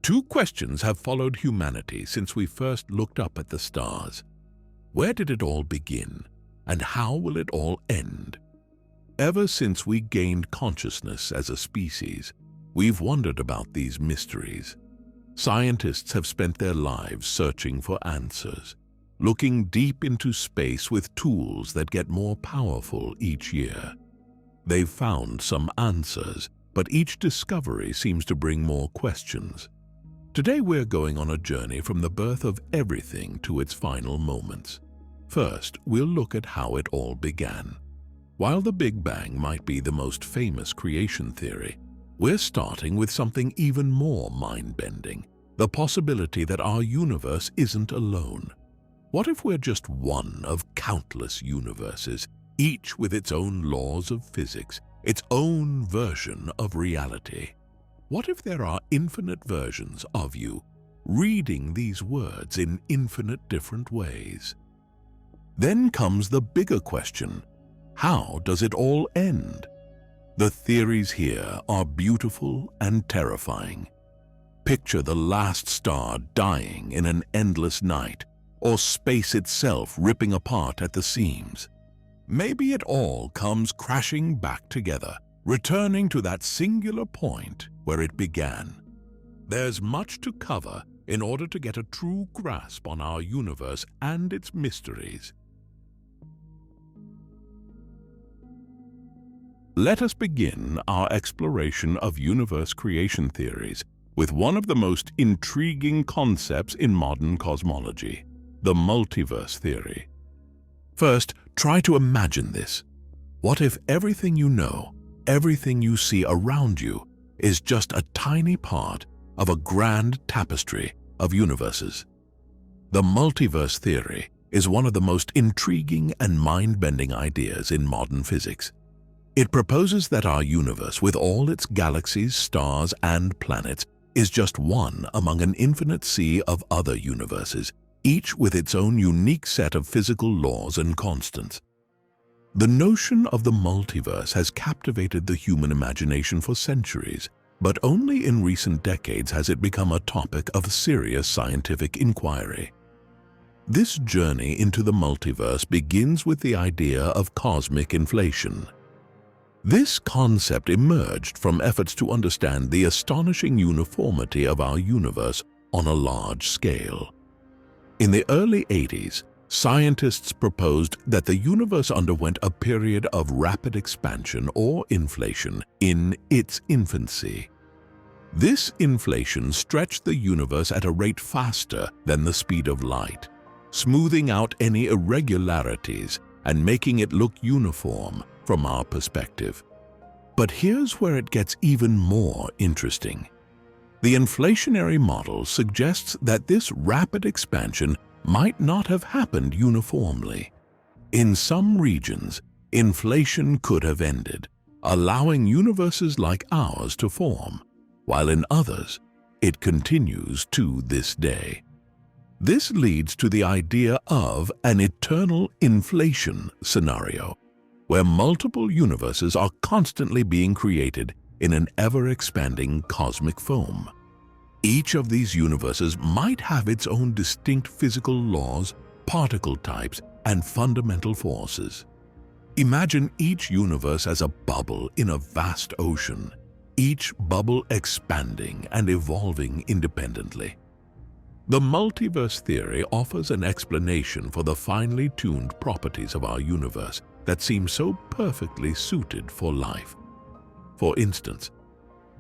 Two questions have followed humanity since we first looked up at the stars. Where did it all begin, and how will it all end? Ever since we gained consciousness as a species, we've wondered about these mysteries. Scientists have spent their lives searching for answers, looking deep into space with tools that get more powerful each year. They've found some answers, but each discovery seems to bring more questions. Today we're going on a journey from the birth of everything to its final moments. First, we'll look at how it all began. While the Big Bang might be the most famous creation theory, we're starting with something even more mind-bending, the possibility that our universe isn't alone. What if we're just one of countless universes, each with its own laws of physics, its own version of reality? What if there are infinite versions of you, reading these words in infinite different ways? Then comes the bigger question: how does it all end? The theories here are beautiful and terrifying. Picture the last star dying in an endless night, or space itself ripping apart at the seams. Maybe it all comes crashing back together, returning to that singular point where it began. There's much to cover in order to get a true grasp on our universe and its mysteries. Let us begin our exploration of universe creation theories with one of the most intriguing concepts in modern cosmology, the multiverse theory. First, try to imagine this. What if everything you know, everything you see around you, is just a tiny part of a grand tapestry of universes? The multiverse theory is one of the most intriguing and mind-bending ideas in modern physics. It proposes that our universe, with all its galaxies, stars, and planets, is just one among an infinite sea of other universes, each with its own unique set of physical laws and constants. The notion of the multiverse has captivated the human imagination for centuries, but only in recent decades has it become a topic of serious scientific inquiry. This journey into the multiverse begins with the idea of cosmic inflation. This concept emerged from efforts to understand the astonishing uniformity of our universe on a large scale. In the early 80s, scientists proposed that the universe underwent a period of rapid expansion or inflation in its infancy. This inflation stretched the universe at a rate faster than the speed of light, smoothing out any irregularities and making it look uniform from our perspective. But here's where it gets even more interesting. The inflationary model suggests that this rapid expansion might not have happened uniformly. In some regions, inflation could have ended, allowing universes like ours to form, while in others, it continues to this day. This leads to the idea of an eternal inflation scenario, where multiple universes are constantly being created in an ever-expanding cosmic foam. Each of these universes might have its own distinct physical laws, particle types, and fundamental forces. Imagine each universe as a bubble in a vast ocean, each bubble expanding and evolving independently. The multiverse theory offers an explanation for the finely tuned properties of our universe that seem so perfectly suited for life. For instance,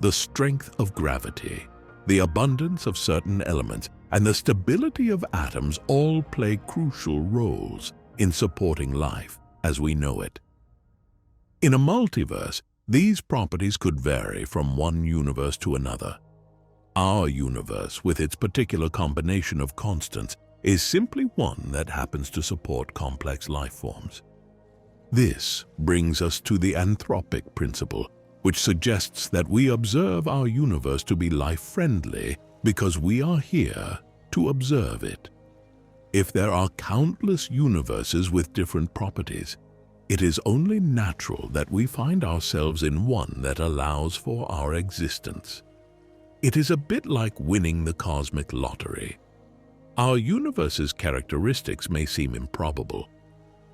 the strength of gravity, the abundance of certain elements, and the stability of atoms all play crucial roles in supporting life as we know it. In a multiverse, these properties could vary from one universe to another. Our universe, with its particular combination of constants, is simply one that happens to support complex life forms. This brings us to the anthropic principle, which suggests that we observe our universe to be life-friendly because we are here to observe it. If there are countless universes with different properties, it is only natural that we find ourselves in one that allows for our existence. It is a bit like winning the cosmic lottery. Our universe's characteristics may seem improbable,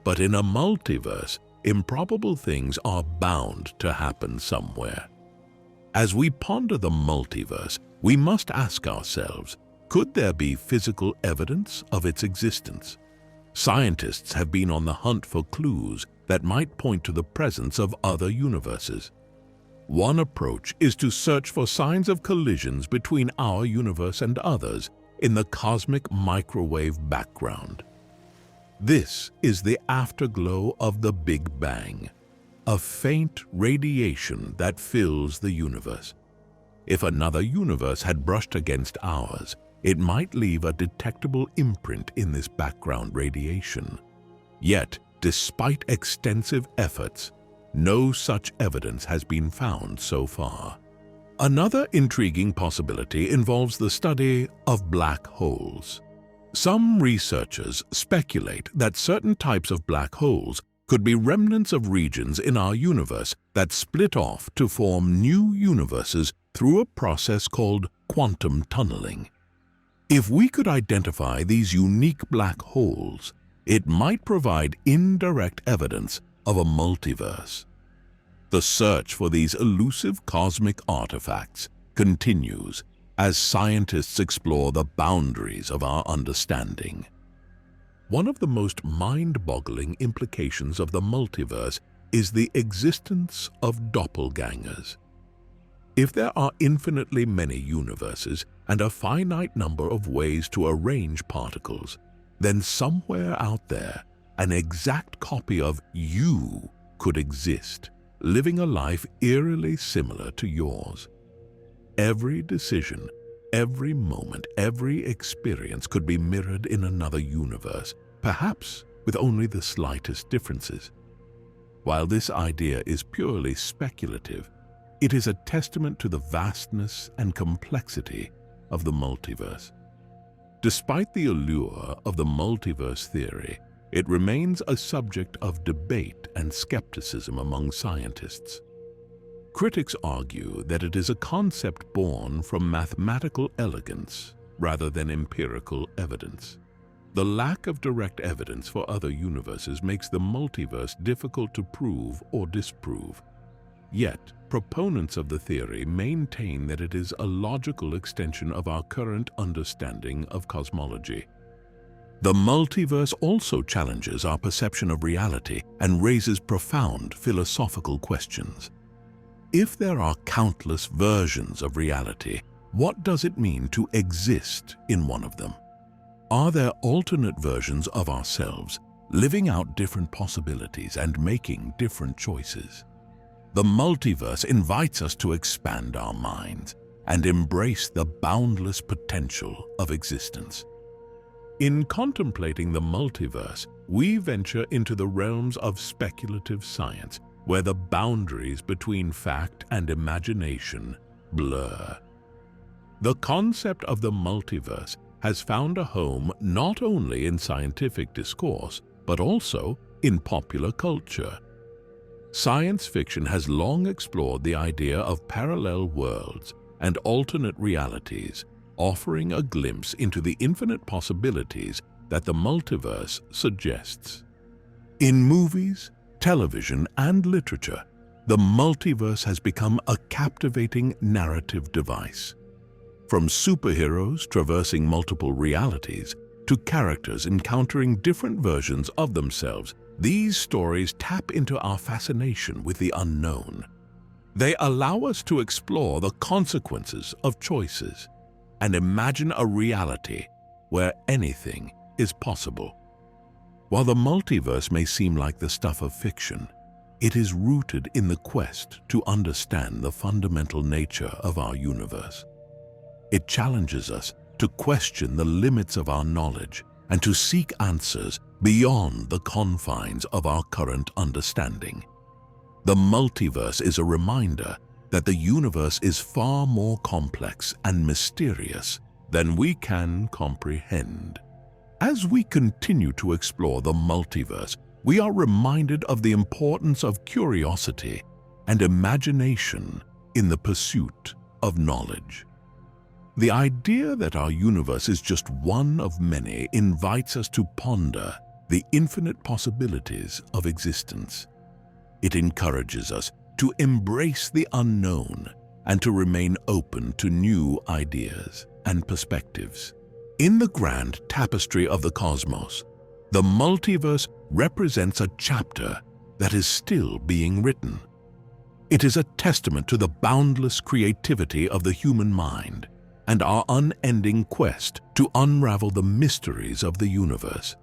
but in a multiverse, improbable things are bound to happen somewhere. As we ponder the multiverse, we must ask ourselves, could there be physical evidence of its existence? Scientists have been on the hunt for clues that might point to the presence of other universes. One approach is to search for signs of collisions between our universe and others in the cosmic microwave background. This is the afterglow of the Big Bang, a faint radiation that fills the universe. If another universe had brushed against ours, it might leave a detectable imprint in this background radiation. Yet, despite extensive efforts, no such evidence has been found so far. Another intriguing possibility involves the study of black holes. Some researchers speculate that certain types of black holes could be remnants of regions in our universe that split off to form new universes through a process called quantum tunneling. If we could identify these unique black holes, it might provide indirect evidence of a multiverse. The search for these elusive cosmic artifacts continues as scientists explore the boundaries of our understanding. One of the most mind-boggling implications of the multiverse is the existence of doppelgangers. If there are infinitely many universes and a finite number of ways to arrange particles, then somewhere out there, an exact copy of you could exist, living a life eerily similar to yours. Every decision, every moment, every experience could be mirrored in another universe, perhaps with only the slightest differences. While this idea is purely speculative, it is a testament to the vastness and complexity of the multiverse. Despite the allure of the multiverse theory, it remains a subject of debate and skepticism among scientists. Critics argue that it is a concept born from mathematical elegance rather than empirical evidence. The lack of direct evidence for other universes makes the multiverse difficult to prove or disprove. Yet, proponents of the theory maintain that it is a logical extension of our current understanding of cosmology. The multiverse also challenges our perception of reality and raises profound philosophical questions. If there are countless versions of reality, what does it mean to exist in one of them? Are there alternate versions of ourselves, living out different possibilities and making different choices? The multiverse invites us to expand our minds and embrace the boundless potential of existence. In contemplating the multiverse, we venture into the realms of speculative science, where the boundaries between fact and imagination blur. The concept of the multiverse has found a home not only in scientific discourse, but also in popular culture. Science fiction has long explored the idea of parallel worlds and alternate realities, offering a glimpse into the infinite possibilities that the multiverse suggests. In movies, television, and literature, the multiverse has become a captivating narrative device. From superheroes traversing multiple realities to characters encountering different versions of themselves, these stories tap into our fascination with the unknown. They allow us to explore the consequences of choices and imagine a reality where anything is possible. While the multiverse may seem like the stuff of fiction, it is rooted in the quest to understand the fundamental nature of our universe. It challenges us to question the limits of our knowledge and to seek answers beyond the confines of our current understanding. The multiverse is a reminder that the universe is far more complex and mysterious than we can comprehend. As we continue to explore the multiverse, we are reminded of the importance of curiosity and imagination in the pursuit of knowledge. The idea that our universe is just one of many invites us to ponder the infinite possibilities of existence. It encourages us to embrace the unknown and to remain open to new ideas and perspectives. In the grand tapestry of the cosmos, the multiverse represents a chapter that is still being written. It is a testament to the boundless creativity of the human mind and our unending quest to unravel the mysteries of the universe.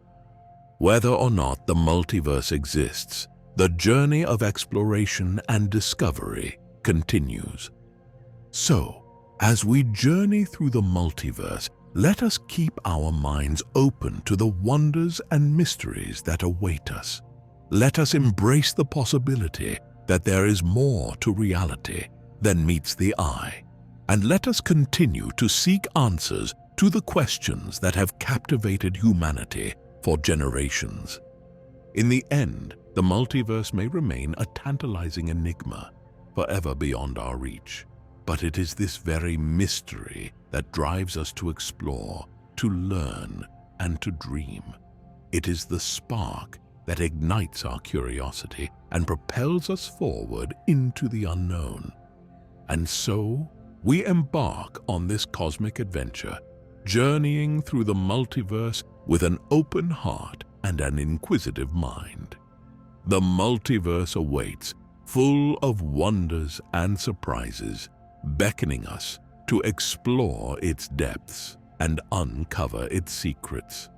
Whether or not the multiverse exists, the journey of exploration and discovery continues. So, as we journey through the multiverse, let us keep our minds open to the wonders and mysteries that await us. Let us embrace the possibility that there is more to reality than meets the eye, and let us continue to seek answers to the questions that have captivated humanity for generations. In the end, the multiverse may remain a tantalizing enigma, forever beyond our reach. But it is this very mystery that drives us to explore, to learn, and to dream. It is the spark that ignites our curiosity and propels us forward into the unknown. And so, we embark on this cosmic adventure, journeying through the multiverse with an open heart and an inquisitive mind. The multiverse awaits, full of wonders and surprises, beckoning us to explore its depths and uncover its secrets.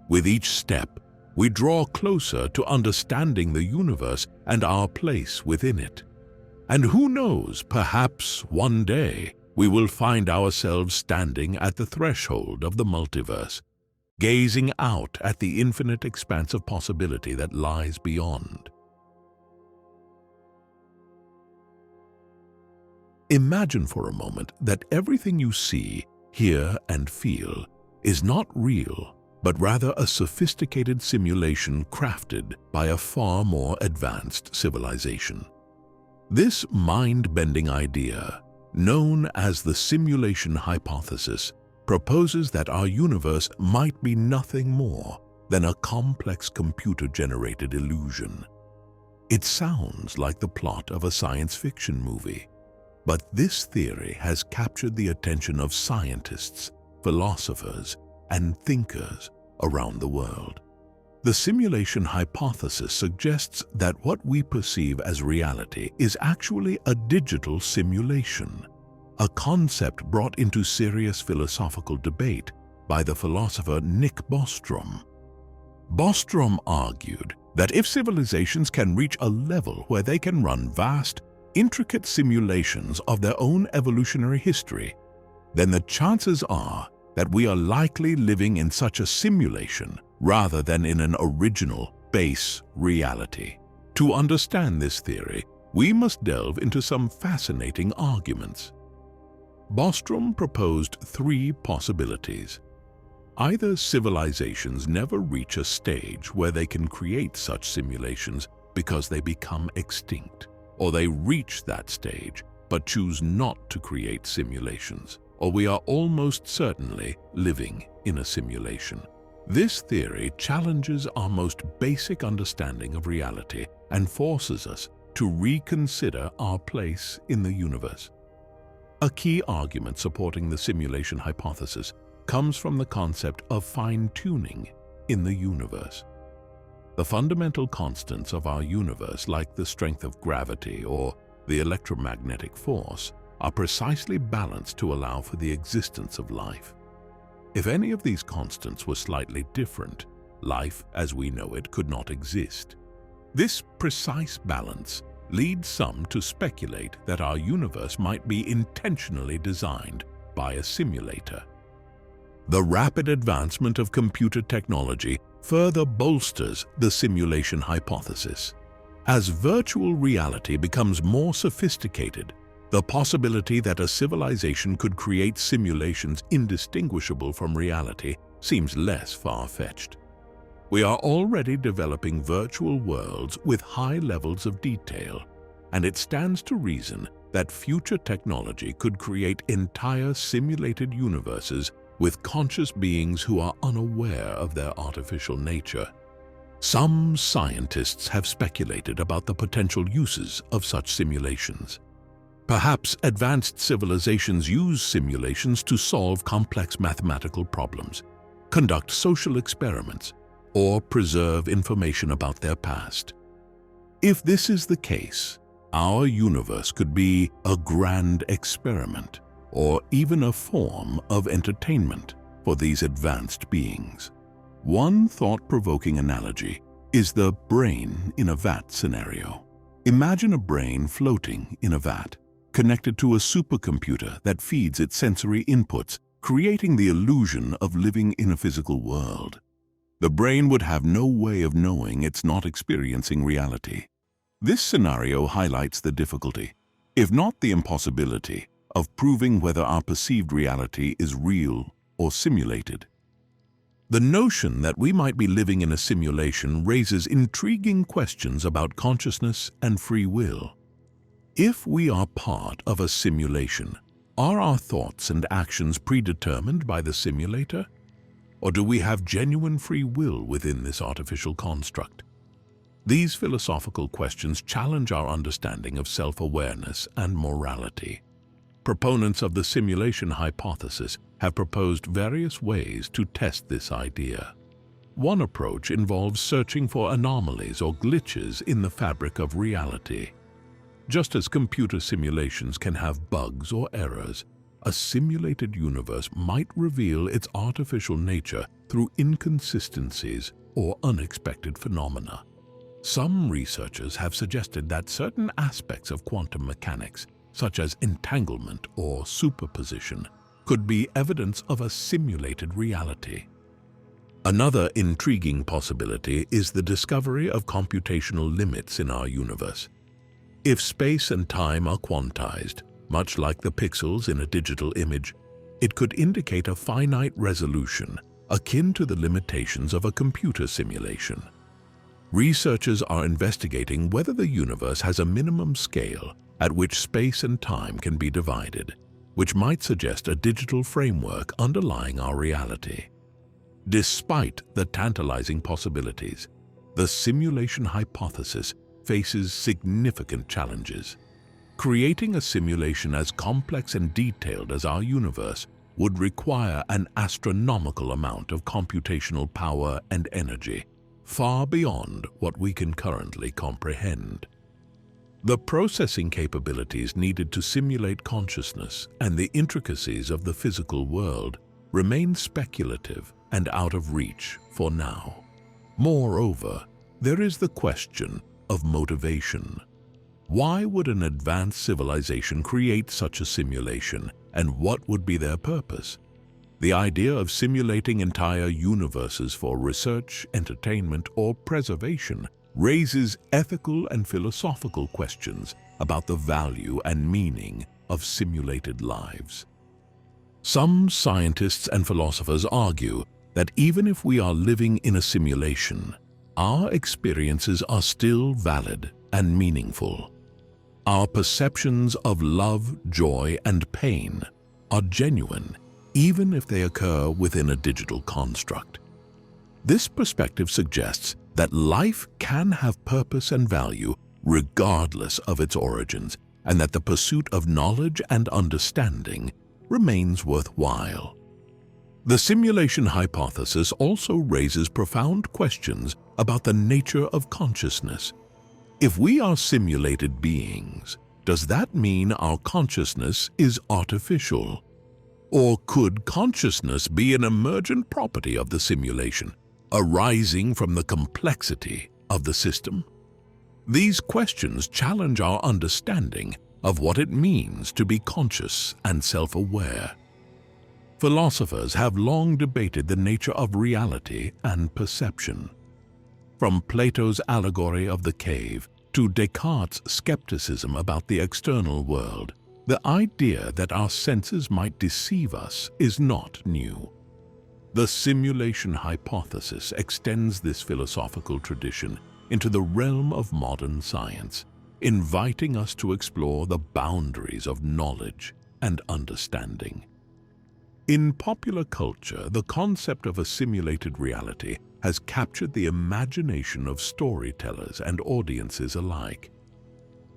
With each step, we draw closer to understanding the universe and our place within it. And who knows, perhaps one day we will find ourselves standing at the threshold of the multiverse, gazing out at the infinite expanse of possibility that lies beyond. Imagine for a moment that everything you see, hear, and feel is not real, but rather a sophisticated simulation crafted by a far more advanced civilization. This mind-bending idea, known as the simulation hypothesis, proposes that our universe might be nothing more than a complex computer-generated illusion. It sounds like the plot of a science fiction movie, but this theory has captured the attention of scientists, philosophers, and thinkers around the world. The simulation hypothesis suggests that what we perceive as reality is actually a digital simulation, a concept brought into serious philosophical debate by the philosopher Nick Bostrom. Bostrom argued that if civilizations can reach a level where they can run vast, intricate simulations of their own evolutionary history, then the chances are that we are likely living in such a simulation rather than in an original, base reality. To understand this theory, we must delve into some fascinating arguments. Bostrom proposed three possibilities. Either civilizations never reach a stage where they can create such simulations because they become extinct, or they reach that stage but choose not to create simulations, or we are almost certainly living in a simulation. This theory challenges our most basic understanding of reality and forces us to reconsider our place in the universe. A key argument supporting the simulation hypothesis comes from the concept of fine-tuning in the universe. The fundamental constants of our universe, like the strength of gravity or the electromagnetic force, are precisely balanced to allow for the existence of life. If any of these constants were slightly different, life as we know it could not exist. This precise balance leads some to speculate that our universe might be intentionally designed by a simulator. The rapid advancement of computer technology further bolsters the simulation hypothesis. As virtual reality becomes more sophisticated, the possibility that a civilization could create simulations indistinguishable from reality seems less far-fetched. We are already developing virtual worlds with high levels of detail, and it stands to reason that future technology could create entire simulated universes with conscious beings who are unaware of their artificial nature. Some scientists have speculated about the potential uses of such simulations. Perhaps advanced civilizations use simulations to solve complex mathematical problems, conduct social experiments, or preserve information about their past. If this is the case, our universe could be a grand experiment or even a form of entertainment for these advanced beings. One thought-provoking analogy is the brain in a vat scenario. Imagine a brain floating in a vat, connected to a supercomputer that feeds it sensory inputs, creating the illusion of living in a physical world. The brain would have no way of knowing it's not experiencing reality. This scenario highlights the difficulty, if not the impossibility, of proving whether our perceived reality is real or simulated. The notion that we might be living in a simulation raises intriguing questions about consciousness and free will. If we are part of a simulation, are our thoughts and actions predetermined by the simulator? Or do we have genuine free will within this artificial construct? These philosophical questions challenge our understanding of self-awareness and morality. Proponents of the simulation hypothesis have proposed various ways to test this idea. One approach involves searching for anomalies or glitches in the fabric of reality. Just as computer simulations can have bugs or errors, a simulated universe might reveal its artificial nature through inconsistencies or unexpected phenomena. Some researchers have suggested that certain aspects of quantum mechanics, such as entanglement or superposition, could be evidence of a simulated reality. Another intriguing possibility is the discovery of computational limits in our universe. If space and time are quantized, much like the pixels in a digital image, it could indicate a finite resolution akin to the limitations of a computer simulation. Researchers are investigating whether the universe has a minimum scale at which space and time can be divided, which might suggest a digital framework underlying our reality. Despite the tantalizing possibilities, the simulation hypothesis faces significant challenges. Creating a simulation as complex and detailed as our universe would require an astronomical amount of computational power and energy, far beyond what we can currently comprehend. The processing capabilities needed to simulate consciousness and the intricacies of the physical world remain speculative and out of reach for now. Moreover, there is the question of motivation. Why would an advanced civilization create such a simulation, and what would be their purpose? The idea of simulating entire universes for research, entertainment, or preservation raises ethical and philosophical questions about the value and meaning of simulated lives. Some scientists and philosophers argue that even if we are living in a simulation, our experiences are still valid and meaningful. Our perceptions of love, joy, and pain are genuine, even if they occur within a digital construct. This perspective suggests that life can have purpose and value regardless of its origins, and that the pursuit of knowledge and understanding remains worthwhile. The simulation hypothesis also raises profound questions about the nature of consciousness. If we are simulated beings, does that mean our consciousness is artificial? Or could consciousness be an emergent property of the simulation, arising from the complexity of the system? These questions challenge our understanding of what it means to be conscious and self-aware. Philosophers have long debated the nature of reality and perception. From Plato's allegory of the cave to Descartes' skepticism about the external world, the idea that our senses might deceive us is not new. The simulation hypothesis extends this philosophical tradition into the realm of modern science. inviting us to explore the boundaries of knowledge and understanding. In popular culture, the concept of a simulated reality has captured the imagination of storytellers and audiences alike.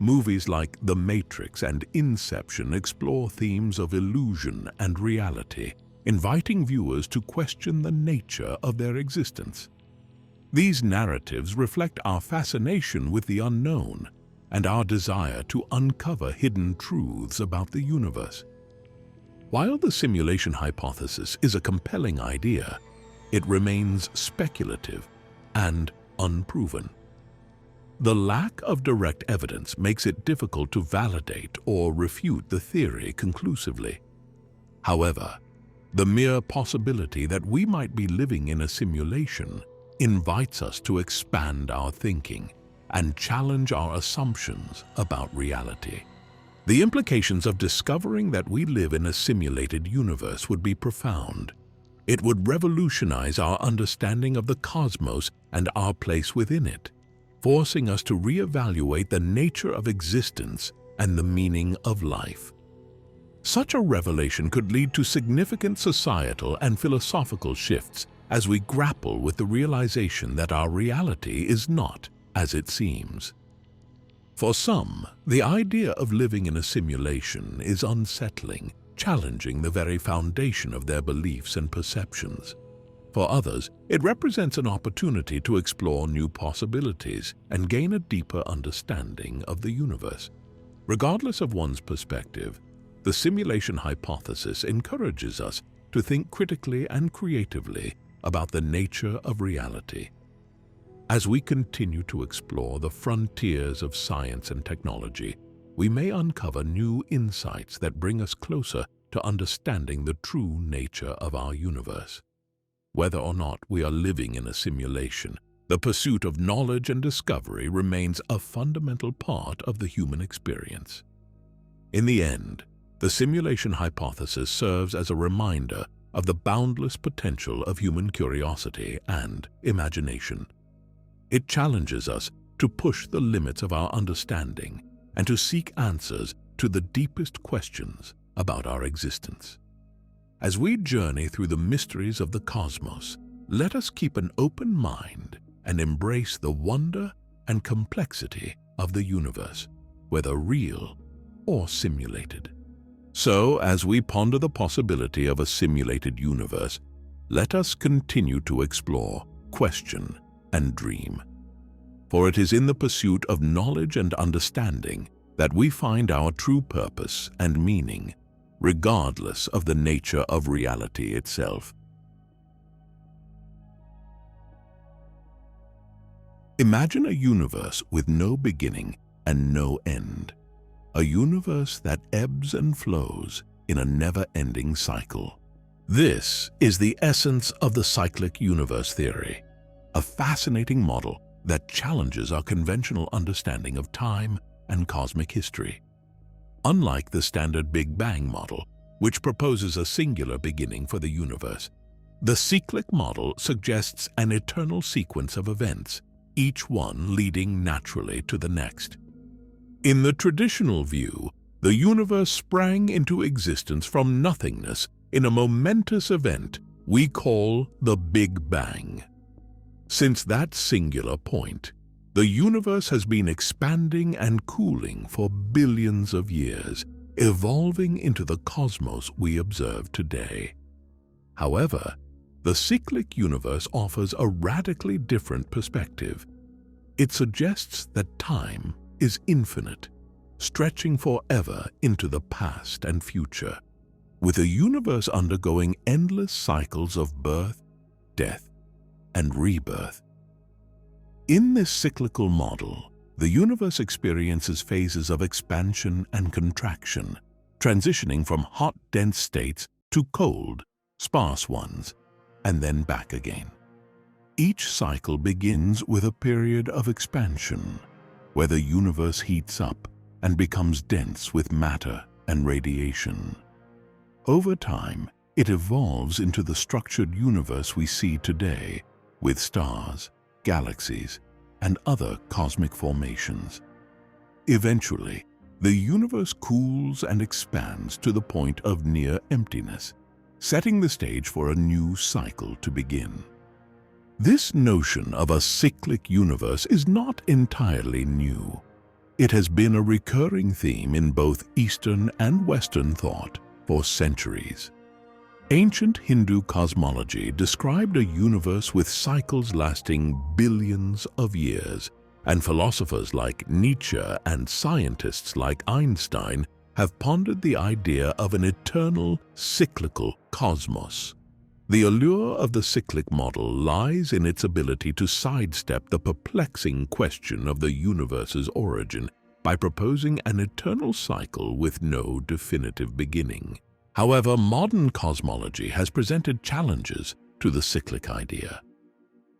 Movies like The Matrix and Inception explore themes of illusion and reality, inviting viewers to question the nature of their existence. These narratives reflect our fascination with the unknown and our desire to uncover hidden truths about the universe. While the simulation hypothesis is a compelling idea, it remains speculative and unproven. The lack of direct evidence makes it difficult to validate or refute the theory conclusively. However, the mere possibility that we might be living in a simulation invites us to expand our thinking and challenge our assumptions about reality. The implications of discovering that we live in a simulated universe would be profound. It would revolutionize our understanding of the cosmos and our place within it, forcing us to reevaluate the nature of existence and the meaning of life. Such a revelation could lead to significant societal and philosophical shifts as we grapple with the realization that our reality is not as it seems. For some, the idea of living in a simulation is unsettling, challenging the very foundation of their beliefs and perceptions. For others, it represents an opportunity to explore new possibilities and gain a deeper understanding of the universe. Regardless of one's perspective, the simulation hypothesis encourages us to think critically and creatively about the nature of reality. As we continue to explore the frontiers of science and technology, we may uncover new insights that bring us closer to understanding the true nature of our universe. Whether or not we are living in a simulation, the pursuit of knowledge and discovery remains a fundamental part of the human experience. In the end, the simulation hypothesis serves as a reminder of the boundless potential of human curiosity and imagination. It challenges us to push the limits of our understanding and to seek answers to the deepest questions about our existence. As we journey through the mysteries of the cosmos, let us keep an open mind and embrace the wonder and complexity of the universe, whether real or simulated. So, as we ponder the possibility of a simulated universe, let us continue to explore, question, and dream. For it is in the pursuit of knowledge and understanding that we find our true purpose and meaning, regardless of the nature of reality itself. Imagine a universe with no beginning and no end, a universe that ebbs and flows in a never-ending cycle. This is the essence of the cyclic universe theory, a fascinating model that challenges our conventional understanding of time and cosmic history. Unlike the standard Big Bang model, which proposes a singular beginning for the universe, the cyclic model suggests an eternal sequence of events, each one leading naturally to the next. In the traditional view, the universe sprang into existence from nothingness in a momentous event we call the Big Bang. Since that singular point, the universe has been expanding and cooling for billions of years, evolving into the cosmos we observe today. However, the cyclic universe offers a radically different perspective. It suggests that time is infinite, stretching forever into the past and future, with a universe undergoing endless cycles of birth, death, and rebirth. In this cyclical model, the universe experiences phases of expansion and contraction, transitioning from hot, dense states to cold, sparse ones, and then back again. Each cycle begins with a period of expansion, where the universe heats up and becomes dense with matter and radiation. Over time, it evolves into the structured universe we see today, with stars, galaxies, and other cosmic formations. Eventually, the universe cools and expands to the point of near emptiness, setting the stage for a new cycle to begin. This notion of a cyclic universe is not entirely new. It has been a recurring theme in both Eastern and Western thought for centuries. Ancient Hindu cosmology described a universe with cycles lasting billions of years, and philosophers like Nietzsche and scientists like Einstein have pondered the idea of an eternal, cyclical cosmos. The allure of the cyclic model lies in its ability to sidestep the perplexing question of the universe's origin by proposing an eternal cycle with no definitive beginning. However, modern cosmology has presented challenges to the cyclic idea.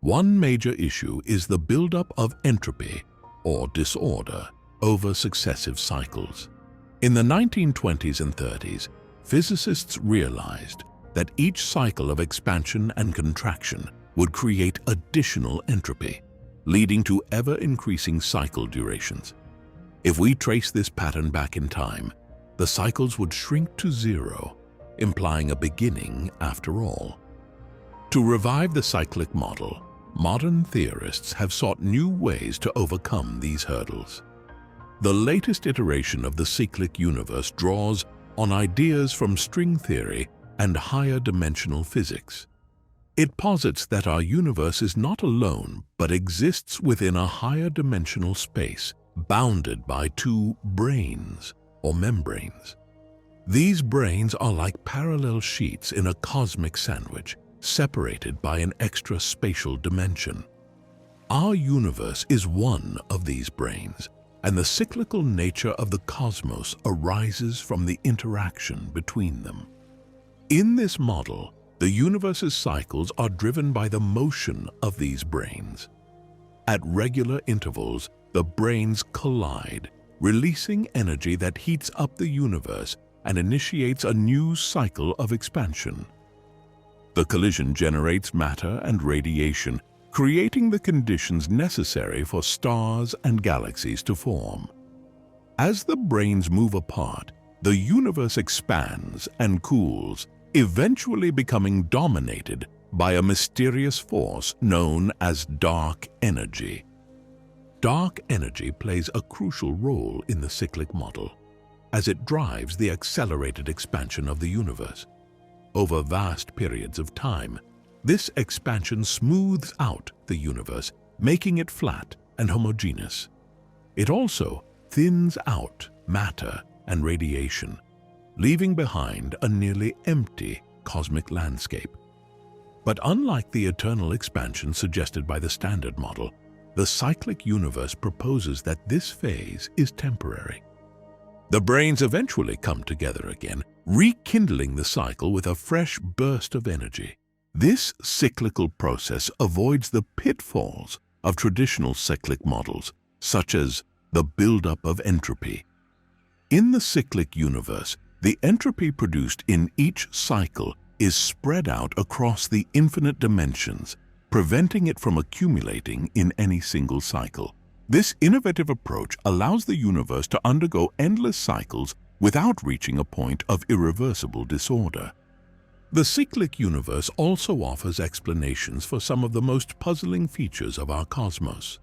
One major issue is the buildup of entropy, or disorder, over successive cycles. In the 1920s and 30s, physicists realized that each cycle of expansion and contraction would create additional entropy, leading to ever-increasing cycle durations. If we trace this pattern back in time, the cycles would shrink to zero, implying a beginning after all. To revive the cyclic model, modern theorists have sought new ways to overcome these hurdles. The latest iteration of the cyclic universe draws on ideas from string theory and higher dimensional physics. It posits that our universe is not alone but exists within a higher dimensional space bounded by two branes, or membranes. These branes are like parallel sheets in a cosmic sandwich, separated by an extra spatial dimension. Our universe is one of these branes, and the cyclical nature of the cosmos arises from the interaction between them. In this model, the universe's cycles are driven by the motion of these branes. At regular intervals, the branes collide, releasing energy that heats up the universe and initiates a new cycle of expansion. The collision generates matter and radiation, creating the conditions necessary for stars and galaxies to form. As the branes move apart, the universe expands and cools, eventually becoming dominated by a mysterious force known as dark energy. Dark energy plays a crucial role in the cyclic model, as it drives the accelerated expansion of the universe. Over vast periods of time, this expansion smooths out the universe, making it flat and homogeneous. It also thins out matter and radiation, leaving behind a nearly empty cosmic landscape. But unlike the eternal expansion suggested by the Standard Model, the cyclic universe proposes that this phase is temporary. The branes eventually come together again, rekindling the cycle with a fresh burst of energy. This cyclical process avoids the pitfalls of traditional cyclic models, such as the buildup of entropy. In the cyclic universe, the entropy produced in each cycle is spread out across the infinite dimensions, preventing it from accumulating in any single cycle. This innovative approach allows the universe to undergo endless cycles without reaching a point of irreversible disorder. The cyclic universe also offers explanations for some of the most puzzling features of our cosmos.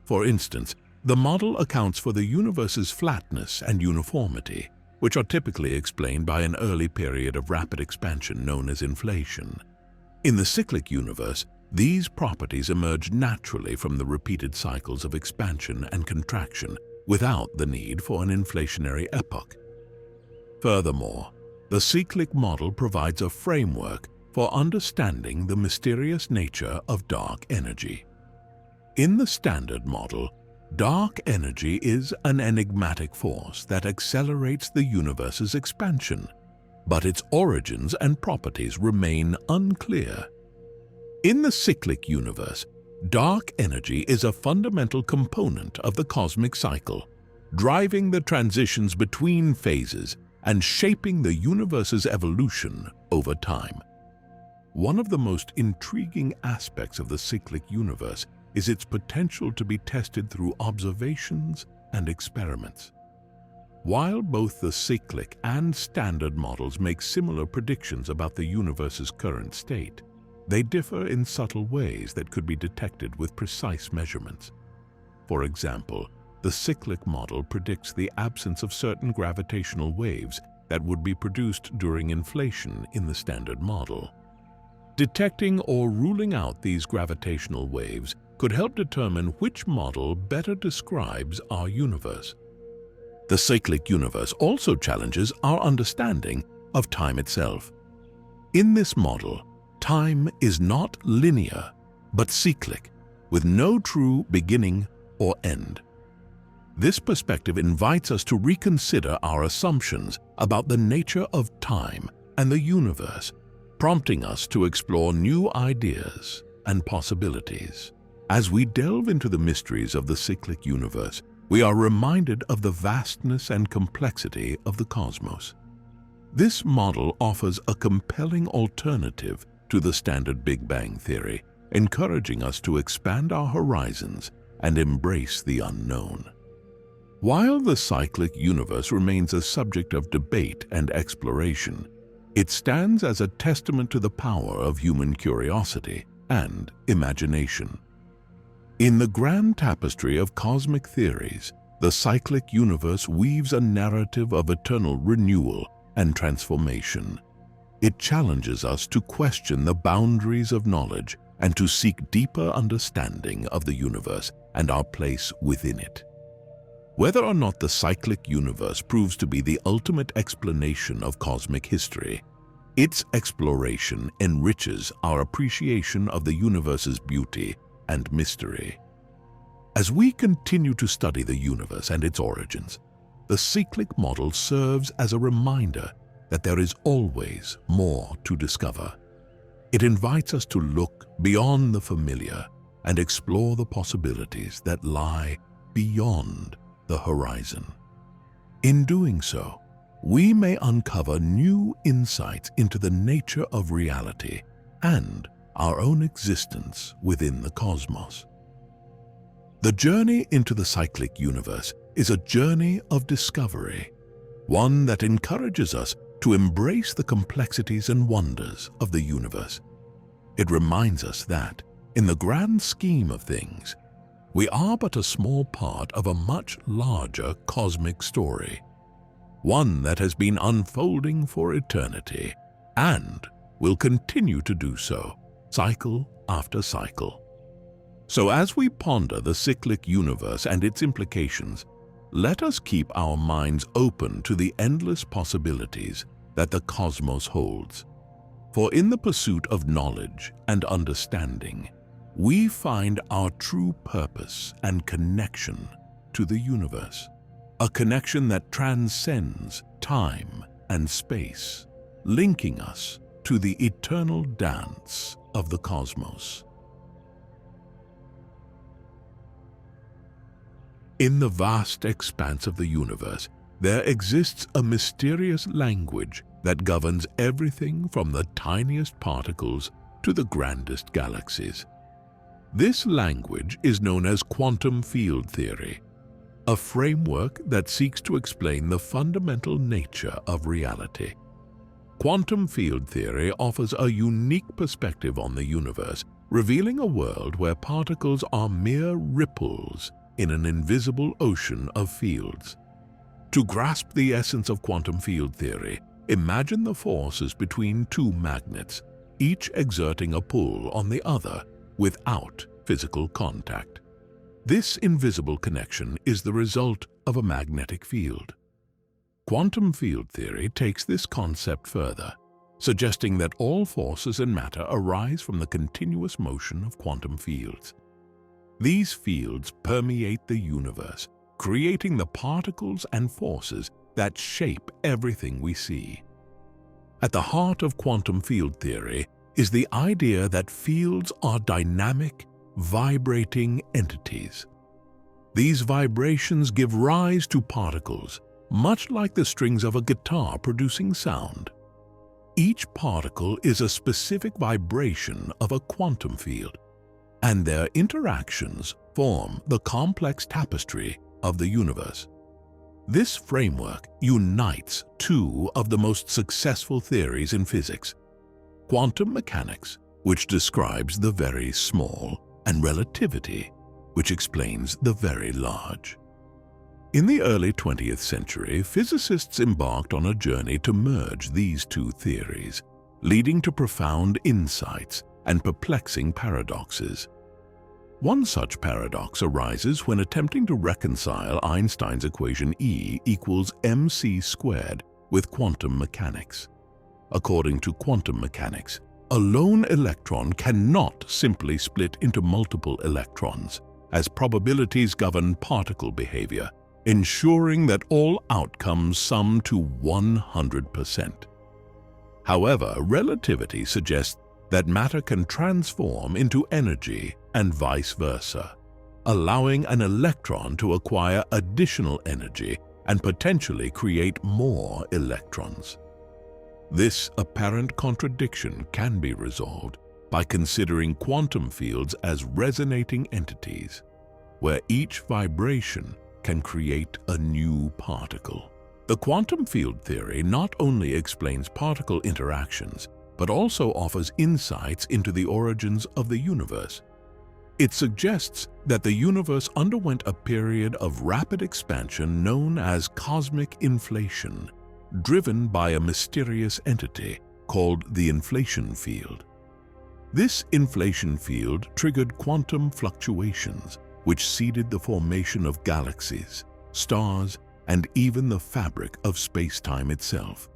For instance, the model accounts for the universe's flatness and uniformity, which are typically explained by an early period of rapid expansion known as inflation. In the cyclic universe, these properties emerge naturally from the repeated cycles of expansion and contraction without the need for an inflationary epoch. Furthermore, the cyclic model provides a framework for understanding the mysterious nature of dark energy. In the Standard Model, dark energy is an enigmatic force that accelerates the universe's expansion, but its origins and properties remain unclear. In the cyclic universe, dark energy is a fundamental component of the cosmic cycle, driving the transitions between phases and shaping the universe's evolution over time. One of the most intriguing aspects of the cyclic universe is its potential to be tested through observations and experiments. While both the cyclic and standard models make similar predictions about the universe's current state, they differ in subtle ways that could be detected with precise measurements. For example, the cyclic model predicts the absence of certain gravitational waves that would be produced during inflation in the standard model. Detecting or ruling out these gravitational waves could help determine which model better describes our universe. The cyclic universe also challenges our understanding of time itself. In this model, time is not linear, but cyclic, with no true beginning or end. This perspective invites us to reconsider our assumptions about the nature of time and the universe, prompting us to explore new ideas and possibilities. As we delve into the mysteries of the cyclic universe, we are reminded of the vastness and complexity of the cosmos. This model offers a compelling alternative to the standard Big Bang theory, encouraging us to expand our horizons and embrace the unknown. While the cyclic universe remains a subject of debate and exploration, it stands as a testament to the power of human curiosity and imagination. In the grand tapestry of cosmic theories, the cyclic universe weaves a narrative of eternal renewal and transformation. It challenges us to question the boundaries of knowledge and to seek deeper understanding of the universe and our place within it. Whether or not the cyclic universe proves to be the ultimate explanation of cosmic history, its exploration enriches our appreciation of the universe's beauty and mystery. As we continue to study the universe and its origins, the cyclic model serves as a reminder that there is always more to discover. It invites us to look beyond the familiar and explore the possibilities that lie beyond the horizon. In doing so, we may uncover new insights into the nature of reality and our own existence within the cosmos. The journey into the cyclic universe is a journey of discovery, one that encourages us to embrace the complexities and wonders of the universe. It reminds us that, in the grand scheme of things, we are but a small part of a much larger cosmic story, one that has been unfolding for eternity and will continue to do so, cycle after cycle. So as we ponder the cyclic universe and its implications, let us keep our minds open to the endless possibilities that the cosmos holds. For in the pursuit of knowledge and understanding, we find our true purpose and connection to the universe, a connection that transcends time and space, linking us to the eternal dance of the cosmos. In the vast expanse of the universe, there exists a mysterious language that governs everything from the tiniest particles to the grandest galaxies. This language is known as quantum field theory, a framework that seeks to explain the fundamental nature of reality. Quantum field theory offers a unique perspective on the universe, revealing a world where particles are mere ripples in an invisible ocean of fields. To grasp the essence of quantum field theory, imagine the forces between two magnets, each exerting a pull on the other without physical contact. This invisible connection is the result of a magnetic field. Quantum field theory takes this concept further, suggesting that all forces in matter arise from the continuous motion of quantum fields. These fields permeate the universe, creating the particles and forces that shape everything we see. At the heart of quantum field theory is the idea that fields are dynamic, vibrating entities. These vibrations give rise to particles, much like the strings of a guitar producing sound. Each particle is a specific vibration of a quantum field, and their interactions form the complex tapestry of the universe. This framework unites two of the most successful theories in physics: quantum mechanics, which describes the very small, and relativity, which explains the very large. In the early 20th century, physicists embarked on a journey to merge these two theories, leading to profound insights and perplexing paradoxes. One such paradox arises when attempting to reconcile Einstein's equation E equals mc squared with quantum mechanics. According to quantum mechanics, a lone electron cannot simply split into multiple electrons, as probabilities govern particle behavior, ensuring that all outcomes sum to 100%. However, relativity suggests that matter can transform into energy and vice versa, allowing an electron to acquire additional energy and potentially create more electrons. This apparent contradiction can be resolved by considering quantum fields as resonating entities, where each vibration can create a new particle. The quantum field theory not only explains particle interactions, but also offers insights into the origins of the universe. It suggests that the universe underwent a period of rapid expansion known as cosmic inflation, driven by a mysterious entity called the inflation field. This inflation field triggered quantum fluctuations, which seeded the formation of galaxies, stars, and even the fabric of space-time itself.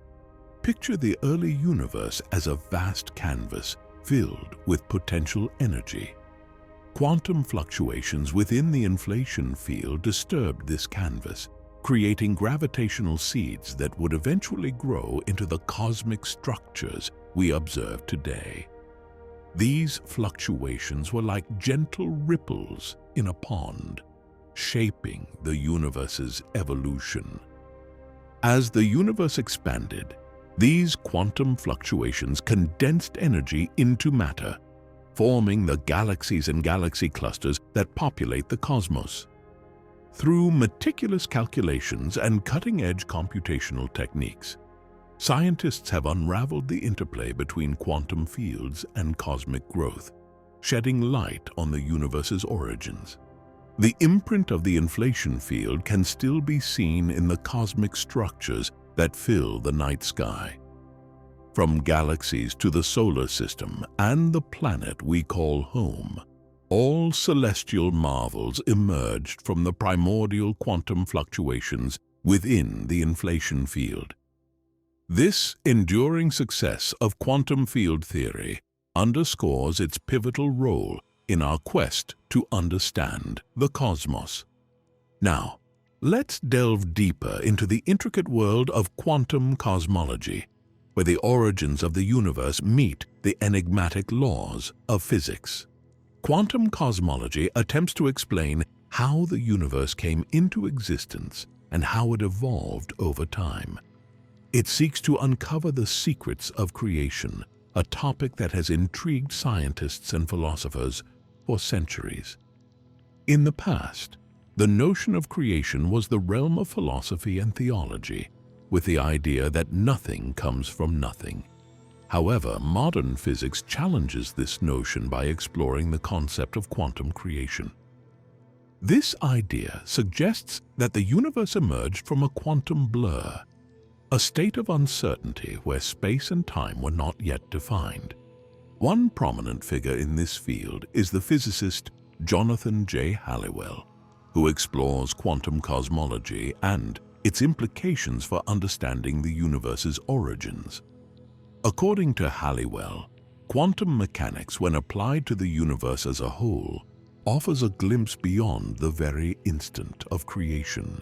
Picture the early universe as a vast canvas filled with potential energy. Quantum fluctuations within the inflation field disturbed this canvas, creating gravitational seeds that would eventually grow into the cosmic structures we observe today. These fluctuations were like gentle ripples in a pond, shaping the universe's evolution. As the universe expanded, these quantum fluctuations condensed energy into matter, forming the galaxies and galaxy clusters that populate the cosmos. Through meticulous calculations and cutting-edge computational techniques, scientists have unraveled the interplay between quantum fields and cosmic growth, shedding light on the universe's origins. The imprint of the inflation field can still be seen in the cosmic structures that fill the night sky. From galaxies to the solar system and the planet we call home, all celestial marvels emerged from the primordial quantum fluctuations within the inflation field. This enduring success of quantum field theory underscores its pivotal role in our quest to understand the cosmos. Now, let's delve deeper into the intricate world of quantum cosmology, where the origins of the universe meet the enigmatic laws of physics. Quantum cosmology attempts to explain how the universe came into existence and how it evolved over time. It seeks to uncover the secrets of creation, a topic that has intrigued scientists and philosophers for centuries. In the past, the notion of creation was the realm of philosophy and theology, with the idea that nothing comes from nothing. However, modern physics challenges this notion by exploring the concept of quantum creation. This idea suggests that the universe emerged from a quantum blur, a state of uncertainty where space and time were not yet defined. One prominent figure in this field is the physicist Jonathan J. Halliwell, who explores quantum cosmology and its implications for understanding the universe's origins. According to Halliwell, quantum mechanics, when applied to the universe as a whole, offers a glimpse beyond the very instant of creation.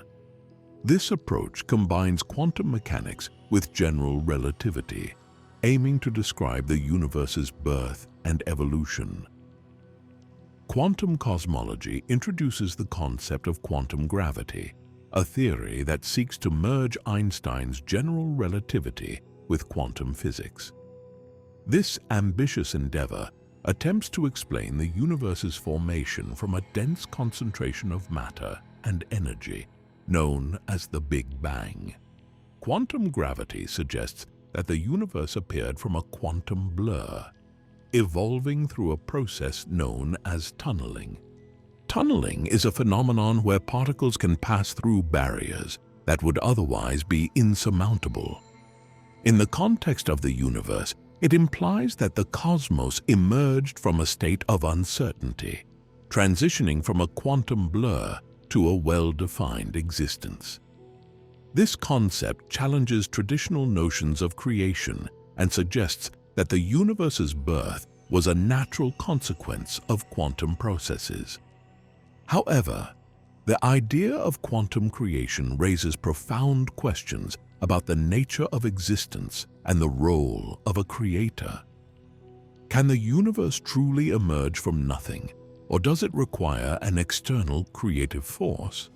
This approach combines quantum mechanics with general relativity, aiming to describe the universe's birth and evolution. Quantum cosmology introduces the concept of quantum gravity, a theory that seeks to merge Einstein's general relativity with quantum physics. This ambitious endeavor attempts to explain the universe's formation from a dense concentration of matter and energy, known as the Big Bang. Quantum gravity suggests that the universe appeared from a quantum blur, evolving through a process known as tunneling. Tunneling is a phenomenon where particles can pass through barriers that would otherwise be insurmountable. In the context of the universe, it implies that the cosmos emerged from a state of uncertainty, transitioning from a quantum blur to a well-defined existence. This concept challenges traditional notions of creation and suggests that the universe's birth was a natural consequence of quantum processes. However, the idea of quantum creation raises profound questions about the nature of existence and the role of a creator. Can the universe truly emerge from nothing, or does it require an external creative force?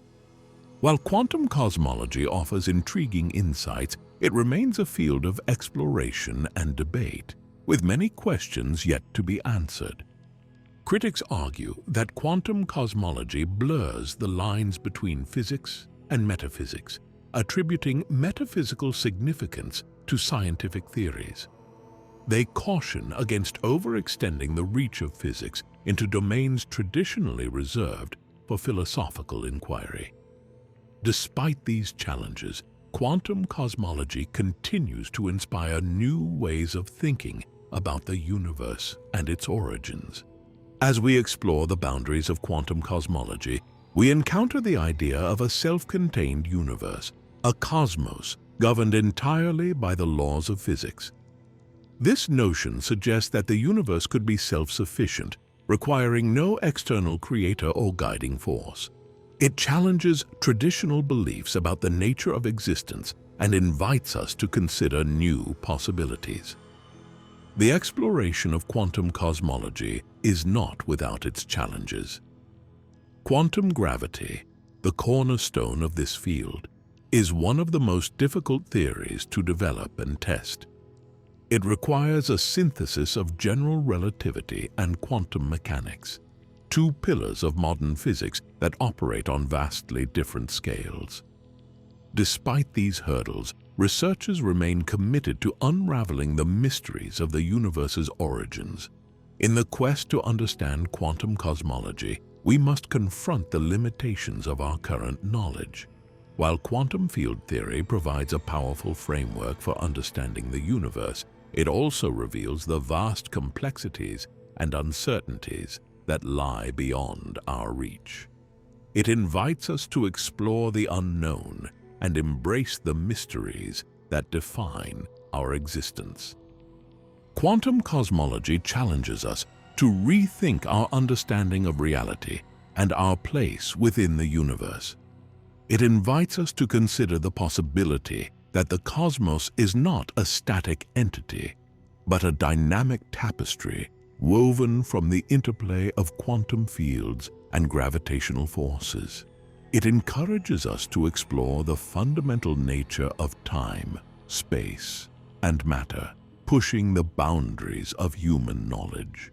While quantum cosmology offers intriguing insights, it remains a field of exploration and debate, with many questions yet to be answered. Critics argue that quantum cosmology blurs the lines between physics and metaphysics, attributing metaphysical significance to scientific theories. They caution against overextending the reach of physics into domains traditionally reserved for philosophical inquiry. Despite these challenges, quantum cosmology continues to inspire new ways of thinking about the universe and its origins. As we explore the boundaries of quantum cosmology, we encounter the idea of a self-contained universe, a cosmos governed entirely by the laws of physics. This notion suggests that the universe could be self-sufficient, requiring no external creator or guiding force. It challenges traditional beliefs about the nature of existence and invites us to consider new possibilities. The exploration of quantum cosmology is not without its challenges. Quantum gravity, the cornerstone of this field, is one of the most difficult theories to develop and test. It requires a synthesis of general relativity and quantum mechanics, two pillars of modern physics that operate on vastly different scales. Despite these hurdles, researchers remain committed to unraveling the mysteries of the universe's origins. In the quest to understand quantum cosmology, we must confront the limitations of our current knowledge. While quantum field theory provides a powerful framework for understanding the universe, it also reveals the vast complexities and uncertainties that lie beyond our reach. It invites us to explore the unknown and embrace the mysteries that define our existence. Quantum cosmology challenges us to rethink our understanding of reality and our place within the universe. It invites us to consider the possibility that the cosmos is not a static entity, but a dynamic tapestry woven from the interplay of quantum fields and gravitational forces. It encourages us to explore the fundamental nature of time, space, and matter, pushing the boundaries of human knowledge.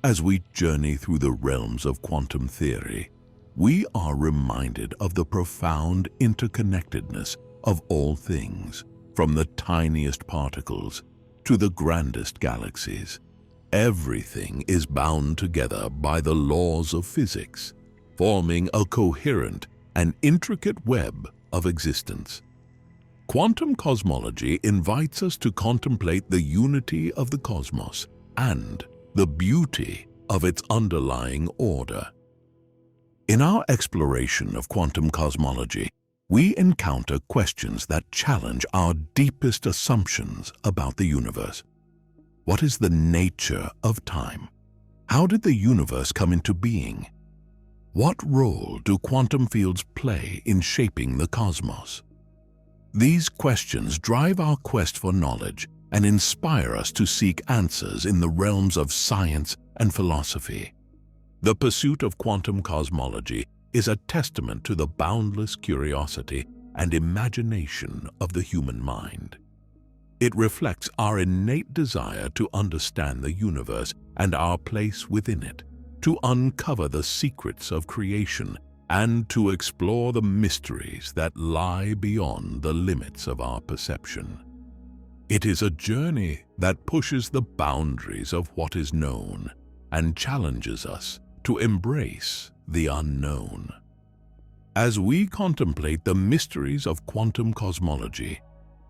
As we journey through the realms of quantum theory, we are reminded of the profound interconnectedness of all things, from the tiniest particles to the grandest galaxies. Everything is bound together by the laws of physics, forming a coherent and intricate web of existence. Quantum cosmology invites us to contemplate the unity of the cosmos and the beauty of its underlying order. In our exploration of quantum cosmology, we encounter questions that challenge our deepest assumptions about the universe. What is the nature of time? How did the universe come into being? What role do quantum fields play in shaping the cosmos? These questions drive our quest for knowledge and inspire us to seek answers in the realms of science and philosophy. The pursuit of quantum cosmology is a testament to the boundless curiosity and imagination of the human mind. It reflects our innate desire to understand the universe and our place within it, to uncover the secrets of creation and to explore the mysteries that lie beyond the limits of our perception. It is a journey that pushes the boundaries of what is known and challenges us to embrace the unknown. As we contemplate the mysteries of quantum cosmology,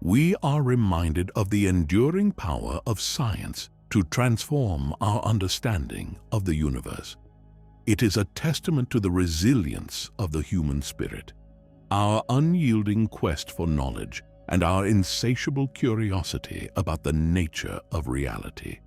we are reminded of the enduring power of science to transform our understanding of the universe. It is a testament to the resilience of the human spirit, our unyielding quest for knowledge, and our insatiable curiosity about the nature of reality.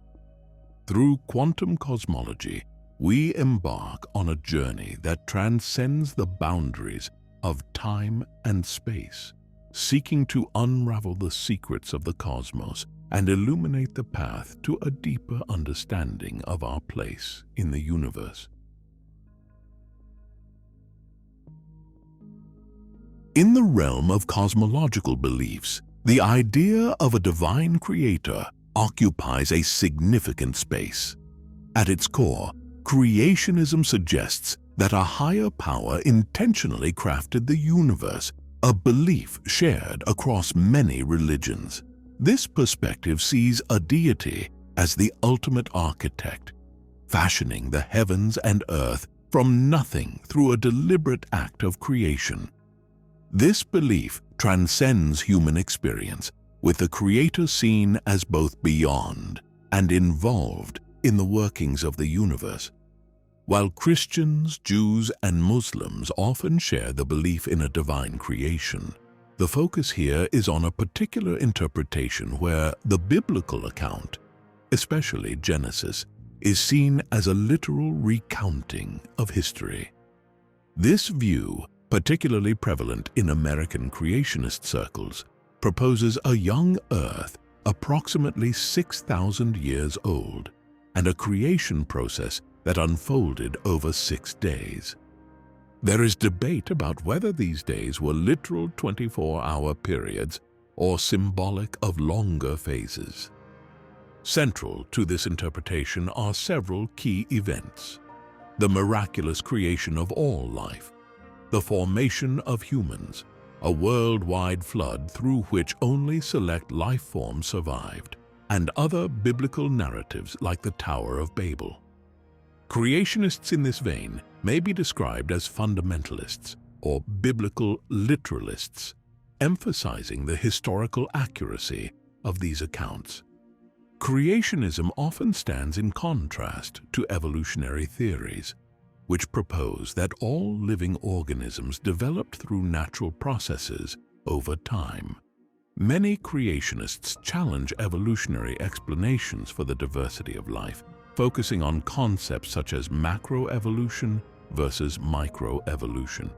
Through quantum cosmology, we embark on a journey that transcends the boundaries of time and space, seeking to unravel the secrets of the cosmos and illuminate the path to a deeper understanding of our place in the universe. In the realm of cosmological beliefs, the idea of a divine creator occupies a significant space. At its core, creationism suggests that a higher power intentionally crafted the universe, a belief shared across many religions. This perspective sees a deity as the ultimate architect, fashioning the heavens and earth from nothing through a deliberate act of creation. This belief transcends human experience, with the Creator seen as both beyond and involved in the workings of the universe. While Christians, Jews, and Muslims often share the belief in a divine creation, the focus here is on a particular interpretation where the biblical account, especially Genesis, is seen as a literal recounting of history. This view, particularly prevalent in American creationist circles, proposes a young Earth approximately 6,000 years old and a creation process that unfolded over 6 days. There is debate about whether these days were literal 24-hour periods or symbolic of longer phases. Central to this interpretation are several key events: the miraculous creation of all life, the formation of humans, a worldwide flood through which only select life forms survived, and other biblical narratives like the Tower of Babel. Creationists in this vein may be described as fundamentalists or biblical literalists, emphasizing the historical accuracy of these accounts. Creationism often stands in contrast to evolutionary theories, which propose that all living organisms developed through natural processes over time. Many creationists challenge evolutionary explanations for the diversity of life, focusing on concepts such as macroevolution versus microevolution.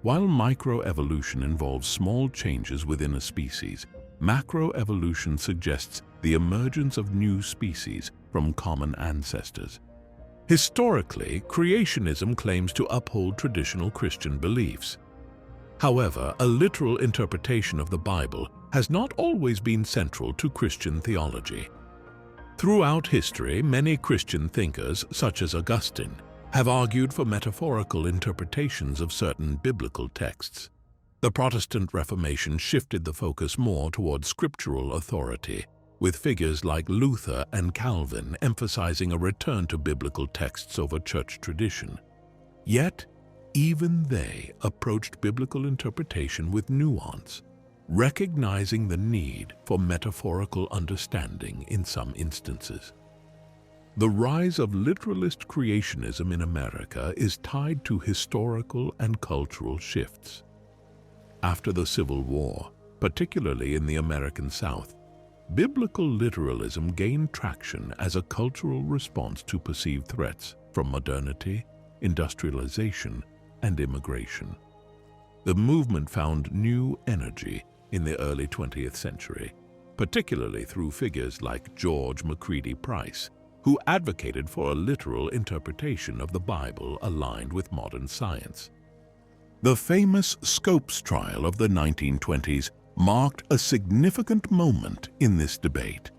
While microevolution involves small changes within a species, macroevolution suggests the emergence of new species from common ancestors. Historically, creationism claims to uphold traditional Christian beliefs. However, a literal interpretation of the Bible has not always been central to Christian theology. Throughout history, many Christian thinkers, such as Augustine, have argued for metaphorical interpretations of certain biblical texts. The Protestant Reformation shifted the focus more toward scriptural authority, with figures like Luther and Calvin emphasizing a return to biblical texts over church tradition. Yet, even they approached biblical interpretation with nuance, recognizing the need for metaphorical understanding in some instances. The rise of literalist creationism in America is tied to historical and cultural shifts. After the Civil War, particularly in the American South, biblical literalism gained traction as a cultural response to perceived threats from modernity, industrialization, and immigration. The movement found new energy in the early 20th century, particularly through figures like George Macready Price, who advocated for a literal interpretation of the Bible aligned with modern science. The famous Scopes trial of the 1920s marked a significant moment in this debate,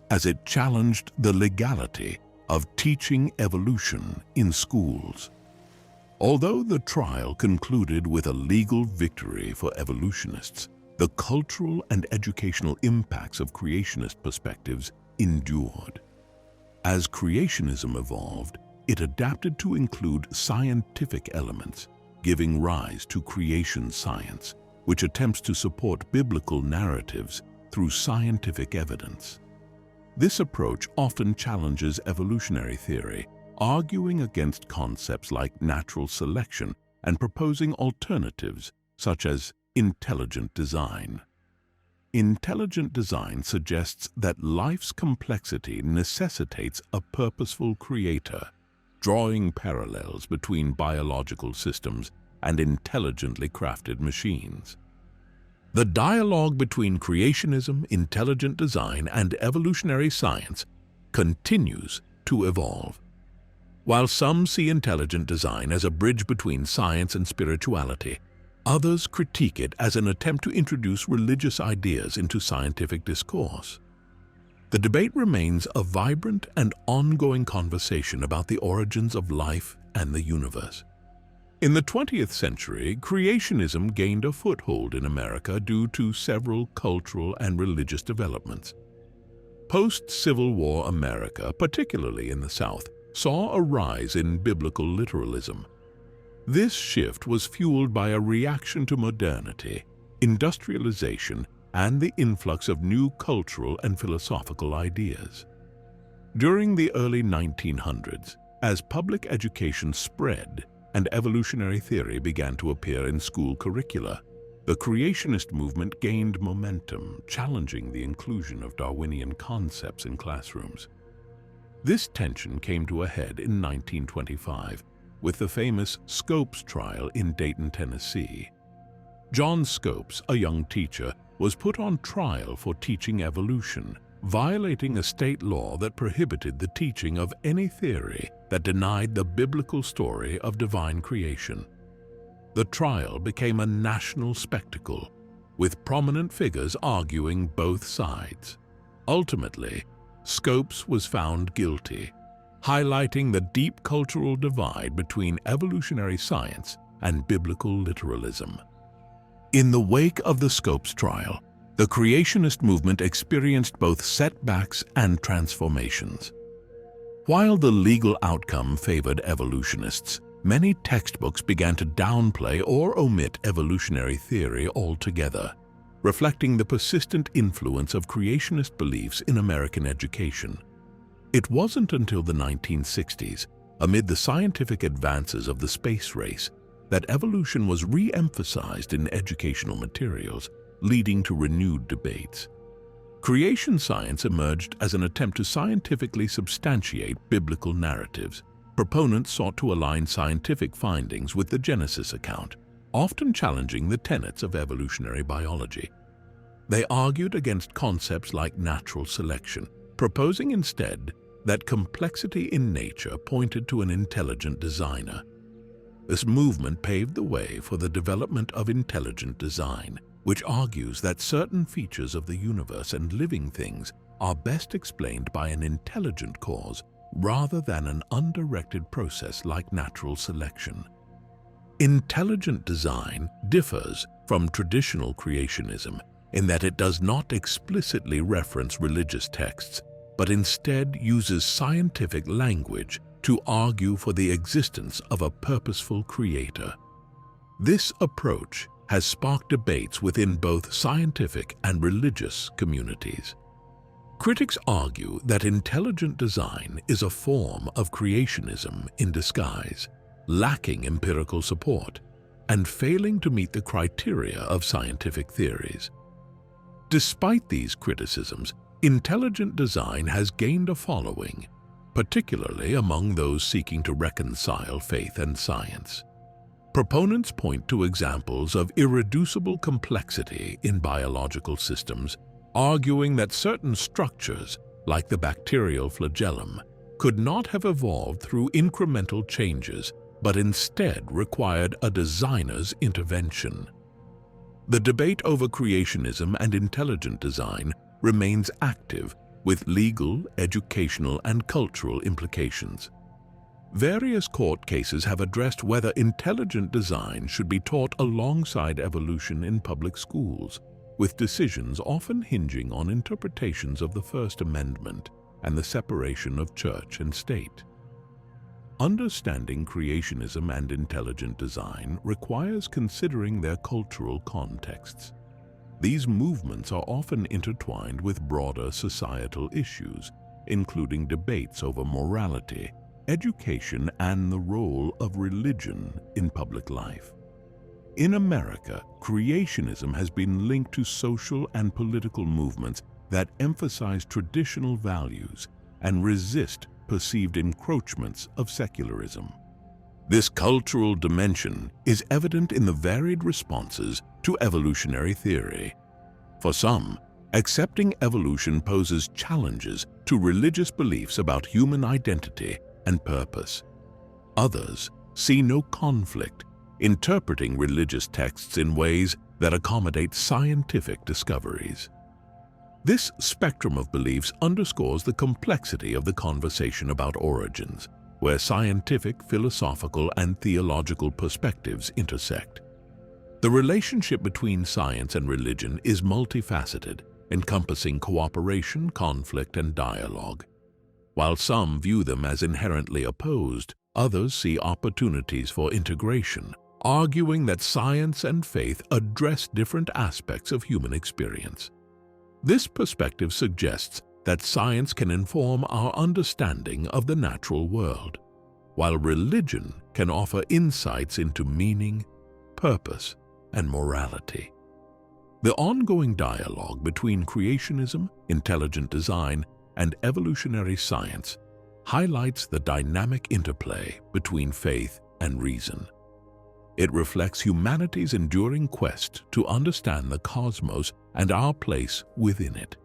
as it challenged the legality of teaching evolution in schools. Although the trial concluded with a legal victory for evolutionists, the cultural and educational impacts of creationist perspectives endured. As creationism evolved, it adapted to include scientific elements, giving rise to creation science, which attempts to support biblical narratives through scientific evidence. This approach often challenges evolutionary theory, arguing against concepts like natural selection and proposing alternatives such as intelligent design. Intelligent design suggests that life's complexity necessitates a purposeful creator, drawing parallels between biological systems and intelligently crafted machines. The dialogue between creationism, intelligent design, and evolutionary science continues to evolve. While some see intelligent design as a bridge between science and spirituality, others critique it as an attempt to introduce religious ideas into scientific discourse. The debate remains a vibrant and ongoing conversation about the origins of life and the universe. In the 20th century, creationism gained a foothold in America due to several cultural and religious developments. Post-Civil War America, particularly in the South, saw a rise in biblical literalism. This shift was fueled by a reaction to modernity, industrialization, and the influx of new cultural and philosophical ideas. During the early 1900s, as public education spread and evolutionary theory began to appear in school curricula, the creationist movement gained momentum, challenging the inclusion of Darwinian concepts in classrooms. This tension came to a head in 1925 with the famous Scopes trial in Dayton, Tennessee. John Scopes, a young teacher, was put on trial for teaching evolution, violating a state law that prohibited the teaching of any theory that denied the biblical story of divine creation. The trial became a national spectacle, with prominent figures arguing both sides. Ultimately, Scopes was found guilty, highlighting the deep cultural divide between evolutionary science and biblical literalism. In the wake of the Scopes trial, the creationist movement experienced both setbacks and transformations. While the legal outcome favored evolutionists, many textbooks began to downplay or omit evolutionary theory altogether, reflecting the persistent influence of creationist beliefs in American education. It wasn't until the 1960s, amid the scientific advances of the space race, that evolution was re-emphasized in educational materials, leading to renewed debates. Creation science emerged as an attempt to scientifically substantiate biblical narratives. Proponents sought to align scientific findings with the Genesis account, often challenging the tenets of evolutionary biology. They argued against concepts like natural selection, proposing instead that complexity in nature pointed to an intelligent designer. This movement paved the way for the development of intelligent design, which argues that certain features of the universe and living things are best explained by an intelligent cause rather than an undirected process like natural selection. Intelligent design differs from traditional creationism in that it does not explicitly reference religious texts, but instead uses scientific language to argue for the existence of a purposeful creator. This approach has sparked debates within both scientific and religious communities. Critics argue that intelligent design is a form of creationism in disguise, lacking empirical support, and failing to meet the criteria of scientific theories. Despite these criticisms, intelligent design has gained a following, particularly among those seeking to reconcile faith and science. Proponents point to examples of irreducible complexity in biological systems, arguing that certain structures, like the bacterial flagellum, could not have evolved through incremental changes, but instead required a designer's intervention. The debate over creationism and intelligent design remains active, with legal, educational, and cultural implications. Various court cases have addressed whether intelligent design should be taught alongside evolution in public schools, with decisions often hinging on interpretations of the First Amendment and the separation of church and state. Understanding creationism and intelligent design requires considering their cultural contexts. These movements are often intertwined with broader societal issues, including debates over morality, education, and the role of religion in public life. In America, creationism has been linked to social and political movements that emphasize traditional values and resist perceived encroachments of secularism. This cultural dimension is evident in the varied responses to evolutionary theory. For some, accepting evolution poses challenges to religious beliefs about human identity and purpose. Others see no conflict, interpreting religious texts in ways that accommodate scientific discoveries. This spectrum of beliefs underscores the complexity of the conversation about origins, where scientific, philosophical, and theological perspectives intersect. The relationship between science and religion is multifaceted, encompassing cooperation, conflict, and dialogue. While some view them as inherently opposed, others see opportunities for integration, arguing that science and faith address different aspects of human experience. This perspective suggests that science can inform our understanding of the natural world, while religion can offer insights into meaning, purpose, and morality. The ongoing dialogue between creationism, intelligent design, and evolutionary science highlights the dynamic interplay between faith and reason. It reflects humanity's enduring quest to understand the cosmos and our place within it,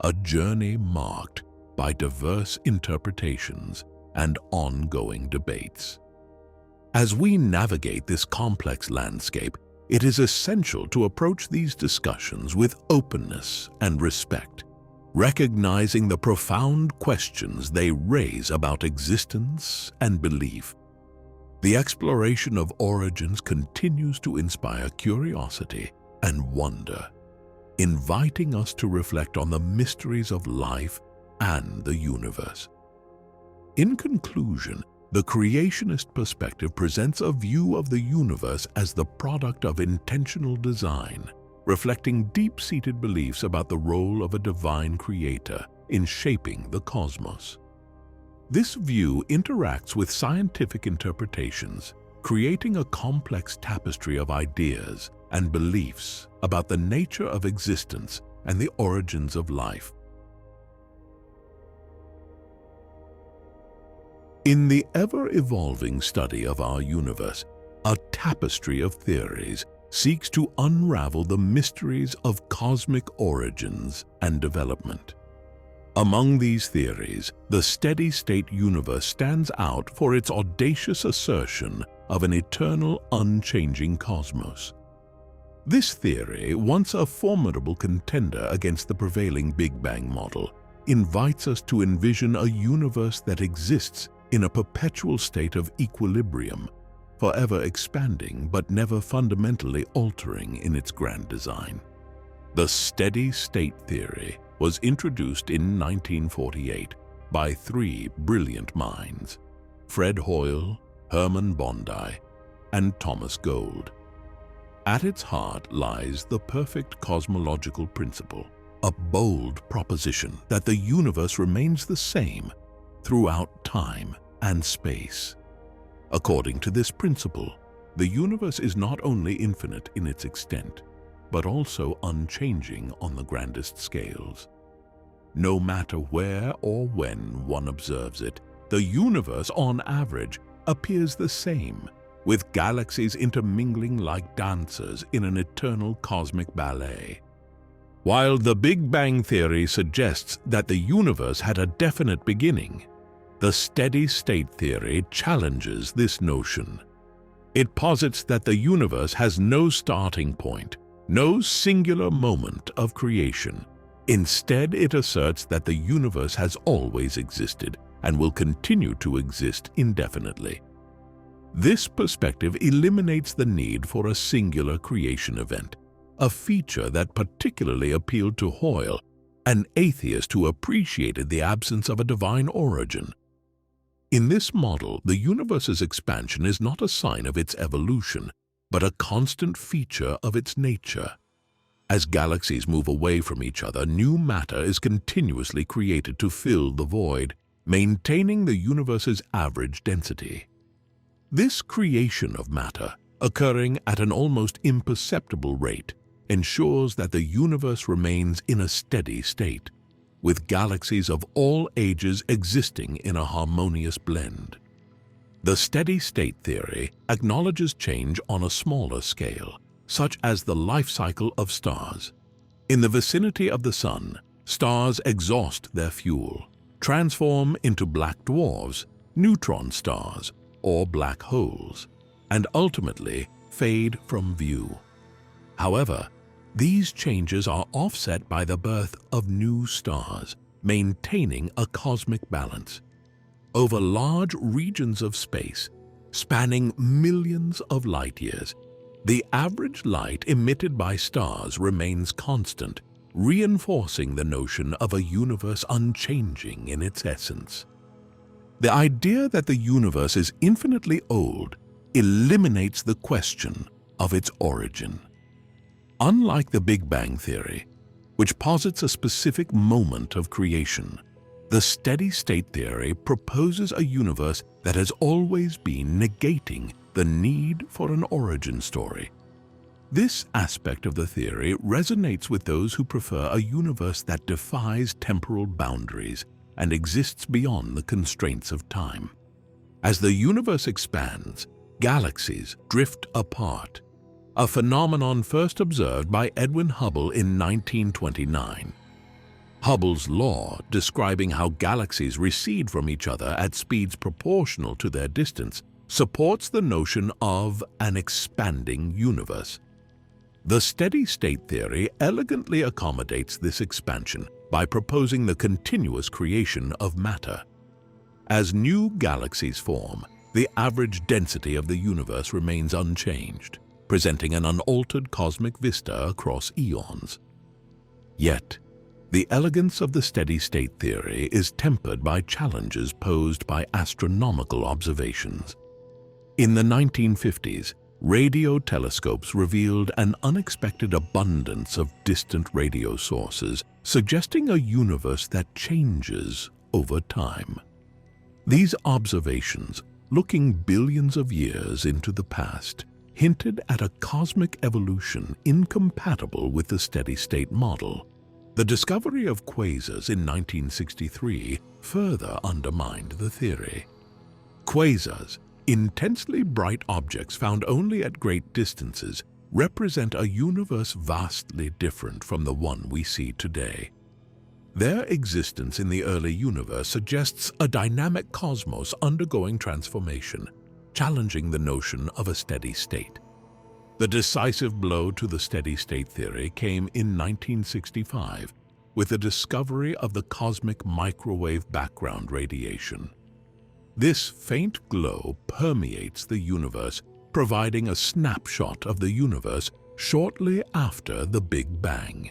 a journey marked by diverse interpretations and ongoing debates. As we navigate this complex landscape, it is essential to approach these discussions with openness and respect, recognizing the profound questions they raise about existence and belief. The exploration of origins continues to inspire curiosity and wonder, inviting us to reflect on the mysteries of life and the universe. In conclusion, the creationist perspective presents a view of the universe as the product of intentional design, reflecting deep-seated beliefs about the role of a divine creator in shaping the cosmos. This view interacts with scientific interpretations, creating a complex tapestry of ideas and beliefs about the nature of existence and the origins of life. In the ever-evolving study of our universe, a tapestry of theories seeks to unravel the mysteries of cosmic origins and development. Among these theories, the steady-state universe stands out for its audacious assertion of an eternal, unchanging cosmos. This theory, once a formidable contender against the prevailing Big Bang model, invites us to envision a universe that exists in a perpetual state of equilibrium, forever expanding but never fundamentally altering in its grand design. The steady-state theory was introduced in 1948 by three brilliant minds: Fred Hoyle, Hermann Bondi, and Thomas Gold. At its heart lies the perfect cosmological principle, a bold proposition that the universe remains the same throughout time and space. According to this principle, the universe is not only infinite in its extent, but also unchanging on the grandest scales. No matter where or when one observes it, the universe, on average, appears the same, with galaxies intermingling like dancers in an eternal cosmic ballet. While the Big Bang theory suggests that the universe had a definite beginning, the steady-state theory challenges this notion. It posits that the universe has no starting point, no singular moment of creation. Instead, it asserts that the universe has always existed, and will continue to exist indefinitely. This perspective eliminates the need for a singular creation event, a feature that particularly appealed to Hoyle, an atheist who appreciated the absence of a divine origin. In this model, the universe's expansion is not a sign of its evolution, but a constant feature of its nature. As galaxies move away from each other, new matter is continuously created to fill the void, maintaining the universe's average density. This creation of matter, occurring at an almost imperceptible rate, ensures that the universe remains in a steady state, with galaxies of all ages existing in a harmonious blend. The steady-state theory acknowledges change on a smaller scale, such as the life cycle of stars. In the vicinity of the Sun, stars exhaust their fuel, transform into black dwarfs, neutron stars, or black holes, and ultimately fade from view. However, these changes are offset by the birth of new stars, maintaining a cosmic balance. Over large regions of space, spanning millions of light years, the average light emitted by stars remains constant, reinforcing the notion of a universe unchanging in its essence. The idea that the universe is infinitely old eliminates the question of its origin. Unlike the Big Bang theory, which posits a specific moment of creation, the steady-state theory proposes a universe that has always been, negating the need for an origin story. This aspect of the theory resonates with those who prefer a universe that defies temporal boundaries and exists beyond the constraints of time. As the universe expands, galaxies drift apart, a phenomenon first observed by Edwin Hubble in 1929. Hubble's law, describing how galaxies recede from each other at speeds proportional to their distance, supports the notion of an expanding universe. The steady-state theory elegantly accommodates this expansion by proposing the continuous creation of matter. As new galaxies form, the average density of the universe remains unchanged, presenting an unaltered cosmic vista across eons. Yet, the elegance of the steady-state theory is tempered by challenges posed by astronomical observations. In the 1950s, radio telescopes revealed an unexpected abundance of distant radio sources, suggesting a universe that changes over time. These observations, looking billions of years into the past, hinted at a cosmic evolution incompatible with the steady-state model. The discovery of quasars in 1963 further undermined the theory. Quasars, intensely bright objects found only at great distances, represent a universe vastly different from the one we see today. Their existence in the early universe suggests a dynamic cosmos undergoing transformation, challenging the notion of a steady state. The decisive blow to the steady-state theory came in 1965 with the discovery of the cosmic microwave background radiation. This faint glow permeates the universe, providing a snapshot of the universe shortly after the Big Bang.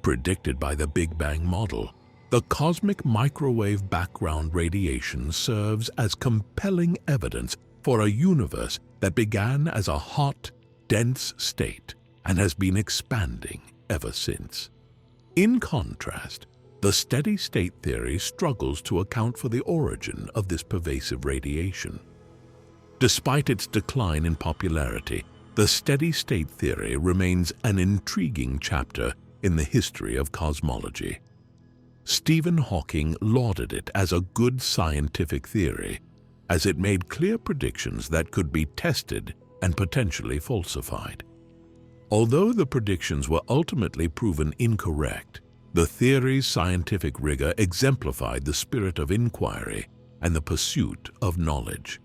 Predicted by the Big Bang model, the cosmic microwave background radiation serves as compelling evidence for a universe that began as a hot, dense state and has been expanding ever since. In contrast, the steady-state theory struggles to account for the origin of this pervasive radiation. Despite its decline in popularity, the steady-state theory remains an intriguing chapter in the history of cosmology. Stephen Hawking lauded it as a good scientific theory, as it made clear predictions that could be tested and potentially falsified. Although the predictions were ultimately proven incorrect, the theory's scientific rigor exemplified the spirit of inquiry and the pursuit of knowledge.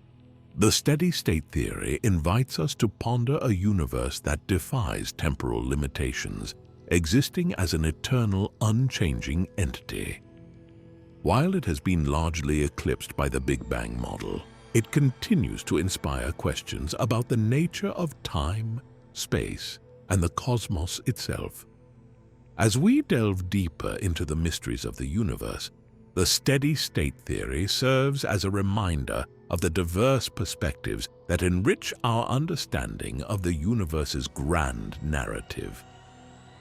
The steady-state theory invites us to ponder a universe that defies temporal limitations, existing as an eternal, unchanging entity. While it has been largely eclipsed by the Big Bang model, it continues to inspire questions about the nature of time, space, and the cosmos itself. As we delve deeper into the mysteries of the universe, the steady-state theory serves as a reminder of the diverse perspectives that enrich our understanding of the universe's grand narrative.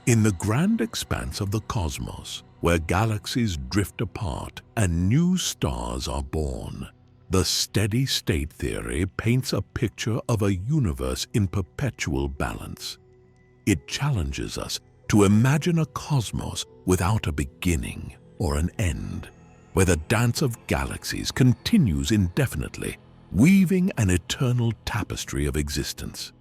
In the grand expanse of the cosmos, where galaxies drift apart and new stars are born, the steady-state theory paints a picture of a universe in perpetual balance. It challenges us to imagine a cosmos without a beginning or an end, where the dance of galaxies continues indefinitely, weaving an eternal tapestry of existence.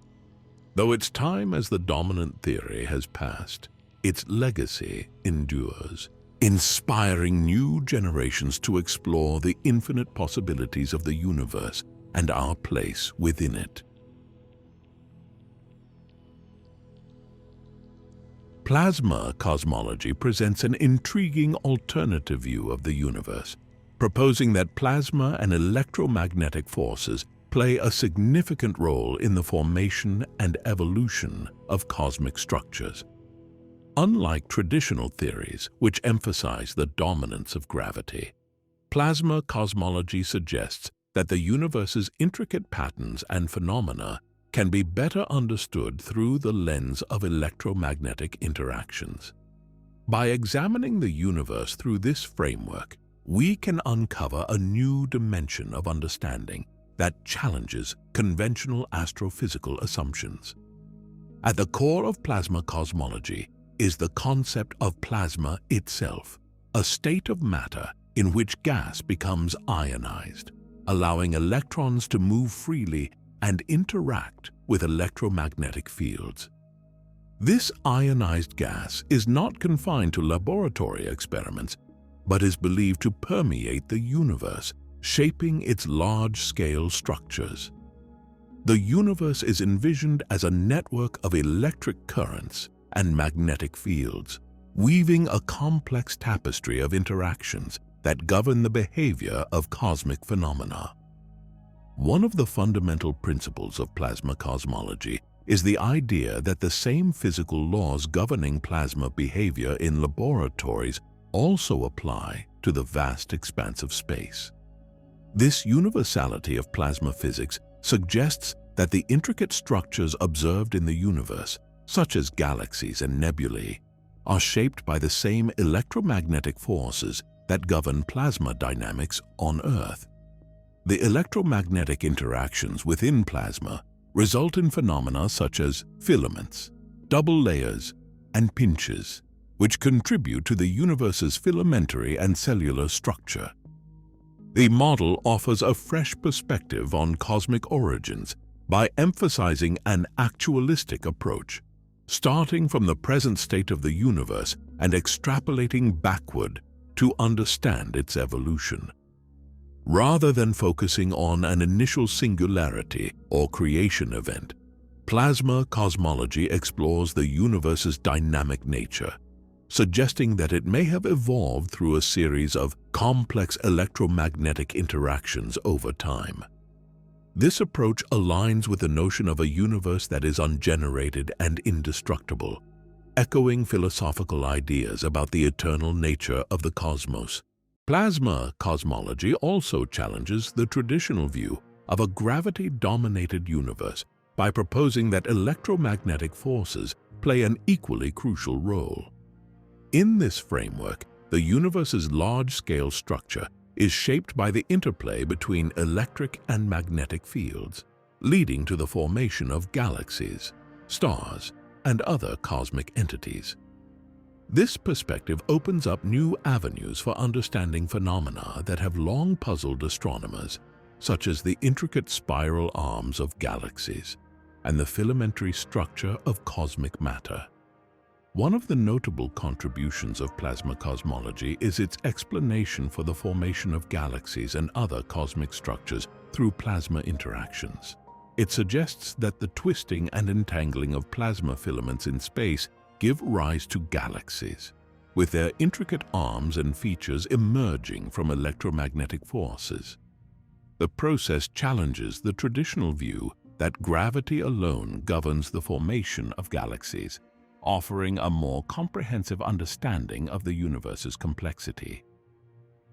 Though its time as the dominant theory has passed, its legacy endures, inspiring new generations to explore the infinite possibilities of the universe and our place within it. Plasma cosmology presents an intriguing alternative view of the universe, proposing that plasma and electromagnetic forces play a significant role in the formation and evolution of cosmic structures. Unlike traditional theories, which emphasize the dominance of gravity, plasma cosmology suggests that the universe's intricate patterns and phenomena can be better understood through the lens of electromagnetic interactions. By examining the universe through this framework, we can uncover a new dimension of understanding that challenges conventional astrophysical assumptions. At the core of plasma cosmology is the concept of plasma itself, a state of matter in which gas becomes ionized, allowing electrons to move freely and interact with electromagnetic fields. This ionized gas is not confined to laboratory experiments, but is believed to permeate the universe, shaping its large-scale structures. The universe is envisioned as a network of electric currents and magnetic fields, weaving a complex tapestry of interactions that govern the behavior of cosmic phenomena. One of the fundamental principles of plasma cosmology is the idea that the same physical laws governing plasma behavior in laboratories also apply to the vast expanse of space. This universality of plasma physics suggests that the intricate structures observed in the universe, such as galaxies and nebulae, are shaped by the same electromagnetic forces that govern plasma dynamics on Earth. The electromagnetic interactions within plasma result in phenomena such as filaments, double layers, and pinches, which contribute to the universe's filamentary and cellular structure. The model offers a fresh perspective on cosmic origins by emphasizing an actualistic approach, starting from the present state of the universe and extrapolating backward to understand its evolution. Rather than focusing on an initial singularity or creation event, plasma cosmology explores the universe's dynamic nature, suggesting that it may have evolved through a series of complex electromagnetic interactions over time. This approach aligns with the notion of a universe that is ungenerated and indestructible, echoing philosophical ideas about the eternal nature of the cosmos. Plasma cosmology also challenges the traditional view of a gravity-dominated universe by proposing that electromagnetic forces play an equally crucial role. In this framework, the universe's large-scale structure is shaped by the interplay between electric and magnetic fields, leading to the formation of galaxies, stars, and other cosmic entities. This perspective opens up new avenues for understanding phenomena that have long puzzled astronomers, such as the intricate spiral arms of galaxies and the filamentary structure of cosmic matter. One of the notable contributions of plasma cosmology is its explanation for the formation of galaxies and other cosmic structures through plasma interactions. It suggests that the twisting and entangling of plasma filaments in space give rise to galaxies. with their intricate arms and features emerging from electromagnetic forces. The process challenges the traditional view that gravity alone governs the formation of galaxies, offering a more comprehensive understanding of the universe's complexity.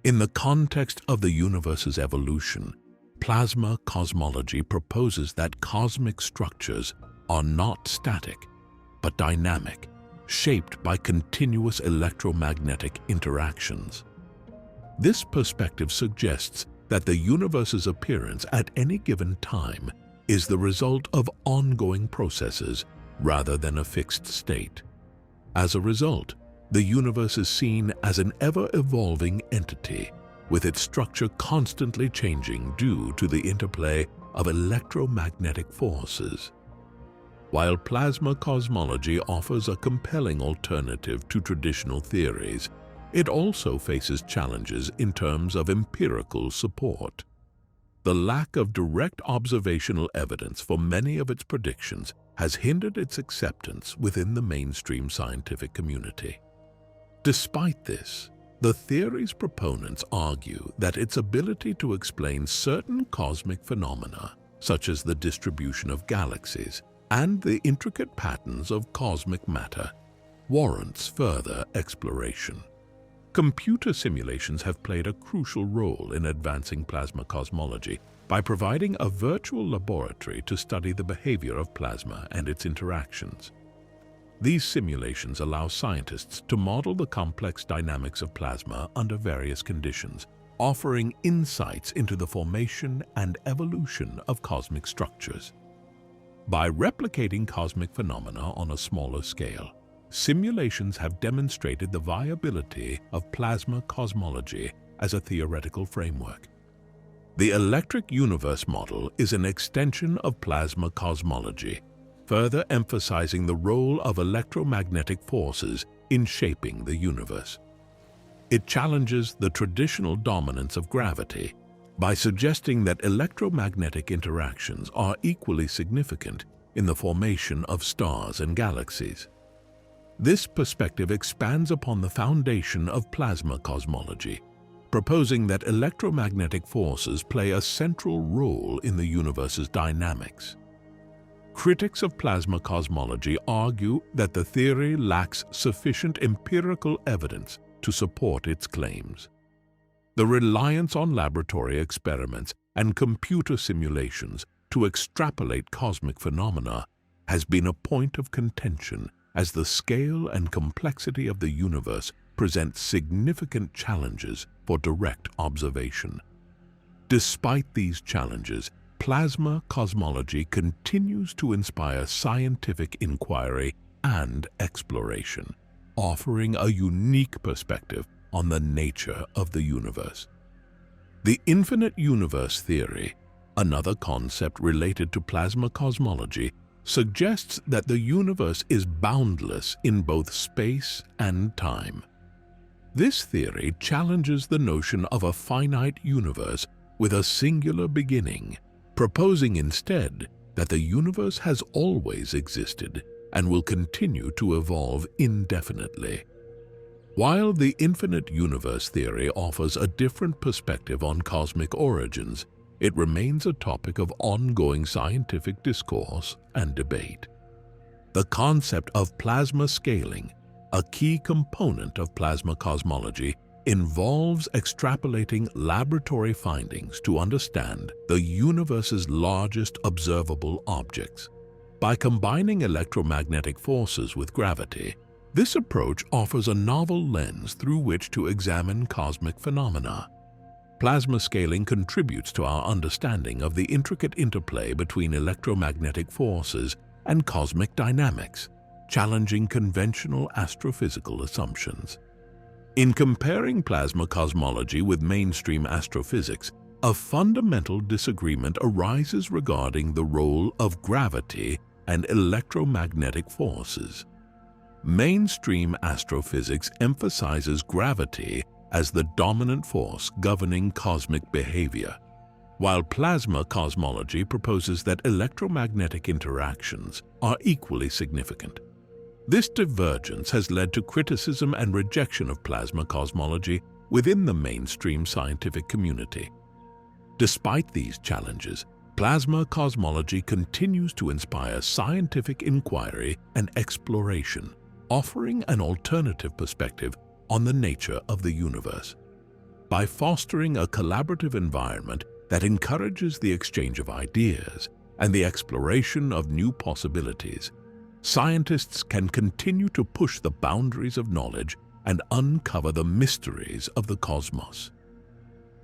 In the context of the universe's evolution, plasma cosmology proposes that cosmic structures are not static, but dynamic, shaped by continuous electromagnetic interactions. This perspective suggests that the universe's appearance at any given time is the result of ongoing processes rather than a fixed state. As a result, the universe is seen as an ever-evolving entity, with its structure constantly changing due to the interplay of electromagnetic forces. While plasma cosmology offers a compelling alternative to traditional theories, it also faces challenges in terms of empirical support. The lack of direct observational evidence for many of its predictions has hindered its acceptance within the mainstream scientific community. Despite this, the theory's proponents argue that its ability to explain certain cosmic phenomena, such as the distribution of galaxies and the intricate patterns of cosmic matter, warrants further exploration. Computer simulations have played a crucial role in advancing plasma cosmology by providing a virtual laboratory to study the behavior of plasma and its interactions. These simulations allow scientists to model the complex dynamics of plasma under various conditions, offering insights into the formation and evolution of cosmic structures. By replicating cosmic phenomena on a smaller scale, simulations have demonstrated the viability of plasma cosmology as a theoretical framework. The electric universe model is an extension of plasma cosmology, further emphasizing the role of electromagnetic forces in shaping the universe. It challenges the traditional dominance of gravity by suggesting that electromagnetic interactions are equally significant in the formation of stars and galaxies. This perspective expands upon the foundation of plasma cosmology, proposing that electromagnetic forces play a central role in the universe's dynamics. Critics of plasma cosmology argue that the theory lacks sufficient empirical evidence to support its claims. The reliance on laboratory experiments and computer simulations to extrapolate cosmic phenomena has been a point of contention, as the scale and complexity of the universe present significant challenges for direct observation. Despite these challenges, plasma cosmology continues to inspire scientific inquiry and exploration, offering a unique perspective on the nature of the universe. The infinite universe theory, another concept related to plasma cosmology, suggests that the universe is boundless in both space and time. This theory challenges the notion of a finite universe with a singular beginning, proposing instead that the universe has always existed and will continue to evolve indefinitely. While the infinite universe theory offers a different perspective on cosmic origins, it remains a topic of ongoing scientific discourse and debate. The concept of plasma scaling, a key component of plasma cosmology, involves extrapolating laboratory findings to understand the universe's largest observable objects. By combining electromagnetic forces with gravity, this approach offers a novel lens through which to examine cosmic phenomena. Plasma scaling contributes to our understanding of the intricate interplay between electromagnetic forces and cosmic dynamics, challenging conventional astrophysical assumptions. In comparing plasma cosmology with mainstream astrophysics, a fundamental disagreement arises regarding the role of gravity and electromagnetic forces. Mainstream astrophysics emphasizes gravity as the dominant force governing cosmic behavior, while plasma cosmology proposes that electromagnetic interactions are equally significant. This divergence has led to criticism and rejection of plasma cosmology within the mainstream scientific community. Despite these challenges, plasma cosmology continues to inspire scientific inquiry and exploration, offering an alternative perspective on the nature of the universe. By fostering a collaborative environment that encourages the exchange of ideas and the exploration of new possibilities, scientists can continue to push the boundaries of knowledge and uncover the mysteries of the cosmos.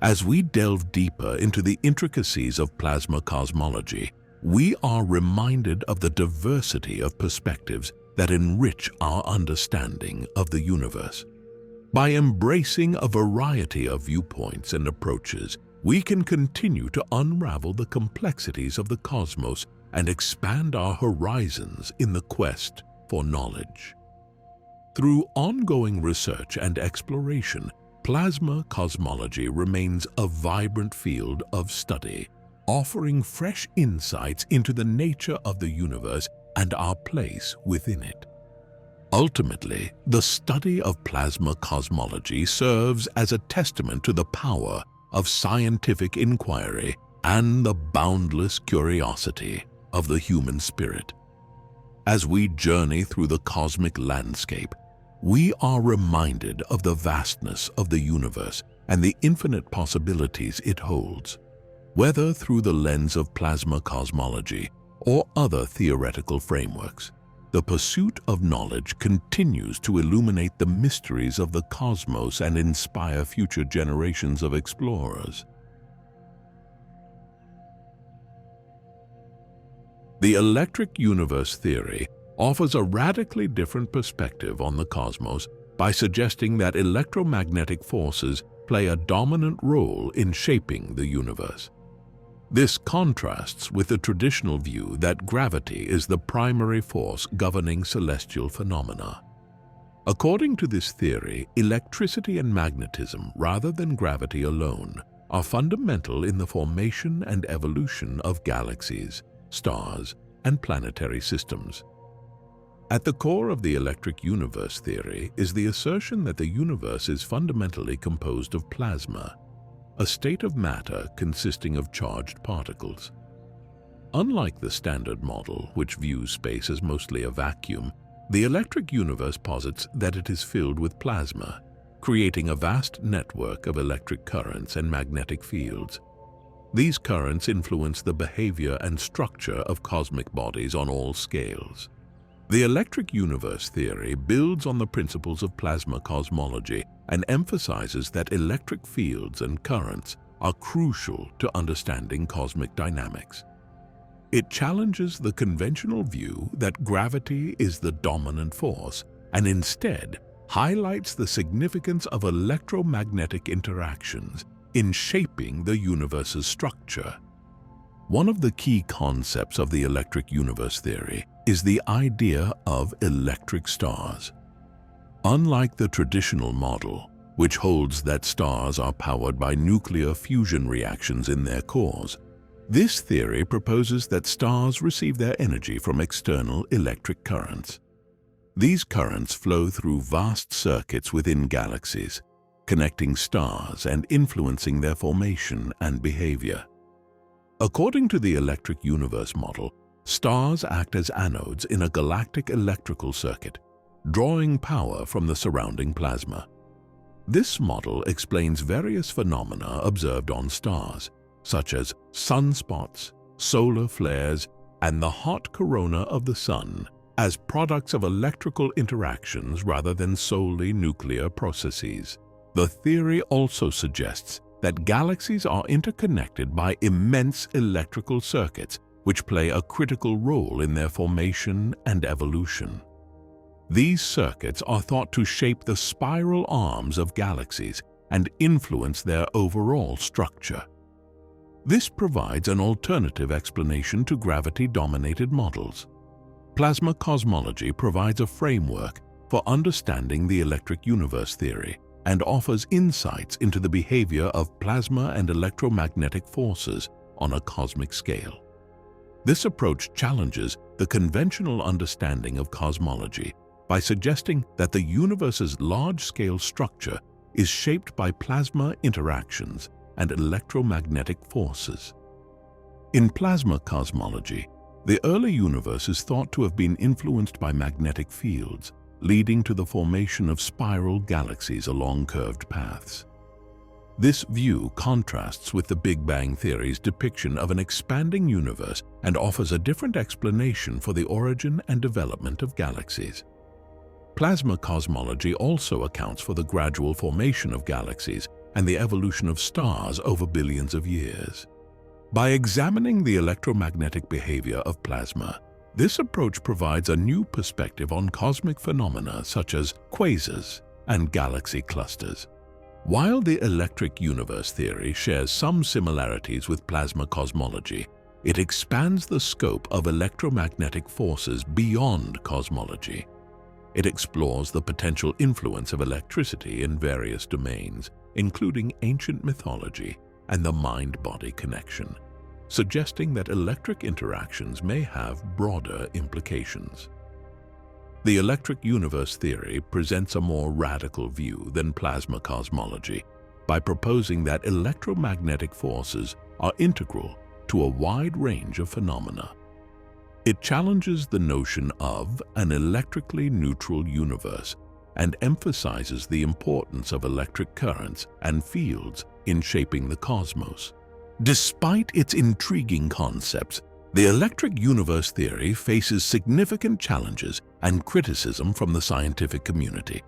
As we delve deeper into the intricacies of plasma cosmology, we are reminded of the diversity of perspectives that enrich our understanding of the universe. By embracing a variety of viewpoints and approaches, we can continue to unravel the complexities of the cosmos and expand our horizons in the quest for knowledge. Through ongoing research and exploration, plasma cosmology remains a vibrant field of study, offering fresh insights into the nature of the universe and our place within it. Ultimately, the study of plasma cosmology serves as a testament to the power of scientific inquiry and the boundless curiosity of the human spirit. As we journey through the cosmic landscape, we are reminded of the vastness of the universe and the infinite possibilities it holds. Whether through the lens of plasma cosmology or other theoretical frameworks, the pursuit of knowledge continues to illuminate the mysteries of the cosmos and inspire future generations of explorers. The electric universe theory offers a radically different perspective on the cosmos by suggesting that electromagnetic forces play a dominant role in shaping the universe. This contrasts with the traditional view that gravity is the primary force governing celestial phenomena. According to this theory, electricity and magnetism, rather than gravity alone, are fundamental in the formation and evolution of galaxies, stars, and planetary systems. At the core of the electric universe theory is the assertion that the universe is fundamentally composed of plasma, a state of matter consisting of charged particles. Unlike the standard model, which views space as mostly a vacuum, the electric universe posits that it is filled with plasma, creating a vast network of electric currents and magnetic fields. These currents influence the behavior and structure of cosmic bodies on all scales. The electric universe theory builds on the principles of plasma cosmology and emphasizes that electric fields and currents are crucial to understanding cosmic dynamics. It challenges the conventional view that gravity is the dominant force and instead highlights the significance of electromagnetic interactions in shaping the universe's structure. One of the key concepts of the electric universe theory is the idea of electric stars. Unlike the traditional model, which holds that stars are powered by nuclear fusion reactions in their cores, this theory proposes that stars receive their energy from external electric currents. These currents flow through vast circuits within galaxies, connecting stars and influencing their formation and behavior. According to the electric universe model, stars act as anodes in a galactic electrical circuit, drawing power from the surrounding plasma. This model explains various phenomena observed on stars, such as sunspots, solar flares, and the hot corona of the Sun, as products of electrical interactions rather than solely nuclear processes. The theory also suggests that galaxies are interconnected by immense electrical circuits, which play a critical role in their formation and evolution. These circuits are thought to shape the spiral arms of galaxies and influence their overall structure. This provides an alternative explanation to gravity-dominated models. Plasma cosmology provides a framework for understanding the electric universe theory and offers insights into the behavior of plasma and electromagnetic forces on a cosmic scale. This approach challenges the conventional understanding of cosmology by suggesting that the universe's large-scale structure is shaped by plasma interactions and electromagnetic forces. In plasma cosmology, the early universe is thought to have been influenced by magnetic fields, leading to the formation of spiral galaxies along curved paths. This view contrasts with the Big Bang Theory's depiction of an expanding universe and offers a different explanation for the origin and development of galaxies. Plasma cosmology also accounts for the gradual formation of galaxies and the evolution of stars over billions of years. By examining the electromagnetic behavior of plasma, this approach provides a new perspective on cosmic phenomena such as quasars and galaxy clusters. While the electric universe theory shares some similarities with plasma cosmology, it expands the scope of electromagnetic forces beyond cosmology. It explores the potential influence of electricity in various domains, including ancient mythology and the mind-body connection, suggesting that electric interactions may have broader implications. The electric universe theory presents a more radical view than plasma cosmology by proposing that electromagnetic forces are integral to a wide range of phenomena. It challenges the notion of an electrically neutral universe and emphasizes the importance of electric currents and fields in shaping the cosmos. Despite its intriguing concepts, the electric universe theory faces significant challenges and criticism from the scientific community.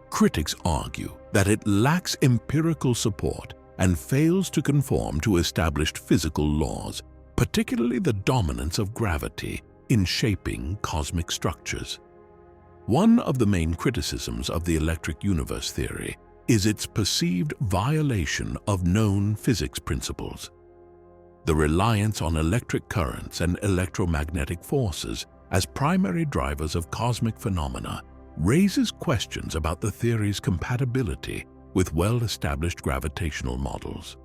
Critics argue that it lacks empirical support and fails to conform to established physical laws, particularly the dominance of gravity in shaping cosmic structures. One of the main criticisms of the electric universe theory is its perceived violation of known physics principles. The reliance on electric currents and electromagnetic forces as primary drivers of cosmic phenomena raises questions about the theory's compatibility with well-established gravitational models.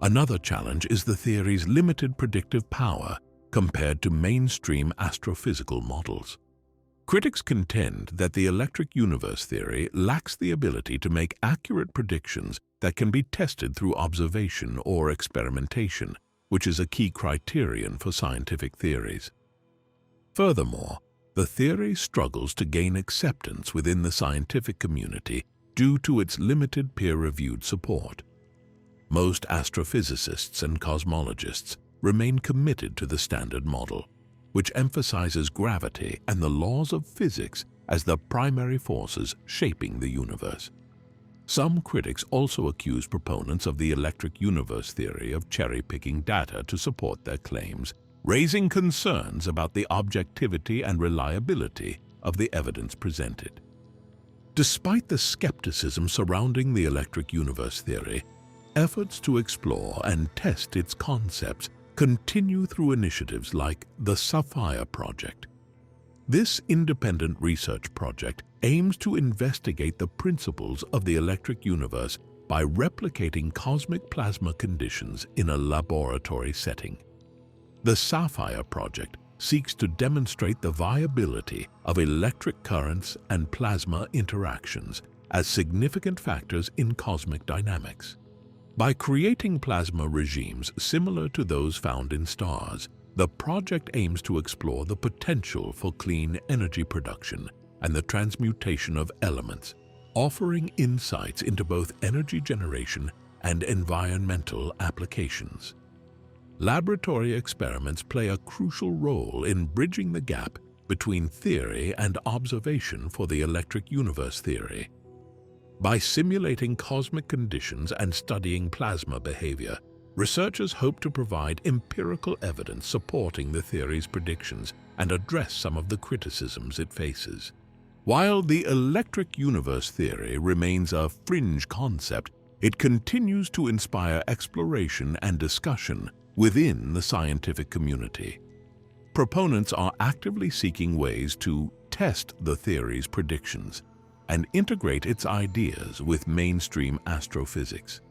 Another challenge is the theory's limited predictive power compared to mainstream astrophysical models. Critics contend that the electric universe theory lacks the ability to make accurate predictions that can be tested through observation or experimentation, which is a key criterion for scientific theories. Furthermore, the theory struggles to gain acceptance within the scientific community due to its limited peer-reviewed support. Most astrophysicists and cosmologists remain committed to the Standard Model, which emphasizes gravity and the laws of physics as the primary forces shaping the universe. Some critics also accuse proponents of the electric universe theory of cherry-picking data to support their claims, raising concerns about the objectivity and reliability of the evidence presented. Despite the skepticism surrounding the electric universe theory, efforts to explore and test its concepts continue through initiatives like the SAPHIR Project. This independent research project aims to investigate the principles of the electric universe by replicating cosmic plasma conditions in a laboratory setting. The SAPHIR Project seeks to demonstrate the viability of electric currents and plasma interactions as significant factors in cosmic dynamics. By creating plasma regimes similar to those found in stars, the project aims to explore the potential for clean energy production and the transmutation of elements, offering insights into both energy generation and environmental applications. Laboratory experiments play a crucial role in bridging the gap between theory and observation for the electric universe theory. By simulating cosmic conditions and studying plasma behavior, researchers hope to provide empirical evidence supporting the theory's predictions and address some of the criticisms it faces. While the electric universe theory remains a fringe concept, it continues to inspire exploration and discussion within the scientific community. Proponents are actively seeking ways to test the theory's predictions and integrate its ideas with mainstream astrophysics.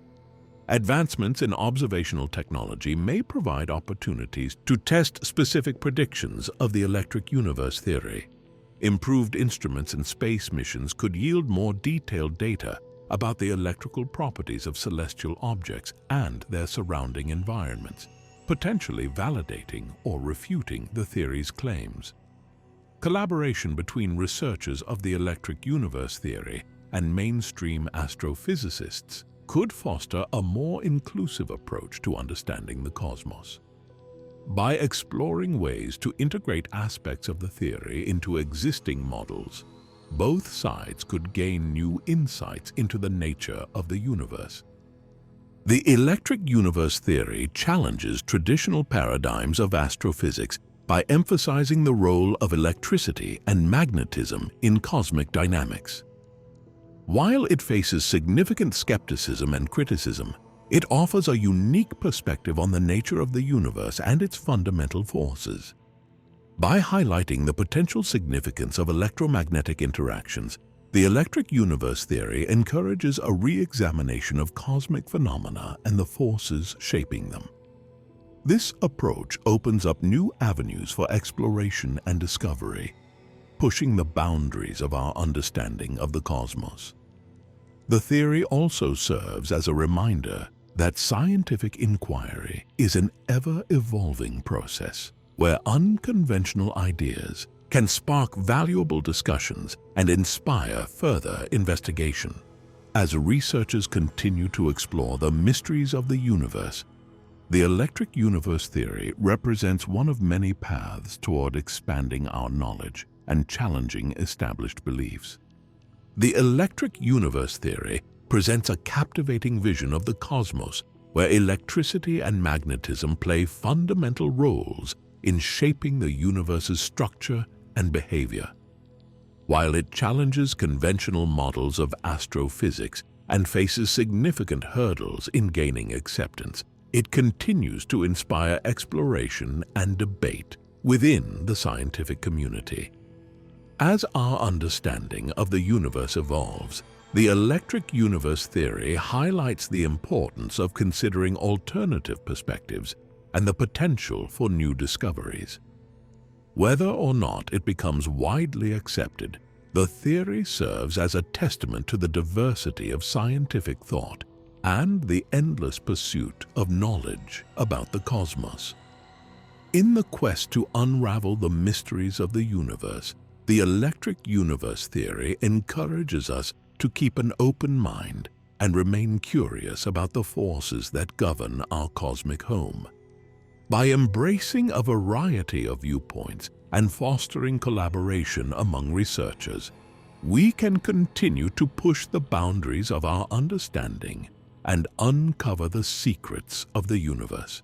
Advancements in observational technology may provide opportunities to test specific predictions of the electric universe theory. Improved instruments and space missions could yield more detailed data about the electrical properties of celestial objects and their surrounding environments, potentially validating or refuting the theory's claims. Collaboration between researchers of the electric universe theory and mainstream astrophysicists could foster a more inclusive approach to understanding the cosmos. By exploring ways to integrate aspects of the theory into existing models, both sides could gain new insights into the nature of the universe. The electric universe theory challenges traditional paradigms of astrophysics by emphasizing the role of electricity and magnetism in cosmic dynamics. While it faces significant skepticism and criticism, it offers a unique perspective on the nature of the universe and its fundamental forces. By highlighting the potential significance of electromagnetic interactions, the electric universe theory encourages a re-examination of cosmic phenomena and the forces shaping them. This approach opens up new avenues for exploration and discovery, pushing the boundaries of our understanding of the cosmos. The theory also serves as a reminder that scientific inquiry is an ever-evolving process where unconventional ideas can spark valuable discussions and inspire further investigation. As researchers continue to explore the mysteries of the universe, the electric universe theory represents one of many paths toward expanding our knowledge and challenging established beliefs. The electric universe theory presents a captivating vision of the cosmos where electricity and magnetism play fundamental roles in shaping the universe's structure and behavior. While it challenges conventional models of astrophysics and faces significant hurdles in gaining acceptance, it continues to inspire exploration and debate within the scientific community. As our understanding of the universe evolves, the electric universe theory highlights the importance of considering alternative perspectives and the potential for new discoveries. Whether or not it becomes widely accepted, the theory serves as a testament to the diversity of scientific thought and the endless pursuit of knowledge about the cosmos. In the quest to unravel the mysteries of the universe, the electric universe theory encourages us to keep an open mind and remain curious about the forces that govern our cosmic home. By embracing a variety of viewpoints and fostering collaboration among researchers, we can continue to push the boundaries of our understanding and uncover the secrets of the universe.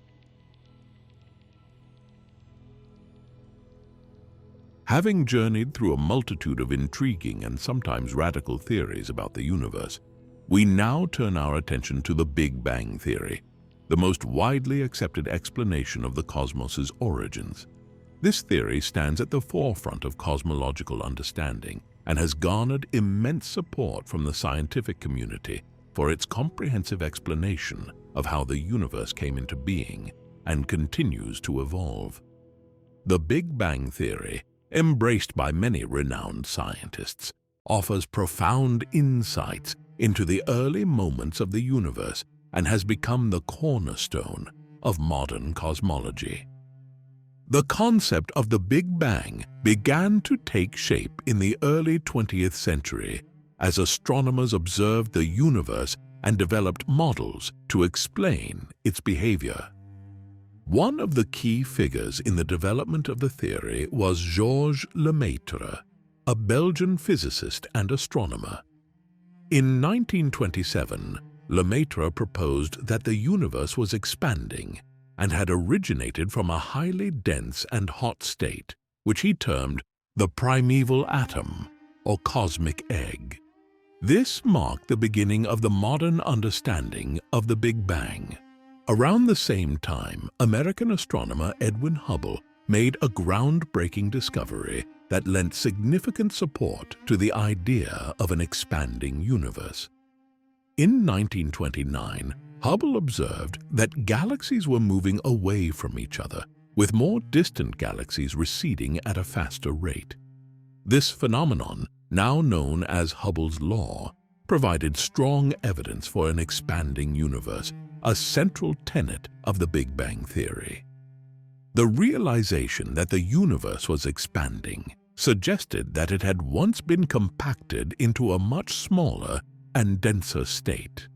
Having journeyed through a multitude of intriguing and sometimes radical theories about the universe, we now turn our attention to the Big Bang Theory, the most widely accepted explanation of the cosmos's origins. This theory stands at the forefront of cosmological understanding and has garnered immense support from the scientific community for its comprehensive explanation of how the universe came into being and continues to evolve. The Big Bang Theory, embraced by many renowned scientists, offers profound insights into the early moments of the universe and has become the cornerstone of modern cosmology. The concept of the Big Bang began to take shape in the early 20th century as astronomers observed the universe and developed models to explain its behavior. One of the key figures in the development of the theory was Georges Lemaitre, a Belgian physicist and astronomer. In 1927, Lemaitre proposed that the universe was expanding and had originated from a highly dense and hot state, which he termed the primeval atom, or cosmic egg. This marked the beginning of the modern understanding of the Big Bang. Around the same time, American astronomer Edwin Hubble made a groundbreaking discovery that lent significant support to the idea of an expanding universe. In 1929, Hubble observed that galaxies were moving away from each other, with more distant galaxies receding at a faster rate. This phenomenon, now known as Hubble's law, provided strong evidence for an expanding universe, a central tenet of the Big Bang theory. The realization that the universe was expanding suggested that it had once been compacted into a much smaller and denser state.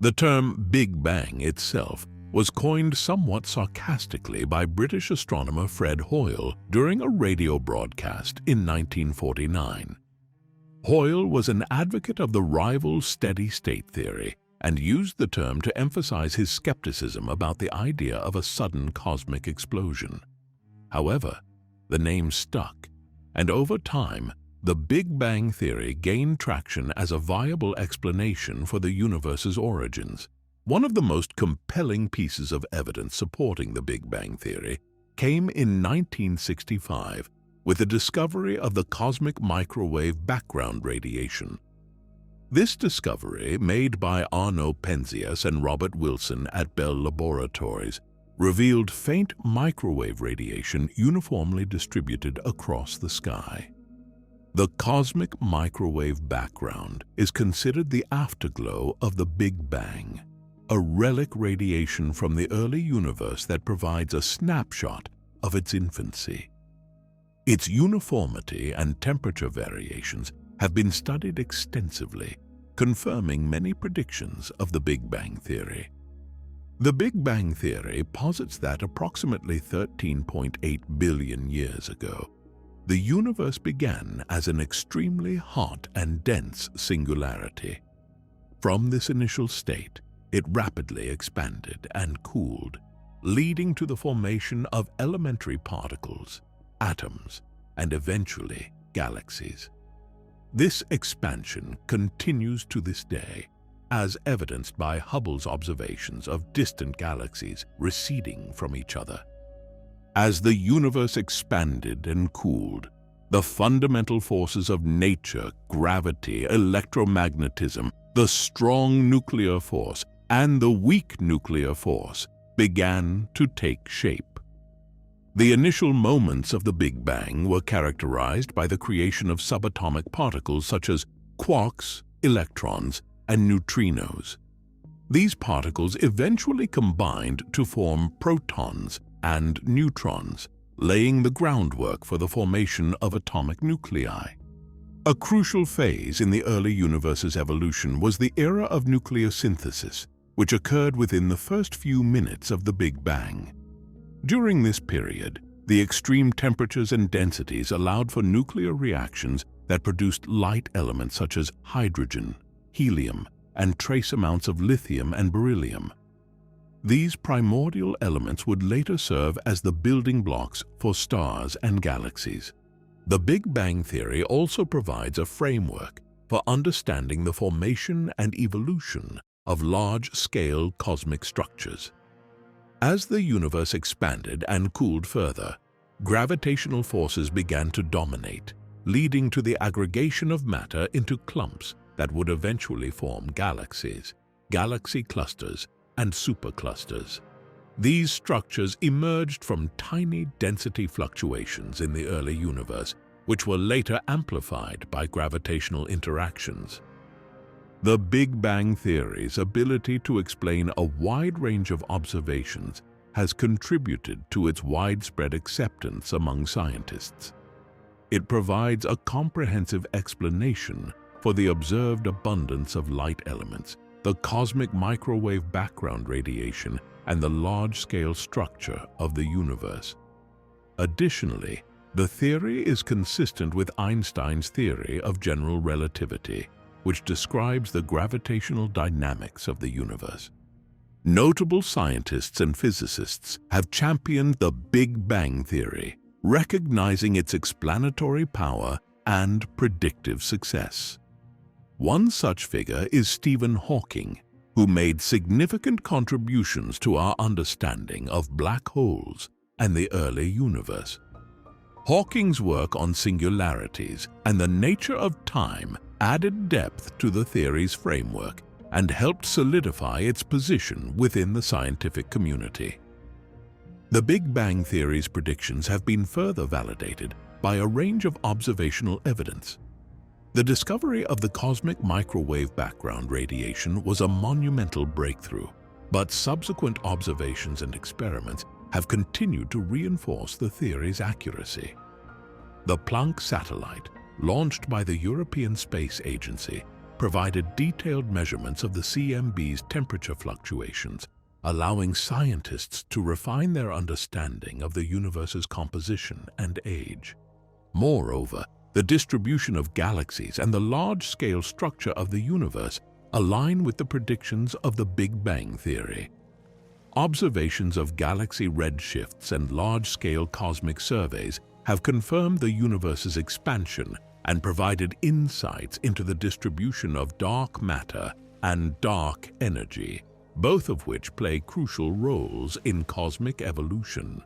The term Big Bang itself was coined somewhat sarcastically by British astronomer Fred Hoyle during a radio broadcast in 1949. Hoyle was an advocate of the rival steady-state theory and used the term to emphasize his skepticism about the idea of a sudden cosmic explosion. However, the name stuck, and over time, the Big Bang theory gained traction as a viable explanation for the universe's origins. One of the most compelling pieces of evidence supporting the Big Bang theory came in 1965 with the discovery of the cosmic microwave background radiation. This discovery, made by Arno Penzias and Robert Wilson at Bell Laboratories, revealed faint microwave radiation uniformly distributed across the sky. The cosmic microwave background is considered the afterglow of the Big Bang, a relic radiation from the early universe that provides a snapshot of its infancy. Its uniformity and temperature variations have been studied extensively, confirming many predictions of the Big Bang theory. The Big Bang theory posits that approximately 13.8 billion years ago, the universe began as an extremely hot and dense singularity. From this initial state, it rapidly expanded and cooled, leading to the formation of elementary particles, atoms, and eventually galaxies. This expansion continues to this day, as evidenced by Hubble's observations of distant galaxies receding from each other. As the universe expanded and cooled, the fundamental forces of nature, gravity, electromagnetism, the strong nuclear force, and the weak nuclear force began to take shape. The initial moments of the Big Bang were characterized by the creation of subatomic particles such as quarks, electrons, and neutrinos. These particles eventually combined to form protons and neutrons, laying the groundwork for the formation of atomic nuclei. A crucial phase in the early universe's evolution was the era of nucleosynthesis, which occurred within the first few minutes of the Big Bang. During this period, the extreme temperatures and densities allowed for nuclear reactions that produced light elements such as hydrogen, helium, and trace amounts of lithium and beryllium. These primordial elements would later serve as the building blocks for stars and galaxies. The Big Bang theory also provides a framework for understanding the formation and evolution of large-scale cosmic structures. As the universe expanded and cooled further, gravitational forces began to dominate, leading to the aggregation of matter into clumps that would eventually form galaxies, galaxy clusters, and superclusters. These structures emerged from tiny density fluctuations in the early universe, which were later amplified by gravitational interactions. The Big Bang theory's ability to explain a wide range of observations has contributed to its widespread acceptance among scientists. It provides a comprehensive explanation for the observed abundance of light elements, the cosmic microwave background radiation, and the large-scale structure of the universe. Additionally, the theory is consistent with Einstein's theory of general relativity, which describes the gravitational dynamics of the universe. Notable scientists and physicists have championed the Big Bang theory, recognizing its explanatory power and predictive success. One such figure is Stephen Hawking, who made significant contributions to our understanding of black holes and the early universe. Hawking's work on singularities and the nature of time added depth to the theory's framework and helped solidify its position within the scientific community. The Big Bang theory's predictions have been further validated by a range of observational evidence. The discovery of the cosmic microwave background radiation was a monumental breakthrough, but subsequent observations and experiments have continued to reinforce the theory's accuracy. The Planck satellite, launched by the European Space Agency, provided detailed measurements of the CMB's temperature fluctuations, allowing scientists to refine their understanding of the universe's composition and age. Moreover, the distribution of galaxies and the large-scale structure of the universe align with the predictions of the Big Bang theory. Observations of galaxy redshifts and large-scale cosmic surveys have confirmed the universe's expansion and provided insights into the distribution of dark matter and dark energy, both of which play crucial roles in cosmic evolution.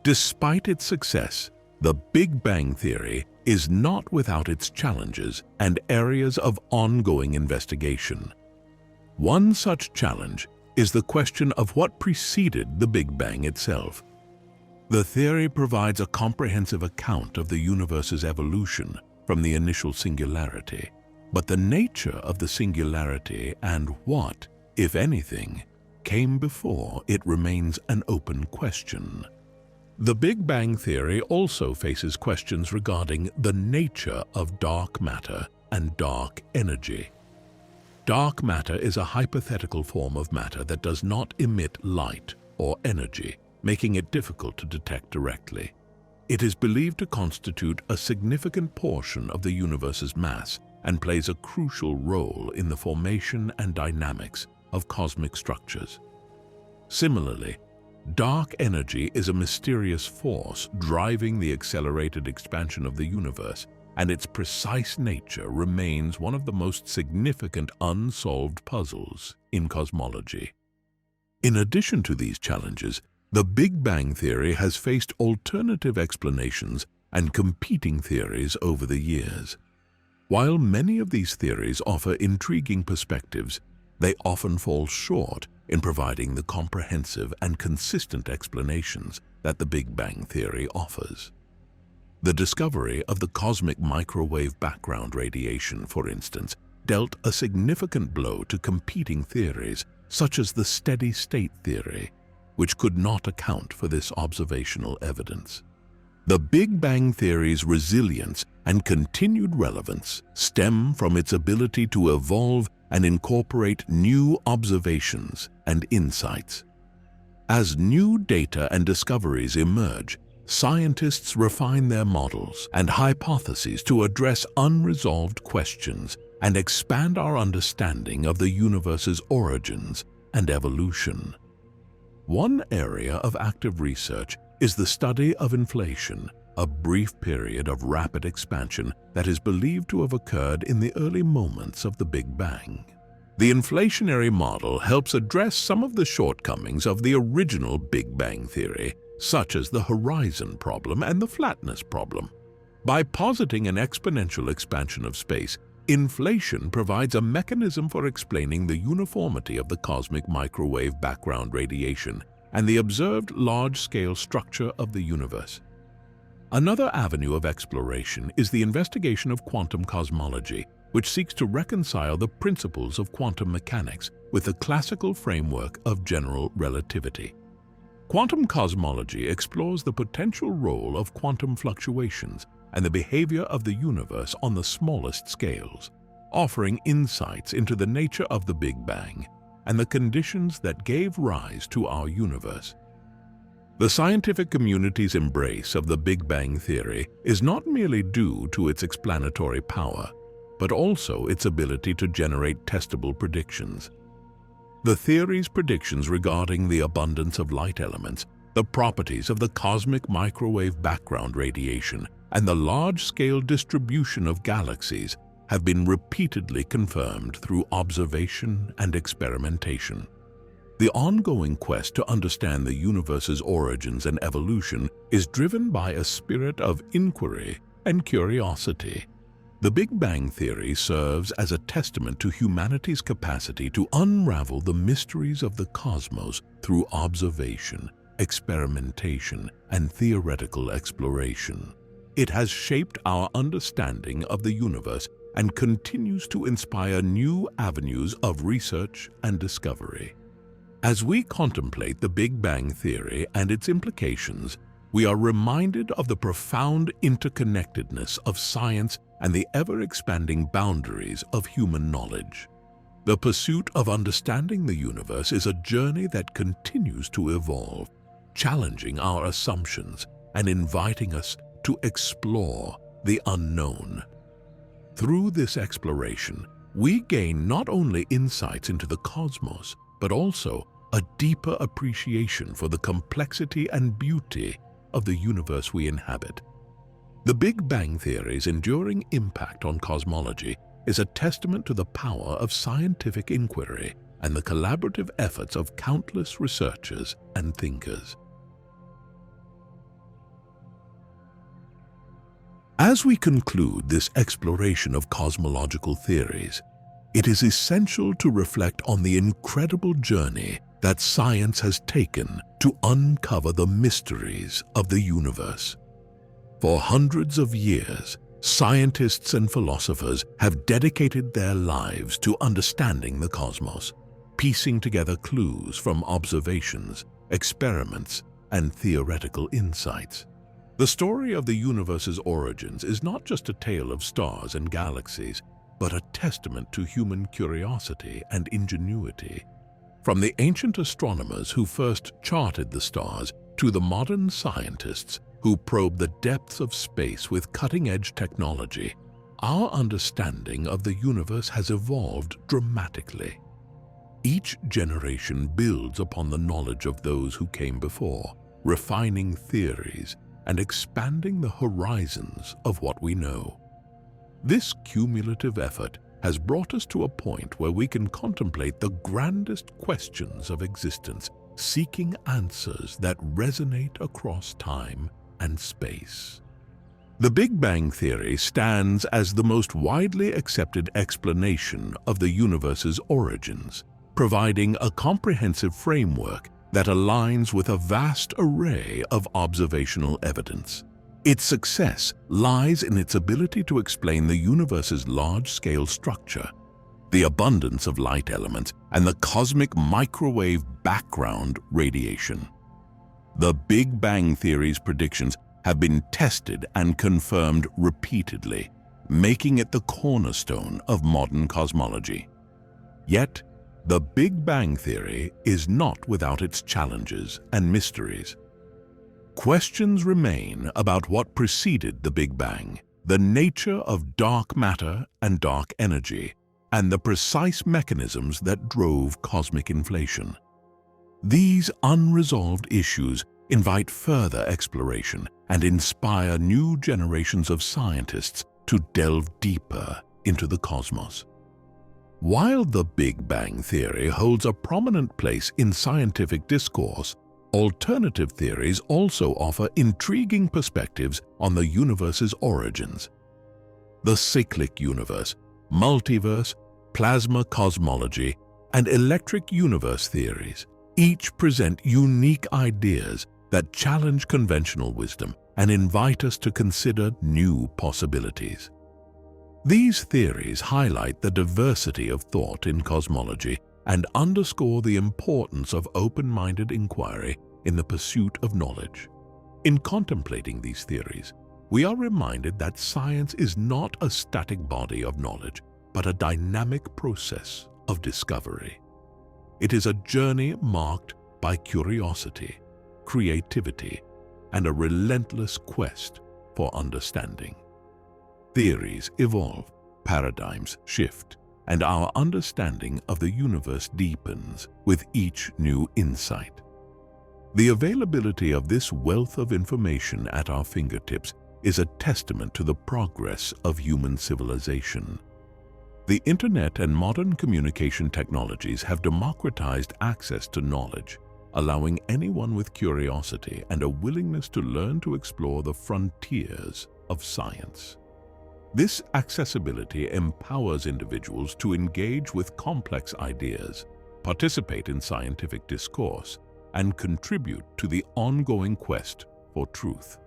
Despite its success, the Big Bang theory is not without its challenges and areas of ongoing investigation. One such challenge is the question of what preceded the Big Bang itself. The theory provides a comprehensive account of the universe's evolution from the initial singularity, but the nature of the singularity and what, if anything, came before it remains an open question. The Big Bang theory also faces questions regarding the nature of dark matter and dark energy. Dark matter is a hypothetical form of matter that does not emit light or energy, making it difficult to detect directly. It is believed to constitute a significant portion of the universe's mass and plays a crucial role in the formation and dynamics of cosmic structures. Similarly, dark energy is a mysterious force driving the accelerated expansion of the universe, and its precise nature remains one of the most significant unsolved puzzles in cosmology. In addition to these challenges, the Big Bang theory has faced alternative explanations and competing theories over the years. While many of these theories offer intriguing perspectives, they often fall short in providing the comprehensive and consistent explanations that the Big Bang theory offers. The discovery of the cosmic microwave background radiation, for instance, dealt a significant blow to competing theories such as the steady-state theory, which could not account for this observational evidence. The Big Bang theory's resilience and continued relevance stem from its ability to evolve and incorporate new observations and insights. As new data and discoveries emerge, scientists refine their models and hypotheses to address unresolved questions and expand our understanding of the universe's origins and evolution. One area of active research is the study of inflation, a brief period of rapid expansion that is believed to have occurred in the early moments of the Big Bang. The inflationary model helps address some of the shortcomings of the original Big Bang theory, such as the horizon problem and the flatness problem. By positing an exponential expansion of space, inflation provides a mechanism for explaining the uniformity of the cosmic microwave background radiation and the observed large-scale structure of the universe. Another avenue of exploration is the investigation of quantum cosmology, which seeks to reconcile the principles of quantum mechanics with the classical framework of general relativity. Quantum cosmology explores the potential role of quantum fluctuations and the behavior of the universe on the smallest scales, offering insights into the nature of the Big Bang and the conditions that gave rise to our universe. The scientific community's embrace of the Big Bang theory is not merely due to its explanatory power, but also its ability to generate testable predictions. The theory's predictions regarding the abundance of light elements, the properties of the cosmic microwave background radiation, and the large-scale distribution of galaxies have been repeatedly confirmed through observation and experimentation. The ongoing quest to understand the universe's origins and evolution is driven by a spirit of inquiry and curiosity. The Big Bang theory serves as a testament to humanity's capacity to unravel the mysteries of the cosmos through observation, experimentation, and theoretical exploration. It has shaped our understanding of the universe and continues to inspire new avenues of research and discovery. As we contemplate the Big Bang Theory and its implications, we are reminded of the profound interconnectedness of science and the ever-expanding boundaries of human knowledge. The pursuit of understanding the universe is a journey that continues to evolve, challenging our assumptions and inviting us to explore the unknown. Through this exploration, we gain not only insights into the cosmos, but also a deeper appreciation for the complexity and beauty of the universe we inhabit. The Big Bang Theory's enduring impact on cosmology is a testament to the power of scientific inquiry and the collaborative efforts of countless researchers and thinkers. As we conclude this exploration of cosmological theories, it is essential to reflect on the incredible journey that science has taken to uncover the mysteries of the universe. For hundreds of years, scientists and philosophers have dedicated their lives to understanding the cosmos, piecing together clues from observations, experiments, and theoretical insights. The story of the universe's origins is not just a tale of stars and galaxies, but a testament to human curiosity and ingenuity. From the ancient astronomers who first charted the stars to the modern scientists who probe the depths of space with cutting-edge technology, our understanding of the universe has evolved dramatically. Each generation builds upon the knowledge of those who came before, refining theories and expanding the horizons of what we know. This cumulative effort has brought us to a point where we can contemplate the grandest questions of existence, seeking answers that resonate across time and space. The Big Bang Theory stands as the most widely accepted explanation of the universe's origins, providing a comprehensive framework that aligns with a vast array of observational evidence. Its success lies in its ability to explain the universe's large-scale structure, the abundance of light elements, and the cosmic microwave background radiation. The Big Bang Theory's predictions have been tested and confirmed repeatedly, making it the cornerstone of modern cosmology. Yet, the Big Bang Theory is not without its challenges and mysteries. Questions remain about what preceded the Big Bang, the nature of dark matter and dark energy, and the precise mechanisms that drove cosmic inflation. These unresolved issues invite further exploration and inspire new generations of scientists to delve deeper into the cosmos. While the Big Bang Theory holds a prominent place in scientific discourse, alternative theories also offer intriguing perspectives on the universe's origins. The cyclic universe, multiverse, plasma cosmology, and electric universe theories each present unique ideas that challenge conventional wisdom and invite us to consider new possibilities. These theories highlight the diversity of thought in cosmology and underscore the importance of open-minded inquiry in the pursuit of knowledge. In contemplating these theories, we are reminded that science is not a static body of knowledge, but a dynamic process of discovery. It is a journey marked by curiosity, creativity, and a relentless quest for understanding. Theories evolve, paradigms shift, and our understanding of the universe deepens with each new insight. The availability of this wealth of information at our fingertips is a testament to the progress of human civilization. The Internet and modern communication technologies have democratized access to knowledge, allowing anyone with curiosity and a willingness to learn to explore the frontiers of science. This accessibility empowers individuals to engage with complex ideas, participate in scientific discourse, and contribute to the ongoing quest for truth.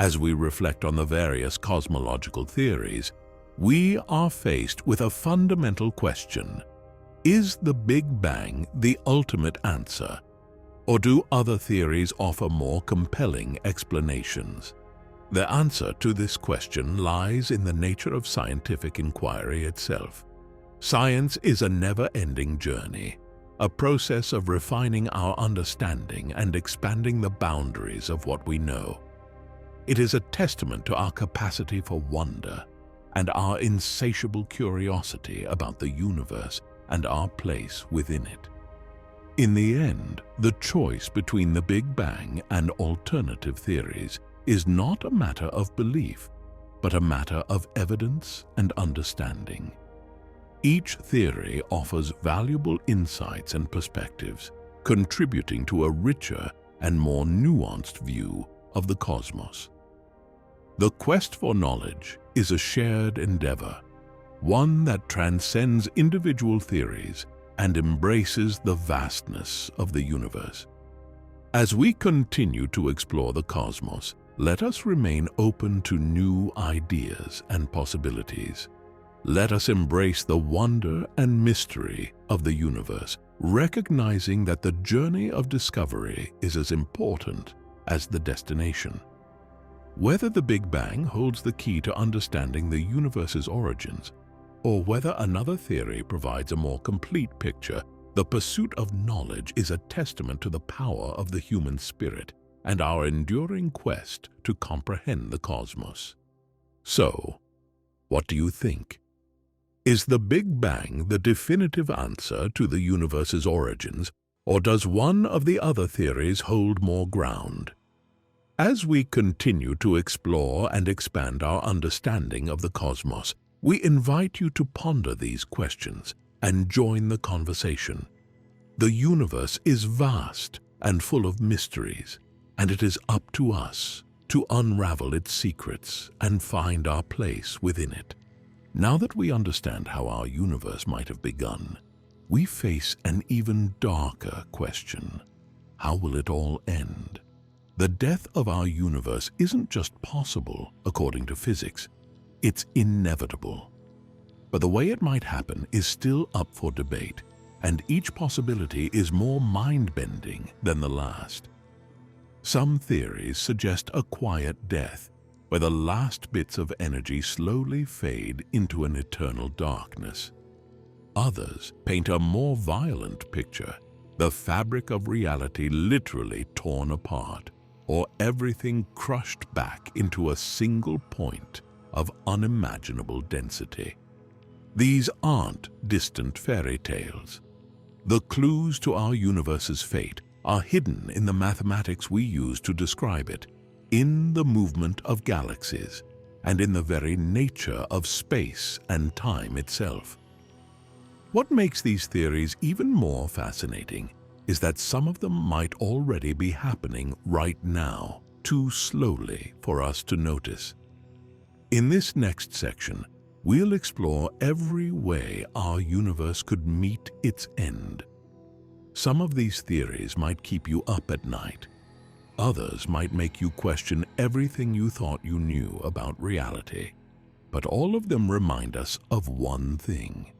As we reflect on the various cosmological theories, we are faced with a fundamental question. Is the Big Bang the ultimate answer, or do other theories offer more compelling explanations? The answer to this question lies in the nature of scientific inquiry itself. Science is a never-ending journey, a process of refining our understanding and expanding the boundaries of what we know. It is a testament to our capacity for wonder and our insatiable curiosity about the universe and our place within it. In the end, the choice between the Big Bang and alternative theories is not a matter of belief, but a matter of evidence and understanding. Each theory offers valuable insights and perspectives, contributing to a richer and more nuanced view of the cosmos. The quest for knowledge is a shared endeavor, one that transcends individual theories and embraces the vastness of the universe. As we continue to explore the cosmos, let us remain open to new ideas and possibilities. Let us embrace the wonder and mystery of the universe, recognizing that the journey of discovery is as important as the destination. Whether the Big Bang holds the key to understanding the universe's origins, or whether another theory provides a more complete picture, the pursuit of knowledge is a testament to the power of the human spirit and our enduring quest to comprehend the cosmos. So, what do you think? Is the Big Bang the definitive answer to the universe's origins, or does one of the other theories hold more ground? As we continue to explore and expand our understanding of the cosmos, we invite you to ponder these questions and join the conversation. The universe is vast and full of mysteries, and it is up to us to unravel its secrets and find our place within it. Now that we understand how our universe might have begun, we face an even darker question. How will it all end? The death of our universe isn't just possible, according to physics. It's inevitable. But the way it might happen is still up for debate, and each possibility is more mind-bending than the last. Some theories suggest a quiet death, where the last bits of energy slowly fade into an eternal darkness. Others paint a more violent picture, the fabric of reality literally torn apart, or everything crushed back into a single point of unimaginable density. These aren't distant fairy tales. The clues to our universe's fate are hidden in the mathematics we use to describe it, in the movement of galaxies, and in the very nature of space and time itself. What makes these theories even more fascinating is that some of them might already be happening right now, too slowly for us to notice. In this next section, we'll explore every way our universe could meet its end. Some of these theories might keep you up at night. Others might make you question everything you thought you knew about reality. But all of them remind us of one thing.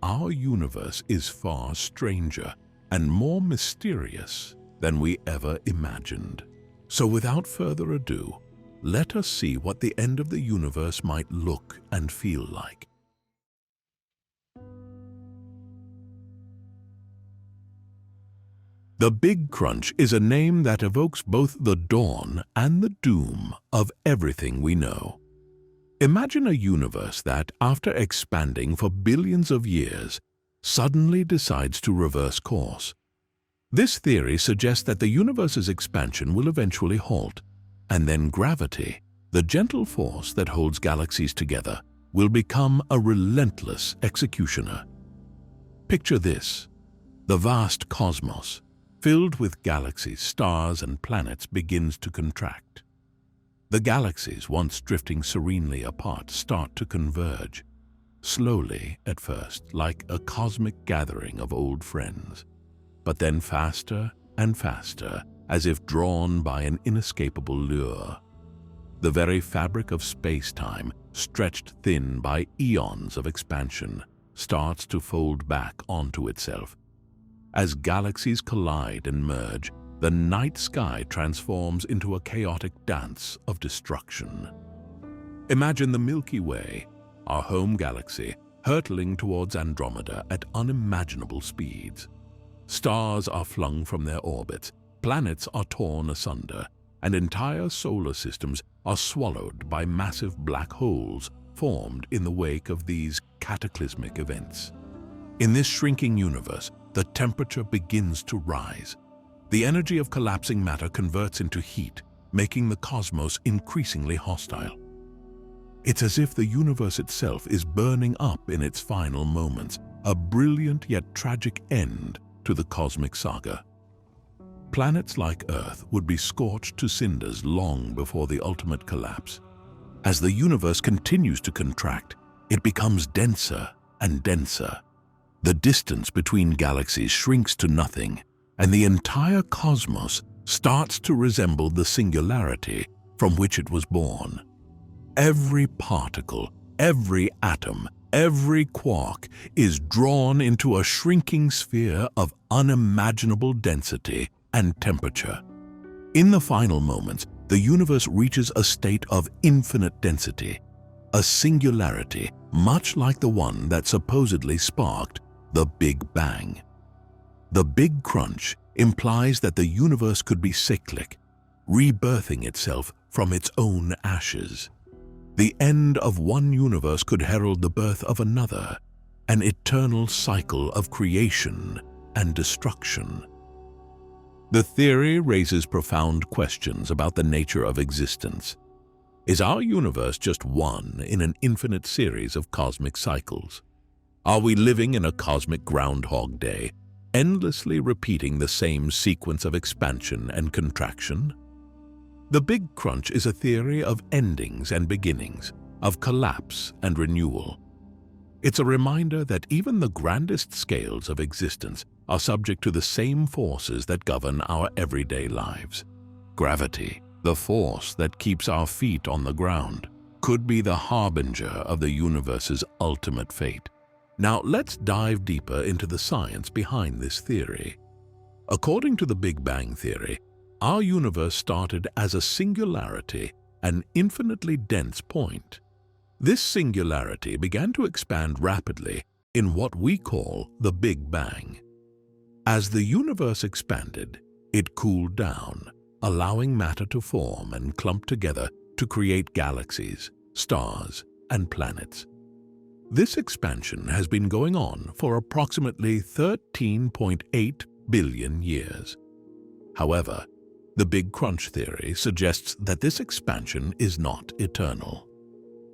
Our universe is far stranger and more mysterious than we ever imagined. So without further ado, let us see what the end of the universe might look and feel like. The Big Crunch is a name that evokes both the dawn and the doom of everything we know. Imagine a universe that, after expanding for billions of years, suddenly decides to reverse course. This theory suggests that the universe's expansion will eventually halt, and then gravity, the gentle force that holds galaxies together, will become a relentless executioner. Picture this: the vast cosmos, filled with galaxies, stars, and planets, begins to contract. The galaxies, once drifting serenely apart, start to converge, slowly at first, like a cosmic gathering of old friends, but then faster and faster, as if drawn by an inescapable lure. the very fabric of space-time, stretched thin by eons of expansion, starts to fold back onto itself. As galaxies collide and merge, the night sky transforms into a chaotic dance of destruction. Imagine the Milky Way, our home galaxy, hurtling towards Andromeda at unimaginable speeds. Stars are flung from their orbits, planets are torn asunder, and entire solar systems are swallowed by massive black holes formed in the wake of these cataclysmic events. In this shrinking universe, the temperature begins to rise. The energy of collapsing matter converts into heat, making the cosmos increasingly hostile. It's as if the universe itself is burning up in its final moments, a brilliant yet tragic end to the cosmic saga. Planets like Earth would be scorched to cinders long before the ultimate collapse. As the universe continues to contract, it becomes denser and denser. The distance between galaxies shrinks to nothing, and the entire cosmos starts to resemble the singularity from which it was born. Every particle, every atom, every quark is drawn into a shrinking sphere of unimaginable density and temperature. In the final moments, the universe reaches a state of infinite density, a singularity much like the one that supposedly sparked the Big Bang. The Big Crunch implies that the universe could be cyclic, rebirthing itself from its own ashes. The end of one universe could herald the birth of another, an eternal cycle of creation and destruction. The theory raises profound questions about the nature of existence. Is our universe just one in an infinite series of cosmic cycles? Are we living in a cosmic Groundhog Day, endlessly repeating the same sequence of expansion and contraction? The Big Crunch is a theory of endings and beginnings, of collapse and renewal. It's a reminder that even the grandest scales of existence are subject to the same forces that govern our everyday lives. Gravity, the force that keeps our feet on the ground, could be the harbinger of the universe's ultimate fate. Now let's dive deeper into the science behind this theory. According to the Big Bang Theory, our universe started as a singularity, an infinitely dense point. This singularity began to expand rapidly in what we call the Big Bang. As the universe expanded, it cooled down, allowing matter to form and clump together to create galaxies, stars, and planets. This expansion has been going on for approximately 13.8 billion years. However, the Big Crunch theory suggests that this expansion is not eternal.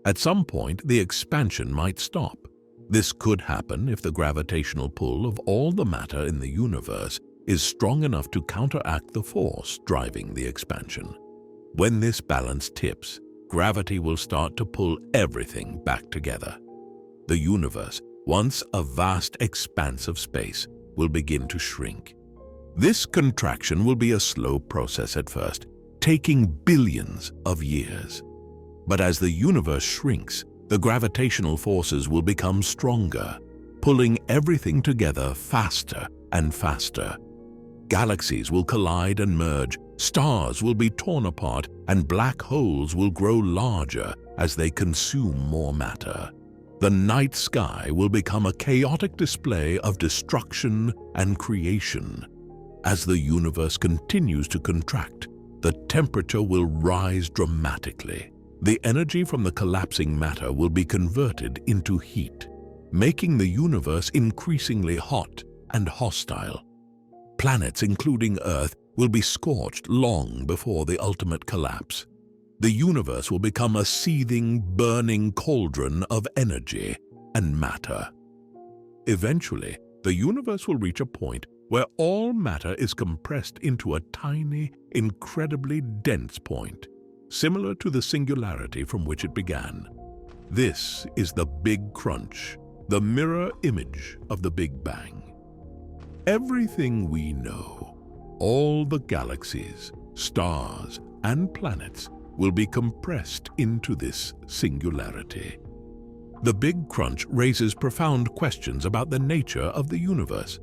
At some point, the expansion might stop. This could happen if the gravitational pull of all the matter in the universe is strong enough to counteract the force driving the expansion. When this balance tips, gravity will start to pull everything back together. The universe, once a vast expanse of space, will begin to shrink. This contraction will be a slow process at first, taking billions of years. But as the universe shrinks, the gravitational forces will become stronger, pulling everything together faster and faster. Galaxies will collide and merge, stars will be torn apart, and black holes will grow larger as they consume more matter. The night sky will become a chaotic display of destruction and creation. As the universe continues to contract, the temperature will rise dramatically. The energy from the collapsing matter will be converted into heat, making the universe increasingly hot and hostile. Planets, including Earth, will be scorched long before the ultimate collapse. The universe will become a seething, burning cauldron of energy and matter. Eventually, the universe will reach a point where all matter is compressed into a tiny, incredibly dense point, similar to the singularity from which it began. This is the Big Crunch, the mirror image of the Big Bang. Everything we know, all the galaxies, stars, and planets, will be compressed into this singularity. The Big Crunch raises profound questions about the nature of the universe.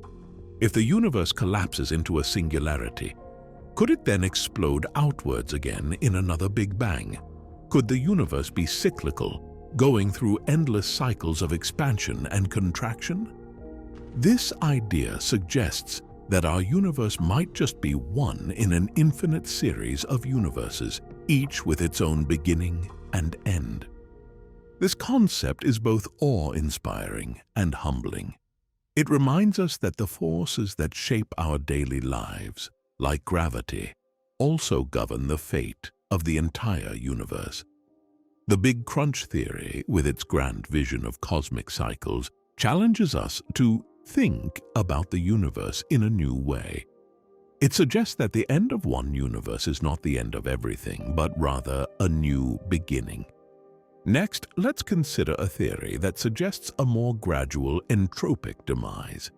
If the universe collapses into a singularity, could it then explode outwards again in another Big Bang? Could the universe be cyclical, going through endless cycles of expansion and contraction? This idea suggests that our universe might just be one in an infinite series of universes, each with its own beginning and end. This concept is both awe-inspiring and humbling. It reminds us that the forces that shape our daily lives, like gravity, also govern the fate of the entire universe. The Big Crunch theory, with its grand vision of cosmic cycles, challenges us to think about the universe in a new way. It suggests that the end of one universe is not the end of everything, but rather a new beginning. Next, let's consider a theory that suggests a more gradual entropic demise,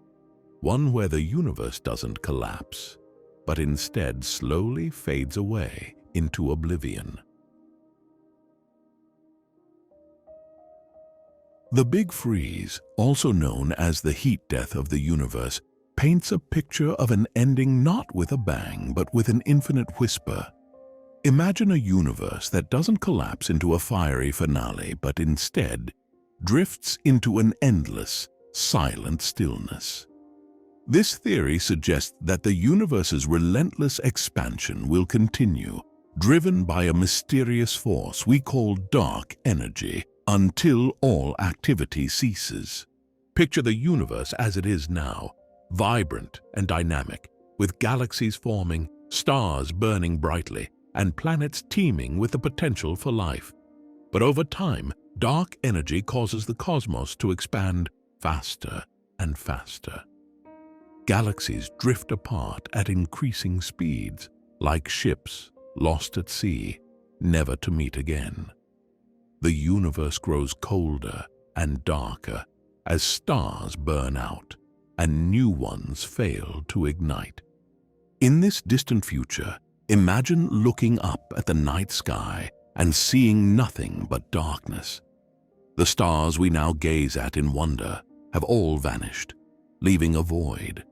one where the universe doesn't collapse, but instead slowly fades away into oblivion. The Big Freeze, also known as the heat death of the universe, paints a picture of an ending not with a bang, but with an infinite whisper. Imagine a universe that doesn't collapse into a fiery finale, but instead drifts into an endless, silent stillness. This theory suggests that the universe's relentless expansion will continue, driven by a mysterious force we call dark energy, until all activity ceases. Picture the universe as it is now, vibrant and dynamic, with galaxies forming, stars burning brightly, and planets teeming with the potential for life. But over time, dark energy causes the cosmos to expand faster and faster. Galaxies drift apart at increasing speeds, like ships lost at sea, never to meet again. The universe grows colder and darker as stars burn out and new ones fail to ignite. In this distant future, imagine looking up at the night sky and seeing nothing but darkness. The stars we now gaze at in wonder have all vanished, leaving a void.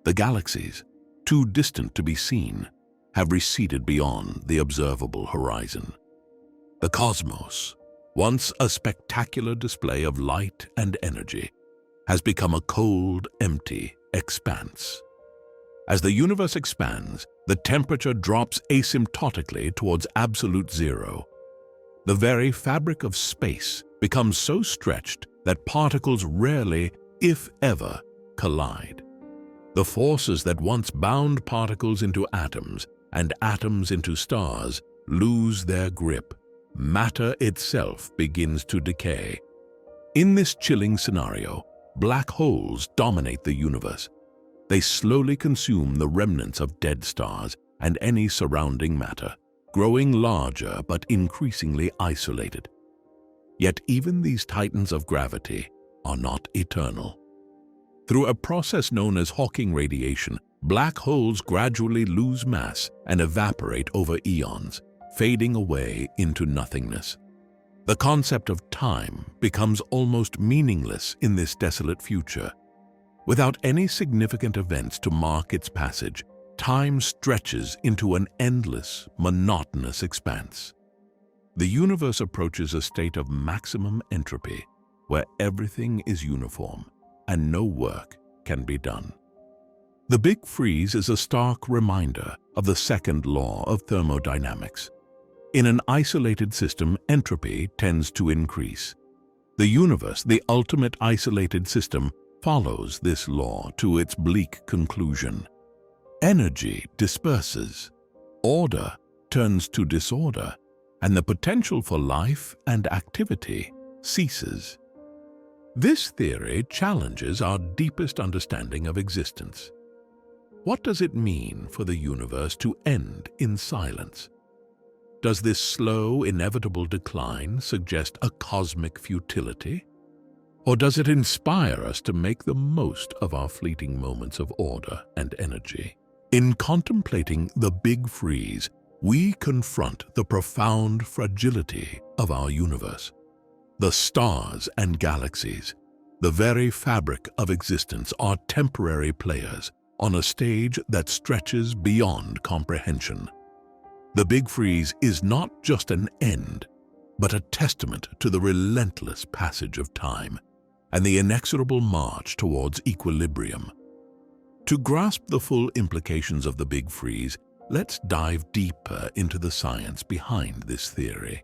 The galaxies, too distant to be seen, have receded beyond the observable horizon. The cosmos, once a spectacular display of light and energy, has become a cold, empty expanse. As the universe expands, the temperature drops asymptotically towards absolute zero. The very fabric of space becomes so stretched that particles rarely, if ever, collide. The forces that once bound particles into atoms and atoms into stars lose their grip. Matter itself begins to decay. In this chilling scenario, black holes dominate the universe. They slowly consume the remnants of dead stars and any surrounding matter, growing larger but increasingly isolated. Yet even these titans of gravity are not eternal. Through a process known as Hawking radiation, black holes gradually lose mass and evaporate over eons, fading away into nothingness. The concept of time becomes almost meaningless in this desolate future. Without any significant events to mark its passage, time stretches into an endless, monotonous expanse. The universe approaches a state of maximum entropy, where everything is uniform and no work can be done. The Big Freeze is a stark reminder of the second law of thermodynamics. In an isolated system, entropy tends to increase. The universe, the ultimate isolated system, follows this law to its bleak conclusion. Energy disperses, order turns to disorder, and the potential for life and activity ceases. This theory challenges our deepest understanding of existence. What does it mean for the universe to end in silence? Does this slow, inevitable decline suggest a cosmic futility? Or does it inspire us to make the most of our fleeting moments of order and energy? In contemplating the Big Freeze, we confront the profound fragility of our universe. The stars and galaxies, the very fabric of existence, are temporary players on a stage that stretches beyond comprehension. The Big Freeze is not just an end, but a testament to the relentless passage of time and the inexorable march towards equilibrium. To grasp the full implications of the Big Freeze, let's dive deeper into the science behind this theory.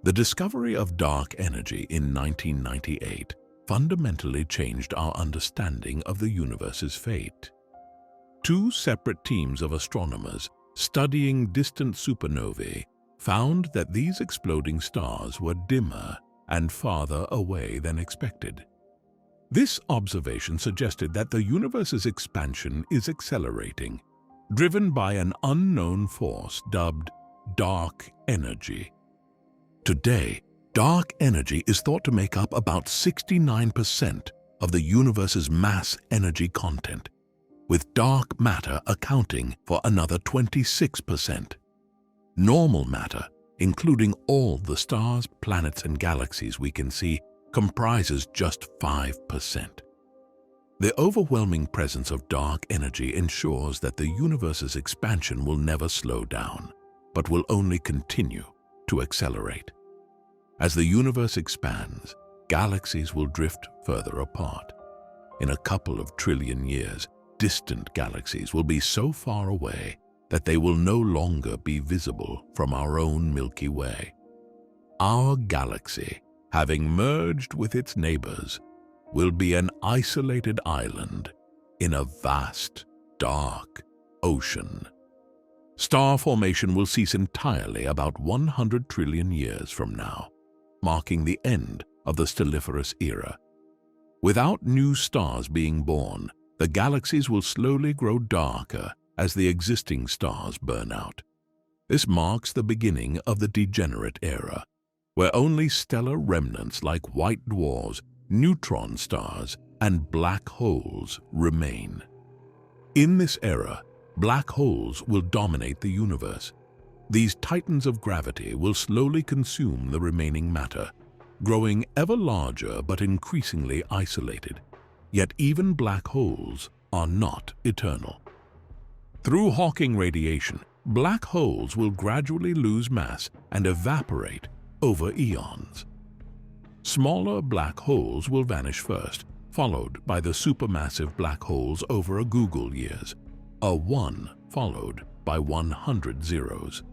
The discovery of dark energy in 1998 fundamentally changed our understanding of the universe's fate. Two separate teams of astronomers studying distant supernovae found that these exploding stars were dimmer and farther away than expected. This observation suggested that the universe's expansion is accelerating, driven by an unknown force dubbed dark energy. Today, dark energy is thought to make up about 69% of the universe's mass energy content, with dark matter accounting for another 26%. Normal matter, including all the stars, planets, and galaxies we can see, comprises just 5%. The overwhelming presence of dark energy ensures that the universe's expansion will never slow down, but will only continue to accelerate. As the universe expands, galaxies will drift further apart. In a couple of trillion years, distant galaxies will be so far away that they will no longer be visible from our own Milky Way. Our galaxy, having merged with its neighbors, will be an isolated island in a vast, dark ocean. Star formation will cease entirely about 100 trillion years from now, marking the end of the stelliferous era. Without new stars being born, the galaxies will slowly grow darker as the existing stars burn out. This marks the beginning of the degenerate era, where only stellar remnants like white dwarfs, neutron stars, and black holes remain. In this era, black holes will dominate the universe. These titans of gravity will slowly consume the remaining matter, growing ever larger but increasingly isolated. Yet even black holes are not eternal. Through Hawking radiation, black holes will gradually lose mass and evaporate over eons. Smaller black holes will vanish first, followed by the supermassive black holes over a Google years, a 1 followed by 100 zeros.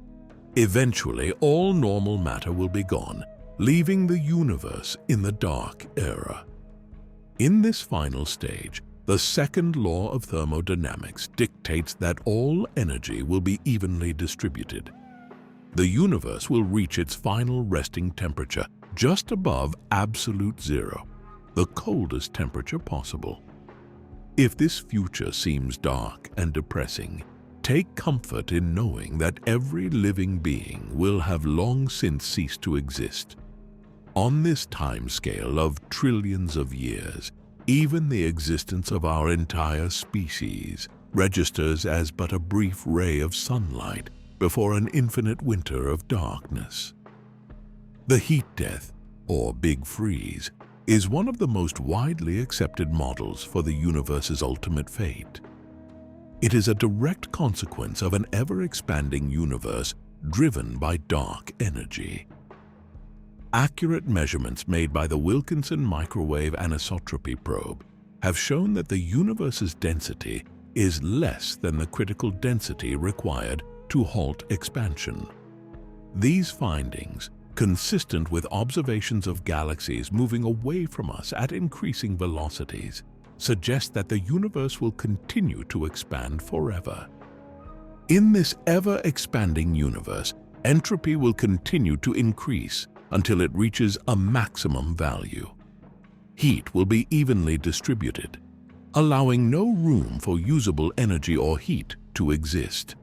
Eventually, all normal matter will be gone, leaving the universe in the dark era. In this final stage, the second law of thermodynamics dictates that all energy will be evenly distributed. The universe will reach its final resting temperature just above absolute zero, the coldest temperature possible. If this future seems dark and depressing, take comfort in knowing that every living being will have long since ceased to exist. On this timescale of trillions of years, even the existence of our entire species registers as but a brief ray of sunlight before an infinite winter of darkness. The heat death, or Big Freeze, is one of the most widely accepted models for the universe's ultimate fate. It is a direct consequence of an ever-expanding universe driven by dark energy. Accurate measurements made by the Wilkinson Microwave Anisotropy Probe have shown that the universe's density is less than the critical density required to halt expansion. These findings, consistent with observations of galaxies moving away from us at increasing velocities, suggest that the universe will continue to expand forever. In this ever-expanding universe, entropy will continue to increase until it reaches a maximum value. Heat will be evenly distributed, allowing no room for usable energy or heat to exist.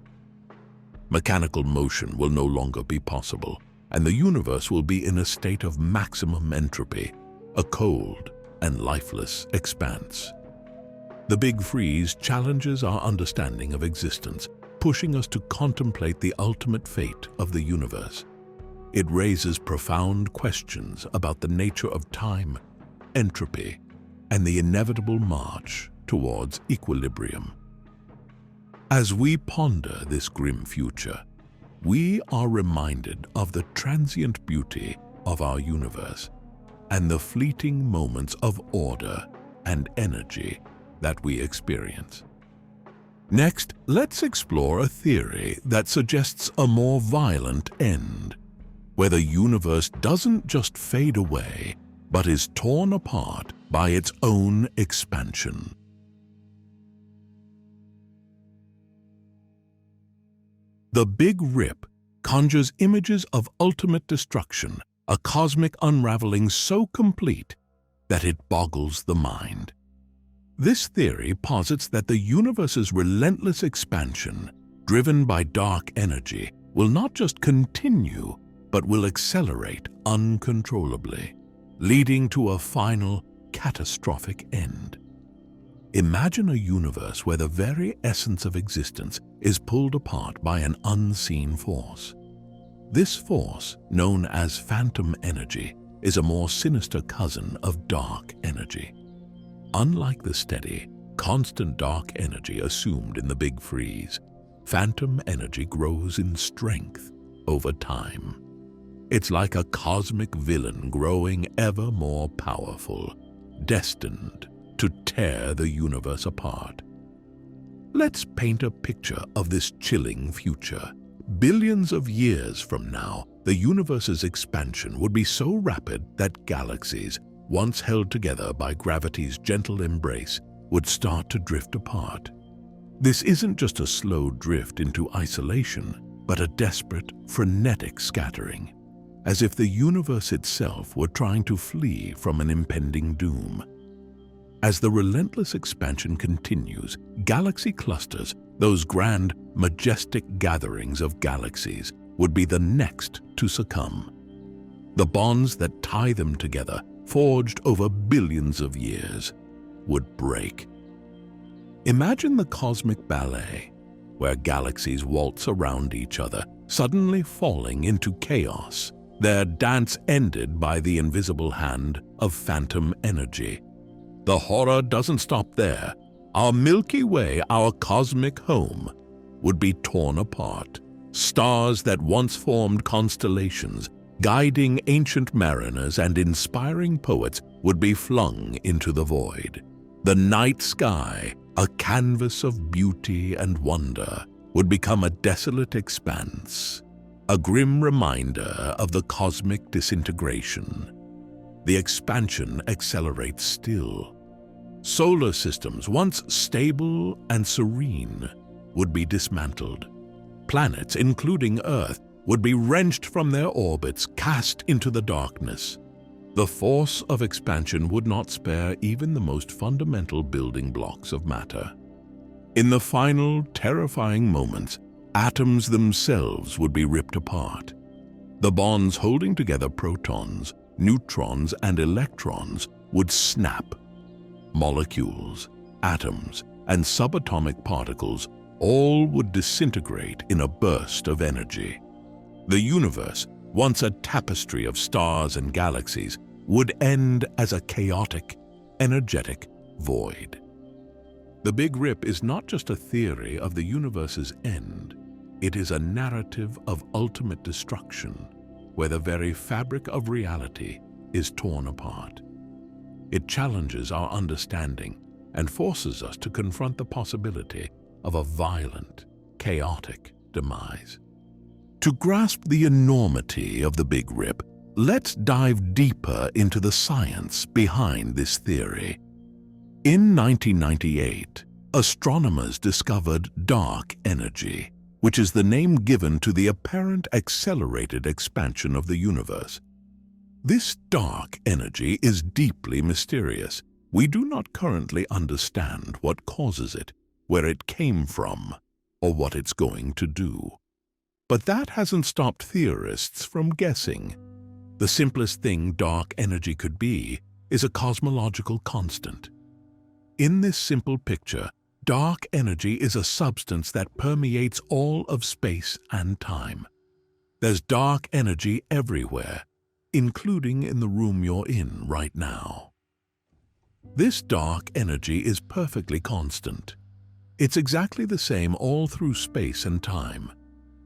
Mechanical motion will no longer be possible, and the universe will be in a state of maximum entropy, a cold and lifeless expanse. The Big Freeze challenges our understanding of existence, pushing us to contemplate the ultimate fate of the universe. It raises profound questions about the nature of time, entropy, and the inevitable march towards equilibrium. As we ponder this grim future, we are reminded of the transient beauty of our universe and the fleeting moments of order and energy that we experience. Next, let's explore a theory that suggests a more violent end, where the universe doesn't just fade away, but is torn apart by its own expansion. The Big Rip conjures images of ultimate destruction, a cosmic unraveling so complete that it boggles the mind. This theory posits that the universe's relentless expansion, driven by dark energy, will not just continue, but will accelerate uncontrollably, leading to a final, catastrophic end. Imagine a universe where the very essence of existence is pulled apart by an unseen force. This force, known as phantom energy, is a more sinister cousin of dark energy. Unlike the steady, constant dark energy assumed in the Big Freeze, phantom energy grows in strength over time. It's like a cosmic villain growing ever more powerful, destined to tear the universe apart. Let's paint a picture of this chilling future. Billions of years from now, the universe's expansion would be so rapid that galaxies, once held together by gravity's gentle embrace, would start to drift apart. This isn't just a slow drift into isolation, but a desperate, frenetic scattering, as if the universe itself were trying to flee from an impending doom. As the relentless expansion continues, galaxy clusters, those grand, majestic gatherings of galaxies, would be the next to succumb. The bonds that tie them together, forged over billions of years, would break. Imagine the cosmic ballet, where galaxies waltz around each other, suddenly falling into chaos, their dance ended by the invisible hand of phantom energy. The horror doesn't stop there. Our Milky Way, our cosmic home, would be torn apart. Stars that once formed constellations, guiding ancient mariners and inspiring poets, would be flung into the void. The night sky, a canvas of beauty and wonder, would become a desolate expanse, a grim reminder of the cosmic disintegration. The expansion accelerates still. Solar systems, once stable and serene, would be dismantled. Planets, including Earth, would be wrenched from their orbits, cast into the darkness. The force of expansion would not spare even the most fundamental building blocks of matter. In the final, terrifying moments, atoms themselves would be ripped apart. The bonds holding together protons, neutrons, and electrons would snap. Molecules, atoms, and subatomic particles all would disintegrate in a burst of energy. The universe, once a tapestry of stars and galaxies, would end as a chaotic, energetic void. The Big Rip is not just a theory of the universe's end. It is a narrative of ultimate destruction, where the very fabric of reality is torn apart. It challenges our understanding and forces us to confront the possibility of a violent, chaotic demise. To grasp the enormity of the Big Rip, let's dive deeper into the science behind this theory. In 1998, astronomers discovered dark energy, which is the name given to the apparent accelerated expansion of the universe. This dark energy is deeply mysterious. We do not currently understand what causes it, where it came from, or what it's going to do. But that hasn't stopped theorists from guessing. The simplest thing dark energy could be is a cosmological constant. In this simple picture, Dark energy is a substance that permeates all of space and time. There's dark energy everywhere, including in the room you're in right now. This dark energy is perfectly constant. It's exactly the same all through space and time.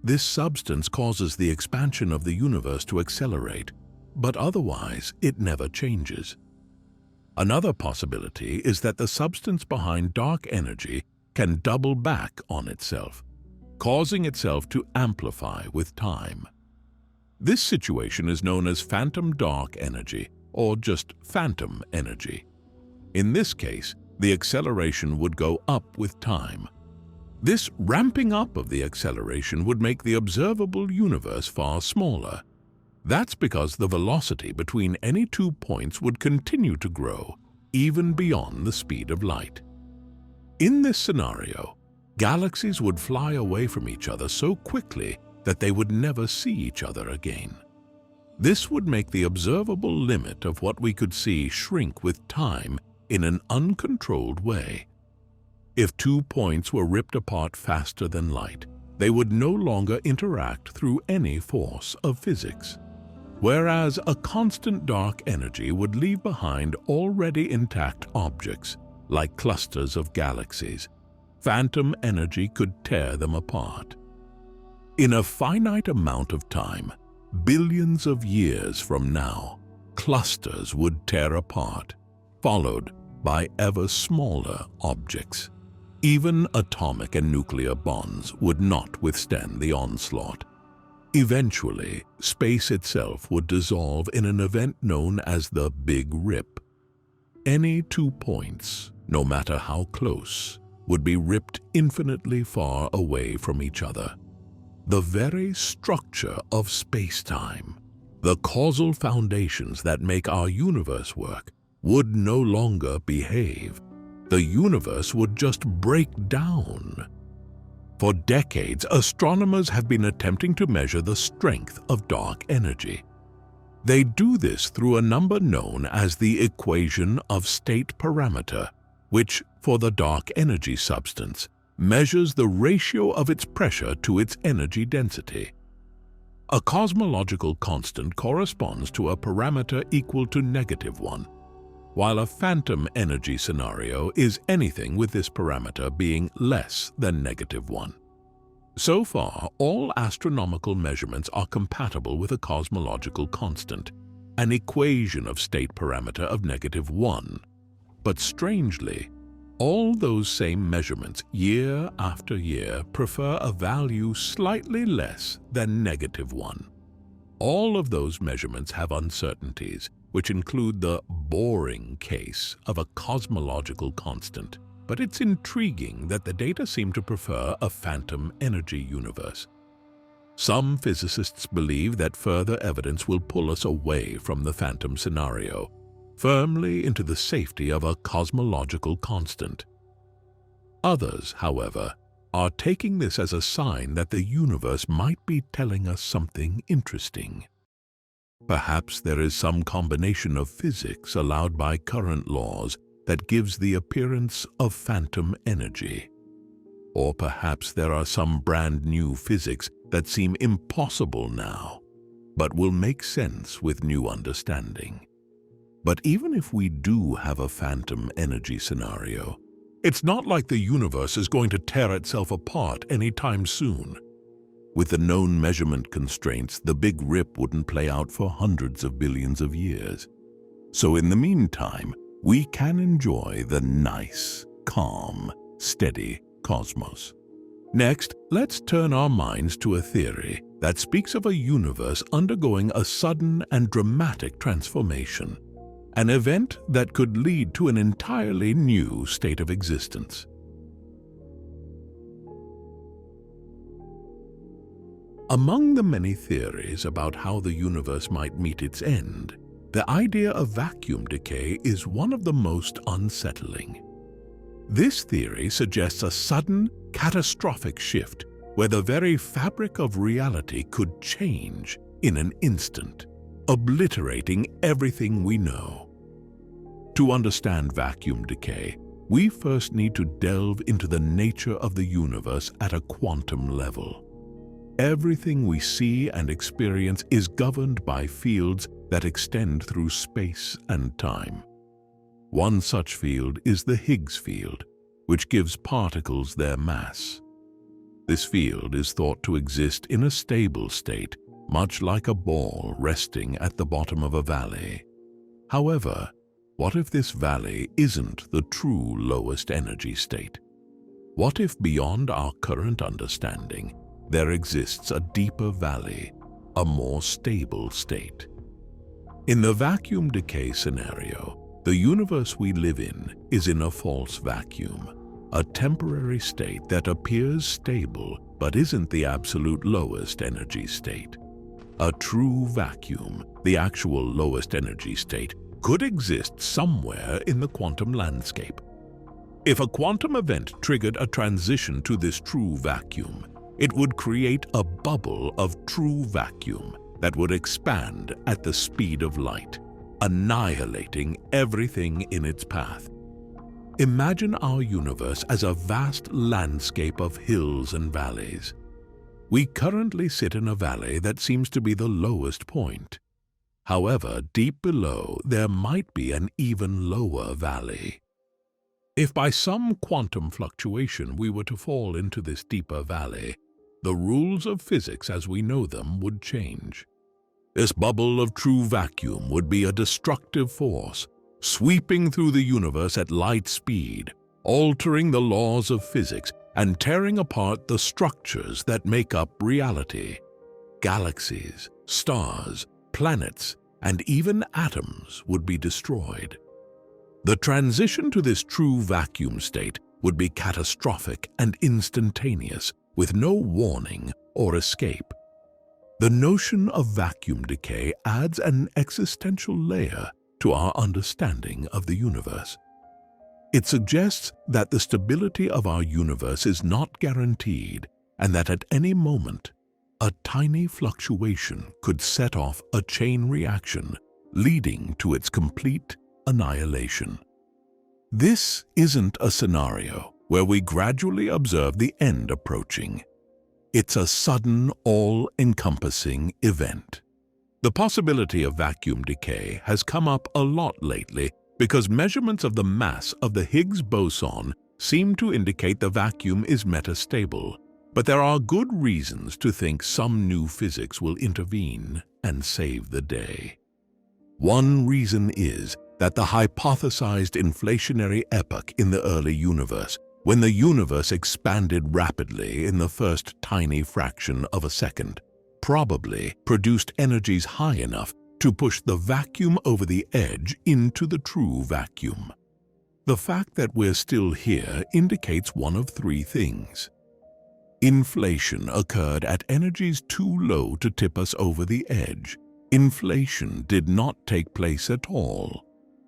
This substance causes the expansion of the universe to accelerate, but otherwise it never changes. Another possibility is that the substance behind dark energy can double back on itself, causing itself to amplify with time. This situation is known as phantom dark energy, or just phantom energy. In this case, the acceleration would go up with time. This ramping up of the acceleration would make the observable universe far smaller. That's because the velocity between any 2 points would continue to grow, even beyond the speed of light. In this scenario, galaxies would fly away from each other so quickly that they would never see each other again. This would make the observable limit of what we could see shrink with time in an uncontrolled way. If 2 points were ripped apart faster than light, they would no longer interact through any force of physics. Whereas a constant dark energy would leave behind already intact objects, like clusters of galaxies, phantom energy could tear them apart. In a finite amount of time, billions of years from now, clusters would tear apart, followed by ever smaller objects. Even atomic and nuclear bonds would not withstand the onslaught. Eventually, space itself would dissolve in an event known as the Big Rip. Any 2 points, no matter how close, would be ripped infinitely far away from each other. The very structure of space-time, the causal foundations that make our universe work, would no longer behave. The universe would just break down. For decades, astronomers have been attempting to measure the strength of dark energy. They do this through a number known as the equation of state parameter, which, for the dark energy substance, measures the ratio of its pressure to its energy density. A cosmological constant corresponds to a parameter equal to -1, while a phantom energy scenario is anything with this parameter being less than -1. So far, all astronomical measurements are compatible with a cosmological constant, an equation of state parameter of -1. But strangely, all those same measurements year after year prefer a value slightly less than -1. All of those measurements have uncertainties, which include the boring case of a cosmological constant. But it's intriguing that the data seem to prefer a phantom energy universe. Some physicists believe that further evidence will pull us away from the phantom scenario, firmly into the safety of a cosmological constant. Others, however, are taking this as a sign that the universe might be telling us something interesting. Perhaps there is some combination of physics allowed by current laws that gives the appearance of phantom energy. Or perhaps there are some brand new physics that seem impossible now, but will make sense with new understanding. But even if we do have a phantom energy scenario, it's not like the universe is going to tear itself apart anytime soon. With the known measurement constraints, the Big Rip wouldn't play out for hundreds of billions of years. So in the meantime, we can enjoy the nice, calm, steady cosmos. Next, let's turn our minds to a theory that speaks of a universe undergoing a sudden and dramatic transformation, an event that could lead to an entirely new state of existence. Among the many theories about how the universe might meet its end, the idea of vacuum decay is one of the most unsettling. This theory suggests a sudden, catastrophic shift where the very fabric of reality could change in an instant, obliterating everything we know. To understand vacuum decay, we first need to delve into the nature of the universe at a quantum level. Everything we see and experience is governed by fields that extend through space and time. One such field is the Higgs field, which gives particles their mass. This field is thought to exist in a stable state, much like a ball resting at the bottom of a valley. However, what if this valley isn't the true lowest energy state? What if beyond our current understanding, there exists a deeper valley, a more stable state? In the vacuum decay scenario, the universe we live in a false vacuum, a temporary state that appears stable but isn't the absolute lowest energy state. A true vacuum, the actual lowest energy state, could exist somewhere in the quantum landscape. If a quantum event triggered a transition to this true vacuum, it would create a bubble of true vacuum that would expand at the speed of light, annihilating everything in its path. Imagine our universe as a vast landscape of hills and valleys. We currently sit in a valley that seems to be the lowest point. However, deep below, there might be an even lower valley. If by some quantum fluctuation we were to fall into this deeper valley, the rules of physics as we know them would change. This bubble of true vacuum would be a destructive force, sweeping through the universe at light speed, altering the laws of physics and tearing apart the structures that make up reality. Galaxies, stars, planets, and even atoms would be destroyed. The transition to this true vacuum state would be catastrophic and instantaneous, with no warning or escape. The notion of vacuum decay adds an existential layer to our understanding of the universe. It suggests that the stability of our universe is not guaranteed and that at any moment, a tiny fluctuation could set off a chain reaction, leading to its complete annihilation. This isn't a scenario where we gradually observe the end approaching. It's a sudden, all-encompassing event. The possibility of vacuum decay has come up a lot lately because measurements of the mass of the Higgs boson seem to indicate the vacuum is metastable. But there are good reasons to think some new physics will intervene and save the day. One reason is that the hypothesized inflationary epoch in the early universe, when the universe expanded rapidly in the first tiny fraction of a second, probably produced energies high enough to push the vacuum over the edge into the true vacuum. The fact that we're still here indicates one of three things. Inflation occurred at energies too low to tip us over the edge. Inflation did not take place at all.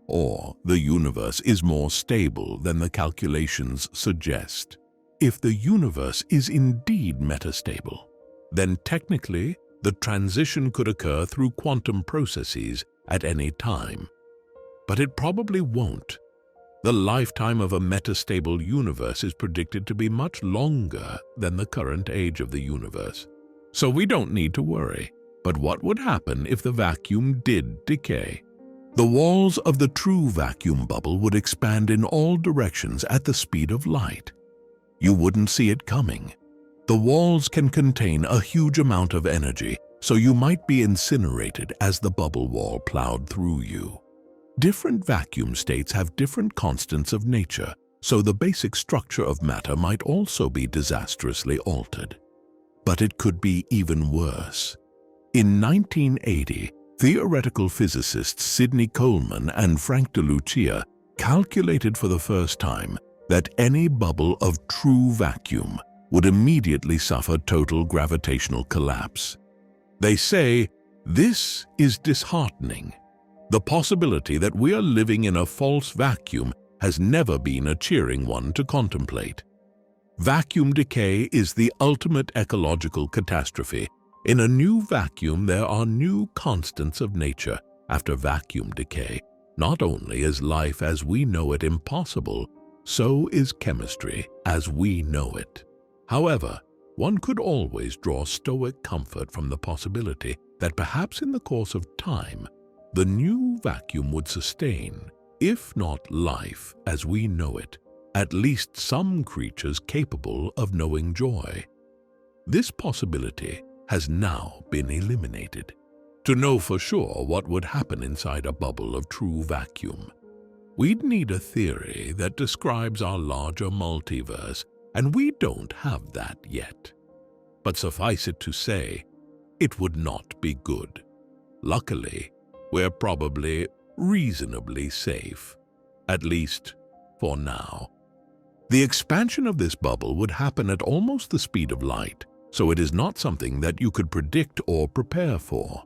Or the universe is more stable than the calculations suggest. If the universe is indeed metastable, then technically the transition could occur through quantum processes at any time. But it probably won't. The lifetime of a metastable universe is predicted to be much longer than the current age of the universe. So we don't need to worry. But what would happen if the vacuum did decay? The walls of the true vacuum bubble would expand in all directions at the speed of light. You wouldn't see it coming. The walls can contain a huge amount of energy, so you might be incinerated as the bubble wall plowed through you. Different vacuum states have different constants of nature, so the basic structure of matter might also be disastrously altered. But it could be even worse. In 1980, theoretical physicists Sidney Coleman and Frank DeLucia calculated for the first time that any bubble of true vacuum would immediately suffer total gravitational collapse. They say, this is disheartening. The possibility that we are living in a false vacuum has never been a cheering one to contemplate. Vacuum decay is the ultimate ecological catastrophe. In a new vacuum, there are new constants of nature. After vacuum decay, not only is life as we know it impossible, so is chemistry as we know it. However, one could always draw stoic comfort from the possibility that perhaps in the course of time, the new vacuum would sustain, if not life as we know it, at least some creatures capable of knowing joy. This possibility has now been eliminated. To know for sure what would happen inside a bubble of true vacuum, we'd need a theory that describes our larger multiverse, and we don't have that yet. But suffice it to say, it would not be good. Luckily, we're probably reasonably safe, at least for now. The expansion of this bubble would happen at almost the speed of light, so it is not something that you could predict or prepare for.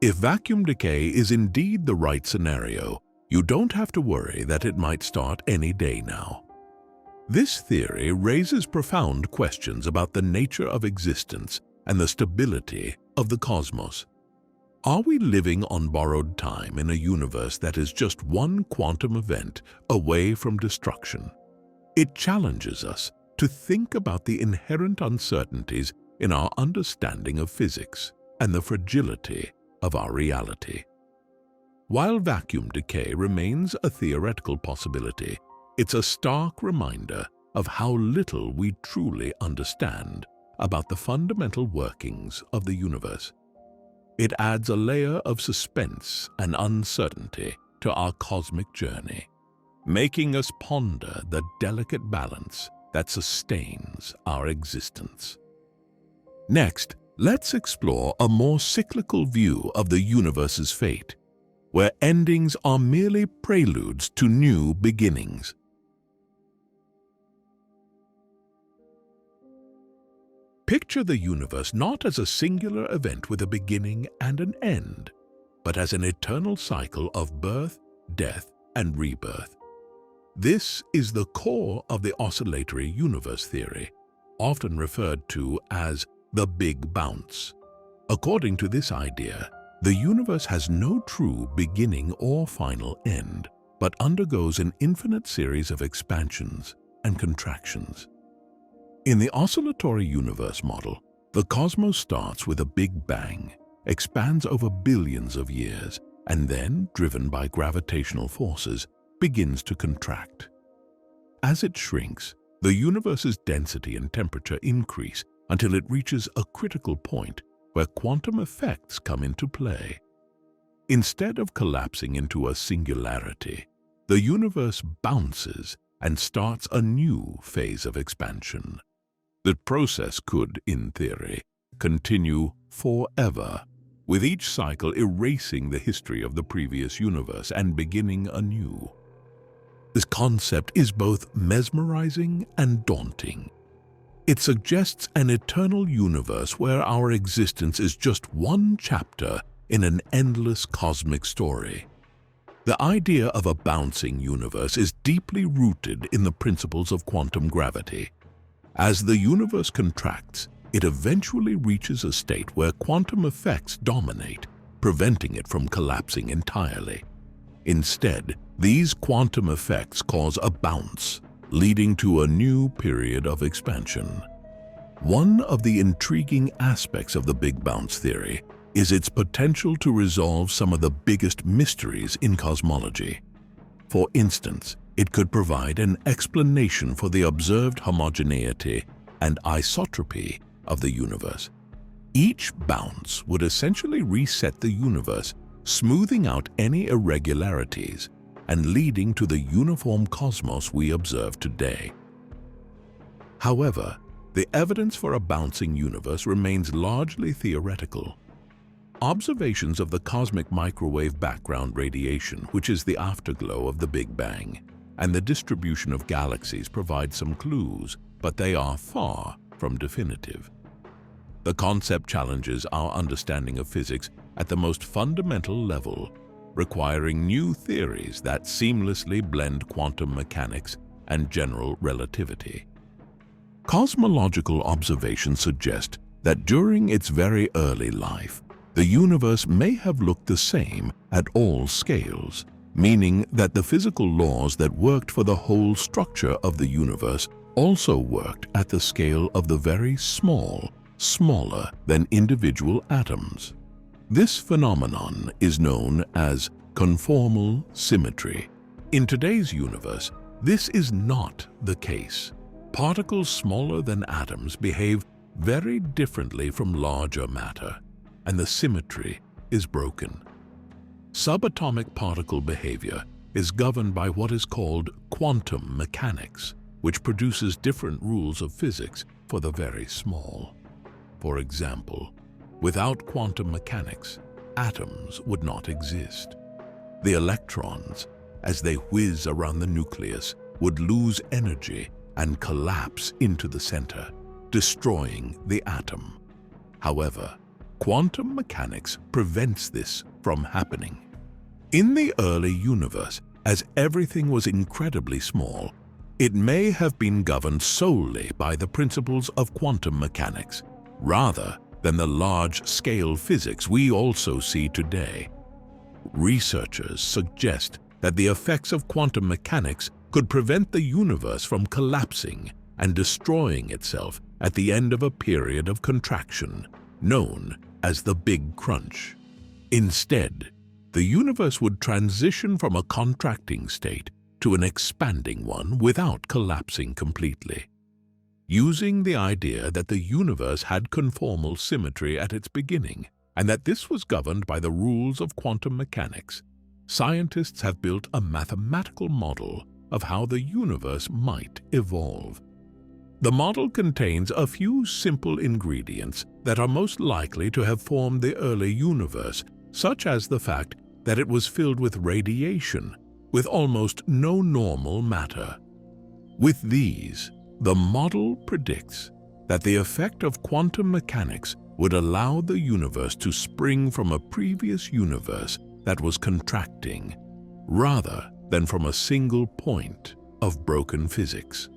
If vacuum decay is indeed the right scenario, you don't have to worry that it might start any day now. This theory raises profound questions about the nature of existence and the stability of the cosmos. Are we living on borrowed time in a universe that is just one quantum event away from destruction? It challenges us to think about the inherent uncertainties in our understanding of physics and the fragility of our reality. While vacuum decay remains a theoretical possibility, it's a stark reminder of how little we truly understand about the fundamental workings of the universe. It adds a layer of suspense and uncertainty to our cosmic journey, making us ponder the delicate balance that sustains our existence. Next, let's explore a more cyclical view of the universe's fate, where endings are merely preludes to new beginnings. Picture the universe not as a singular event with a beginning and an end, but as an eternal cycle of birth, death, and rebirth. This is the core of the oscillatory universe theory, often referred to as the Big Bounce. According to this idea, the universe has no true beginning or final end, but undergoes an infinite series of expansions and contractions. In the oscillatory universe model, the cosmos starts with a Big Bang, expands over billions of years, and then, driven by gravitational forces, begins to contract. As it shrinks, the universe's density and temperature increase until it reaches a critical point where quantum effects come into play. Instead of collapsing into a singularity, the universe bounces and starts a new phase of expansion. The process could, in theory, continue forever, with each cycle erasing the history of the previous universe and beginning anew. This concept is both mesmerizing and daunting. It suggests an eternal universe where our existence is just one chapter in an endless cosmic story. The idea of a bouncing universe is deeply rooted in the principles of quantum gravity. As the universe contracts, it eventually reaches a state where quantum effects dominate, preventing it from collapsing entirely. Instead, these quantum effects cause a bounce, leading to a new period of expansion. One of the intriguing aspects of the Big Bounce theory is its potential to resolve some of the biggest mysteries in cosmology. For instance, it could provide an explanation for the observed homogeneity and isotropy of the universe. Each bounce would essentially reset the universe, smoothing out any irregularities and leading to the uniform cosmos we observe today. However, the evidence for a bouncing universe remains largely theoretical. Observations of the cosmic microwave background radiation, which is the afterglow of the Big Bang, and the distribution of galaxies provide some clues, but they are far from definitive. The concept challenges our understanding of physics at the most fundamental level, requiring new theories that seamlessly blend quantum mechanics and general relativity. Cosmological observations suggest that during its very early life, the universe may have looked the same at all scales, meaning that the physical laws that worked for the whole structure of the universe also worked at the scale of the very small, smaller than individual atoms. This phenomenon is known as conformal symmetry. In today's universe, this is not the case. Particles smaller than atoms behave very differently from larger matter, and the symmetry is broken. Subatomic particle behavior is governed by what is called quantum mechanics, which produces different rules of physics for the very small. For example, without quantum mechanics, atoms would not exist. The electrons, as they whiz around the nucleus, would lose energy and collapse into the center, destroying the atom. However, quantum mechanics prevents this from happening. In the early universe, as everything was incredibly small, it may have been governed solely by the principles of quantum mechanics, rather than the large-scale physics we also see today. Researchers suggest that the effects of quantum mechanics could prevent the universe from collapsing and destroying itself at the end of a period of contraction, known as the Big Crunch. Instead, the universe would transition from a contracting state to an expanding one without collapsing completely. Using the idea that the universe had conformal symmetry at its beginning, and that this was governed by the rules of quantum mechanics, scientists have built a mathematical model of how the universe might evolve. The model contains a few simple ingredients that are most likely to have formed the early universe, such as the fact that it was filled with radiation, with almost no normal matter. With these, the model predicts that the effect of quantum mechanics would allow the universe to spring from a previous universe that was contracting, rather than from a single point of broken physics.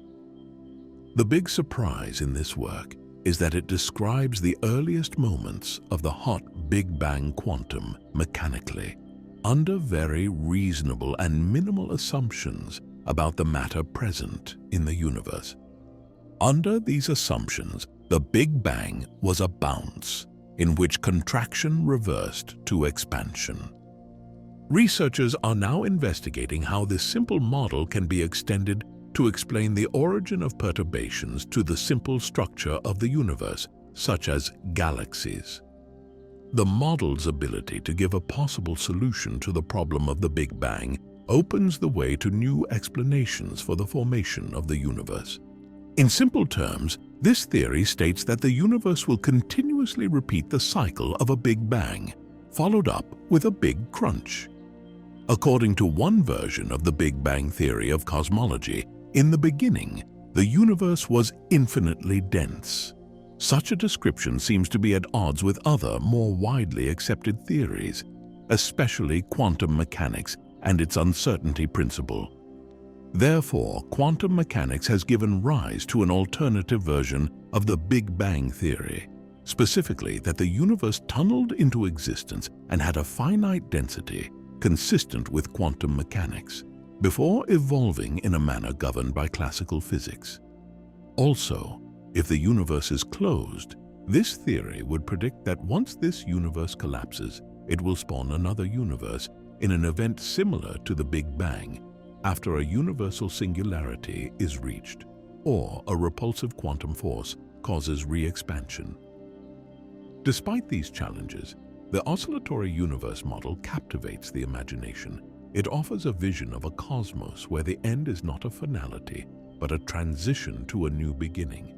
The big surprise in this work is that it describes the earliest moments of the hot Big Bang quantum mechanically, under very reasonable and minimal assumptions about the matter present in the universe. Under these assumptions, the Big Bang was a bounce in which contraction reversed to expansion. Researchers are now investigating how this simple model can be extended to explain the origin of perturbations to the simple structure of the universe, such as galaxies. The model's ability to give a possible solution to the problem of the Big Bang opens the way to new explanations for the formation of the universe. In simple terms, this theory states that the universe will continuously repeat the cycle of a Big Bang, followed up with a Big Crunch. According to one version of the Big Bang theory of cosmology, in the beginning, the universe was infinitely dense. Such a description seems to be at odds with other, more widely accepted theories, especially quantum mechanics and its uncertainty principle. Therefore, quantum mechanics has given rise to an alternative version of the Big Bang theory, specifically that the universe tunneled into existence and had a finite density consistent with quantum mechanics, before evolving in a manner governed by classical physics. Also, if the universe is closed, this theory would predict that once this universe collapses, it will spawn another universe in an event similar to the Big Bang after a universal singularity is reached, or a repulsive quantum force causes re-expansion. Despite these challenges, the oscillatory universe model captivates the imagination. It offers a vision of a cosmos where the end is not a finality, but a transition to a new beginning.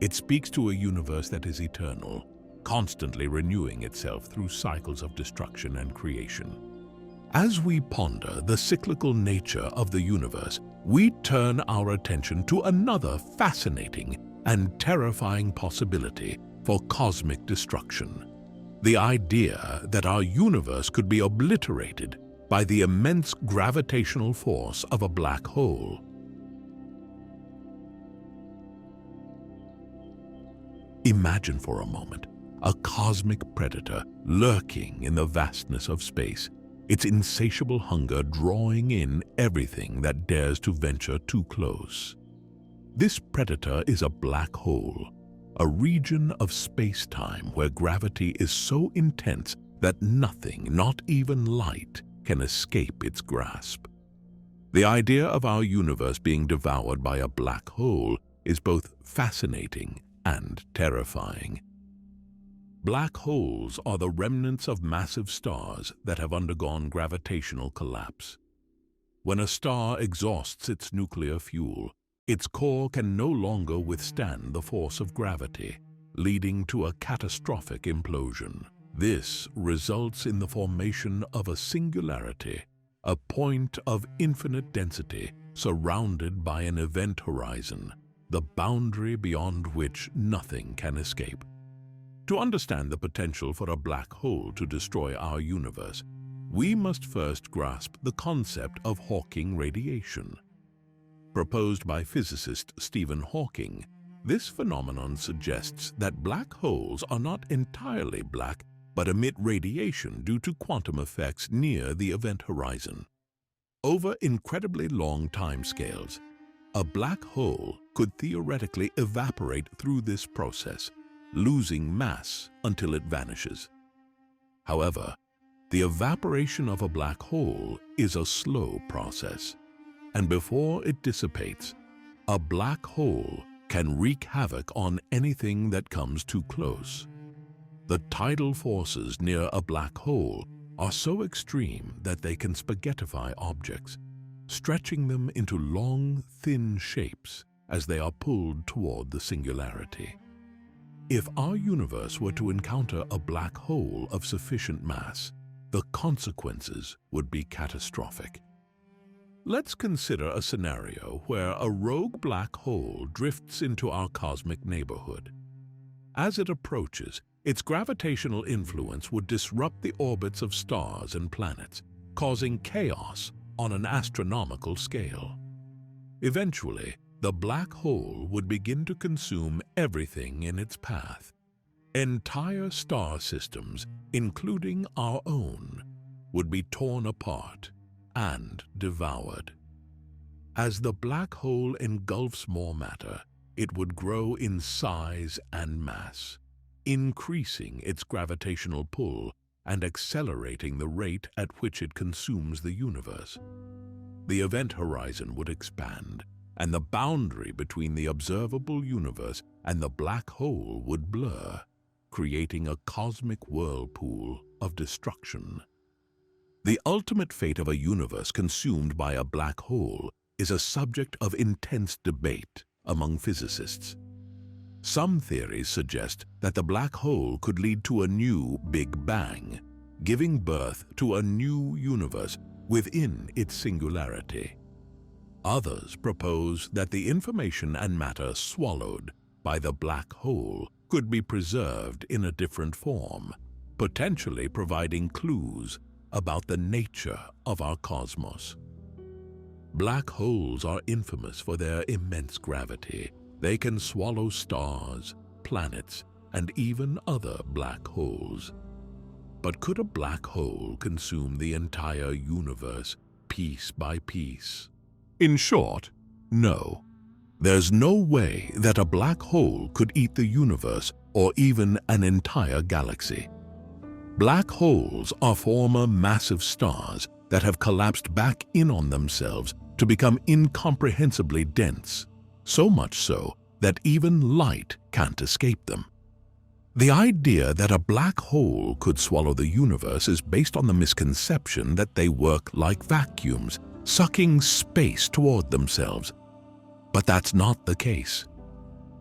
It speaks to a universe that is eternal, constantly renewing itself through cycles of destruction and creation. As we ponder the cyclical nature of the universe, we turn our attention to another fascinating and terrifying possibility for cosmic destruction: the idea that our universe could be obliterated by the immense gravitational force of a black hole. Imagine for a moment a cosmic predator lurking in the vastness of space, its insatiable hunger drawing in everything that dares to venture too close. This predator is a black hole, a region of space-time where gravity is so intense that nothing, not even light, can escape its grasp. The idea of our universe being devoured by a black hole is both fascinating and terrifying. Black holes are the remnants of massive stars that have undergone gravitational collapse. When a star exhausts its nuclear fuel, its core can no longer withstand the force of gravity, leading to a catastrophic implosion. This results in the formation of a singularity, a point of infinite density surrounded by an event horizon, the boundary beyond which nothing can escape. To understand the potential for a black hole to destroy our universe, we must first grasp the concept of Hawking radiation. Proposed by physicist Stephen Hawking, this phenomenon suggests that black holes are not entirely black but emit radiation due to quantum effects near the event horizon. Over incredibly long timescales, a black hole could theoretically evaporate through this process, losing mass until it vanishes. However, the evaporation of a black hole is a slow process, and before it dissipates, a black hole can wreak havoc on anything that comes too close. The tidal forces near a black hole are so extreme that they can spaghettify objects, stretching them into long, thin shapes as they are pulled toward the singularity. If our universe were to encounter a black hole of sufficient mass, the consequences would be catastrophic. Let's consider a scenario where a rogue black hole drifts into our cosmic neighborhood. As it approaches, its gravitational influence would disrupt the orbits of stars and planets, causing chaos on an astronomical scale. Eventually, the black hole would begin to consume everything in its path. Entire star systems, including our own, would be torn apart and devoured. As the black hole engulfs more matter, it would grow in size and mass, increasing its gravitational pull and accelerating the rate at which it consumes the universe. The event horizon would expand, and the boundary between the observable universe and the black hole would blur, creating a cosmic whirlpool of destruction. The ultimate fate of a universe consumed by a black hole is a subject of intense debate among physicists. Some theories suggest that the black hole could lead to a new Big Bang, giving birth to a new universe within its singularity. Others propose that the information and matter swallowed by the black hole could be preserved in a different form, potentially providing clues about the nature of our cosmos. Black holes are infamous for their immense gravity. They can swallow stars, planets, and even other black holes. But could a black hole consume the entire universe piece by piece? In short, no. There's no way that a black hole could eat the universe or even an entire galaxy. Black holes are former massive stars that have collapsed back in on themselves to become incomprehensibly dense, so much so that even light can't escape them. The idea that a black hole could swallow the universe is based on the misconception that they work like vacuums, sucking space toward themselves. But that's not the case.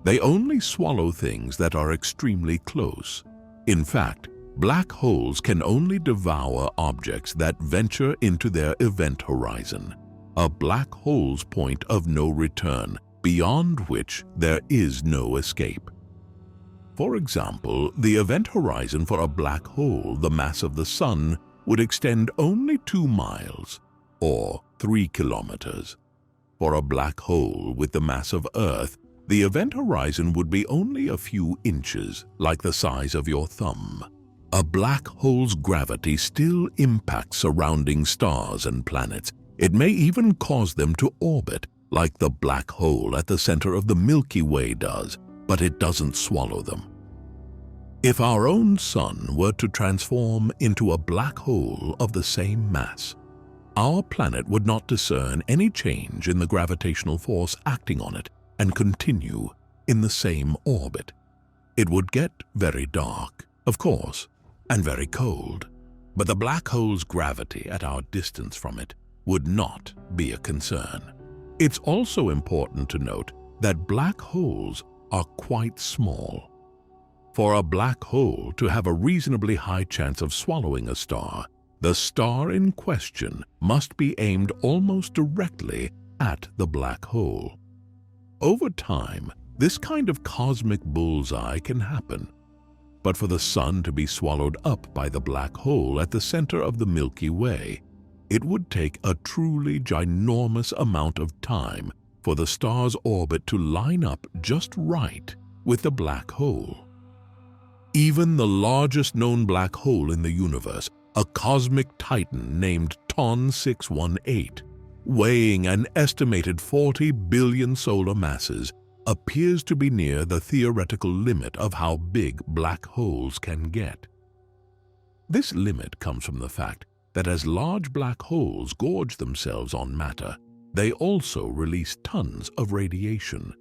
They only swallow things that are extremely close. In fact, black holes can only devour objects that venture into their event horizon, a black hole's point of no return, beyond which there is no escape. For example, the event horizon for a black hole the mass of the Sun would extend only 2 miles, or 3 kilometers. For a black hole with the mass of Earth, the event horizon would be only a few inches, like the size of your thumb. A black hole's gravity still impacts surrounding stars and planets. It may even cause them to orbit, like the black hole at the center of the Milky Way does, but it doesn't swallow them. If our own sun were to transform into a black hole of the same mass, our planet would not discern any change in the gravitational force acting on it and continue in the same orbit. It would get very dark, of course, and very cold, but the black hole's gravity at our distance from it would not be a concern. It's also important to note that black holes are quite small. For a black hole to have a reasonably high chance of swallowing a star, the star in question must be aimed almost directly at the black hole. Over time, this kind of cosmic bullseye can happen. But for the sun to be swallowed up by the black hole at the center of the Milky Way, it would take a truly ginormous amount of time for the star's orbit to line up just right with the black hole. Even the largest known black hole in the universe, a cosmic titan named TON 618, weighing an estimated 40 billion solar masses, appears to be near the theoretical limit of how big black holes can get. This limit comes from the fact that as large black holes gorge themselves on matter, they also release tons of radiation.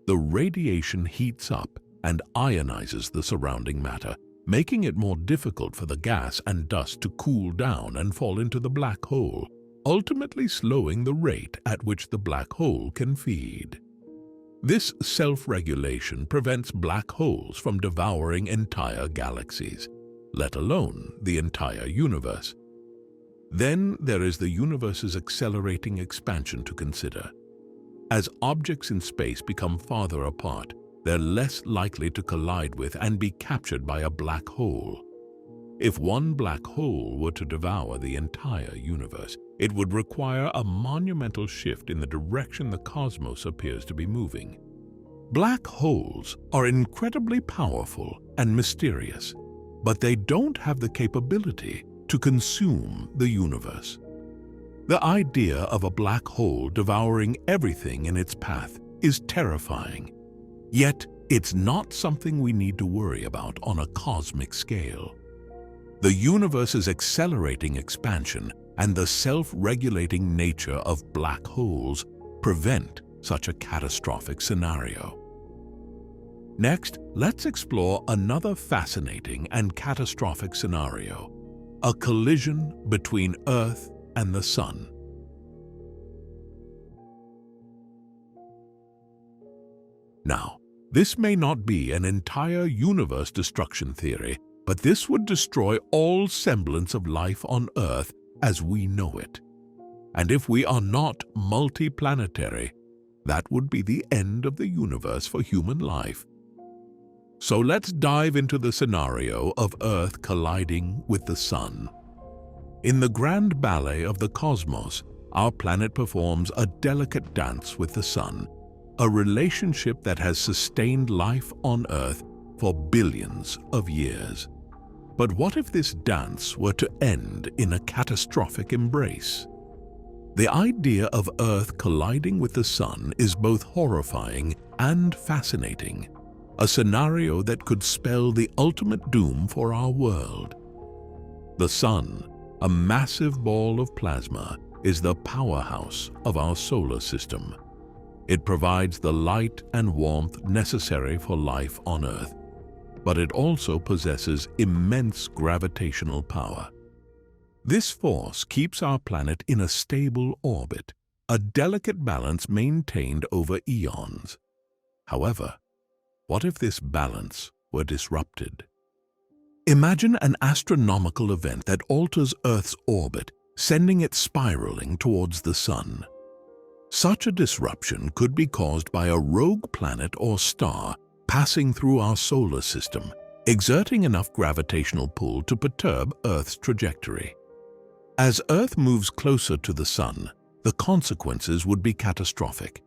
The radiation heats up and ionizes the surrounding matter, making it more difficult for the gas and dust to cool down and fall into the black hole, ultimately slowing the rate at which the black hole can feed. This self-regulation prevents black holes from devouring entire galaxies, let alone the entire universe. Then there is the universe's accelerating expansion to consider. As objects in space become farther apart, they're less likely to collide with and be captured by a black hole. If one black hole were to devour the entire universe, it would require a monumental shift in the direction the cosmos appears to be moving. Black holes are incredibly powerful and mysterious, but they don't have the capability to consume the universe. The idea of a black hole devouring everything in its path is terrifying, yet it's not something we need to worry about on a cosmic scale. The universe's accelerating expansion and the self-regulating nature of black holes prevent such a catastrophic scenario. Next, let's explore another fascinating and catastrophic scenario: a collision between Earth and the Sun. Now, this may not be an entire universe destruction theory, but this would destroy all semblance of life on Earth as we know it. And if we are not multiplanetary, that would be the end of the universe for human life. So let's dive into the scenario of Earth colliding with the Sun. In the grand ballet of the cosmos, our planet performs a delicate dance with the Sun, a relationship that has sustained life on Earth for billions of years. But what if this dance were to end in a catastrophic embrace? The idea of Earth colliding with the Sun is both horrifying and fascinating, a scenario that could spell the ultimate doom for our world. The Sun, a massive ball of plasma, is the powerhouse of our solar system. It provides the light and warmth necessary for life on Earth, but it also possesses immense gravitational power. This force keeps our planet in a stable orbit, a delicate balance maintained over eons. However, what if this balance were disrupted? Imagine an astronomical event that alters Earth's orbit, sending it spiraling towards the Sun. Such a disruption could be caused by a rogue planet or star passing through our solar system, exerting enough gravitational pull to perturb Earth's trajectory. As Earth moves closer to the Sun, the consequences would be catastrophic.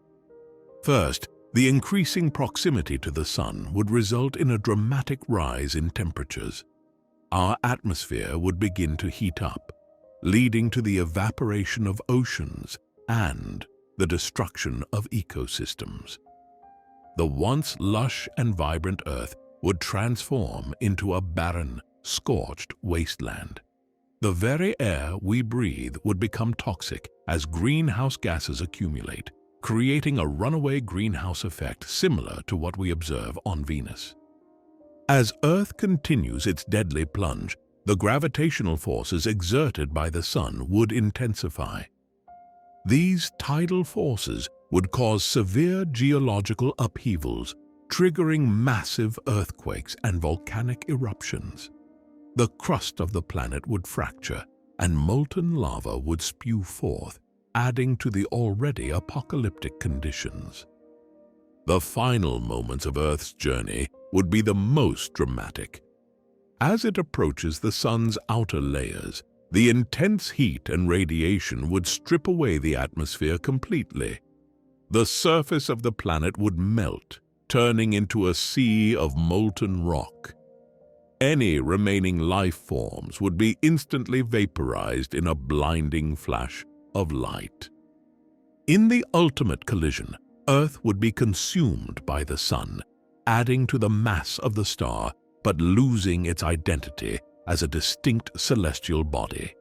First, the increasing proximity to the Sun would result in a dramatic rise in temperatures. our atmosphere would begin to heat up, leading to the evaporation of oceans and the destruction of ecosystems. The once lush and vibrant Earth would transform into a barren, scorched wasteland. The very air we breathe would become toxic as greenhouse gases accumulate, creating a runaway greenhouse effect similar to what we observe on Venus. As Earth continues its deadly plunge, the gravitational forces exerted by the Sun would intensify. These tidal forces would cause severe geological upheavals, triggering massive earthquakes and volcanic eruptions. The crust of the planet would fracture, and molten lava would spew forth, adding to the already apocalyptic conditions. The final moments of Earth's journey would be the most dramatic. As it approaches the Sun's outer layers, the intense heat and radiation would strip away the atmosphere completely. The surface of the planet would melt, turning into a sea of molten rock. Any remaining life forms would be instantly vaporized in a blinding flash of light. In the ultimate collision, Earth would be consumed by the Sun, adding to the mass of the star but losing its identity as a distinct celestial body.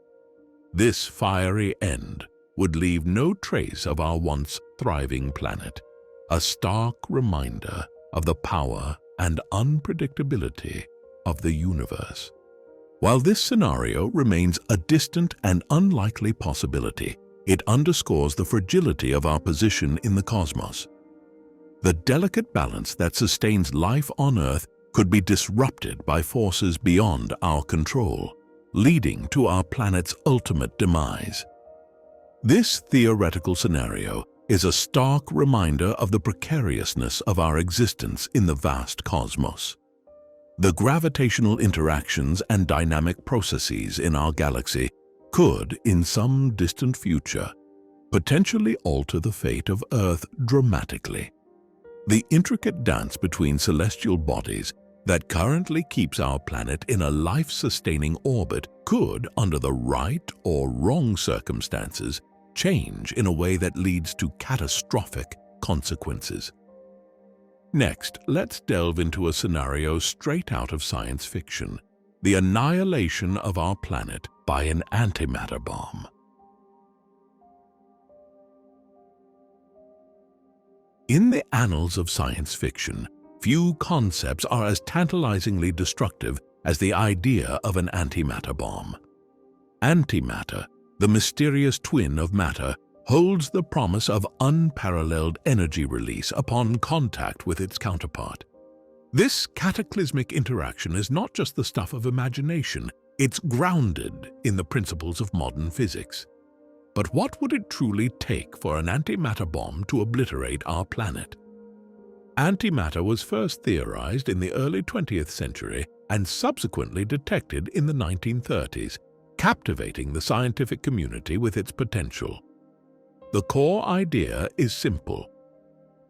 This fiery end would leave no trace of our once thriving planet, a stark reminder of the power and unpredictability of the universe. While this scenario remains a distant and unlikely possibility, it underscores the fragility of our position in the cosmos. The delicate balance that sustains life on Earth could be disrupted by forces beyond our control, leading to our planet's ultimate demise. This theoretical scenario is a stark reminder of the precariousness of our existence in the vast cosmos. The gravitational interactions and dynamic processes in our galaxy could, in some distant future, potentially alter the fate of Earth dramatically. The intricate dance between celestial bodies that currently keeps our planet in a life-sustaining orbit could, under the right or wrong circumstances, change in a way that leads to catastrophic consequences. Next, let's delve into a scenario straight out of science fiction: the annihilation of our planet by an antimatter bomb. In the annals of science fiction, few concepts are as tantalizingly destructive as the idea of an antimatter bomb. Antimatter, the mysterious twin of matter, holds the promise of unparalleled energy release upon contact with its counterpart. This cataclysmic interaction is not just the stuff of imagination, it's grounded in the principles of modern physics. But what would it truly take for an antimatter bomb to obliterate our planet? Antimatter was first theorized in the early 20th century and subsequently detected in the 1930s, captivating the scientific community with its potential. The core idea is simple.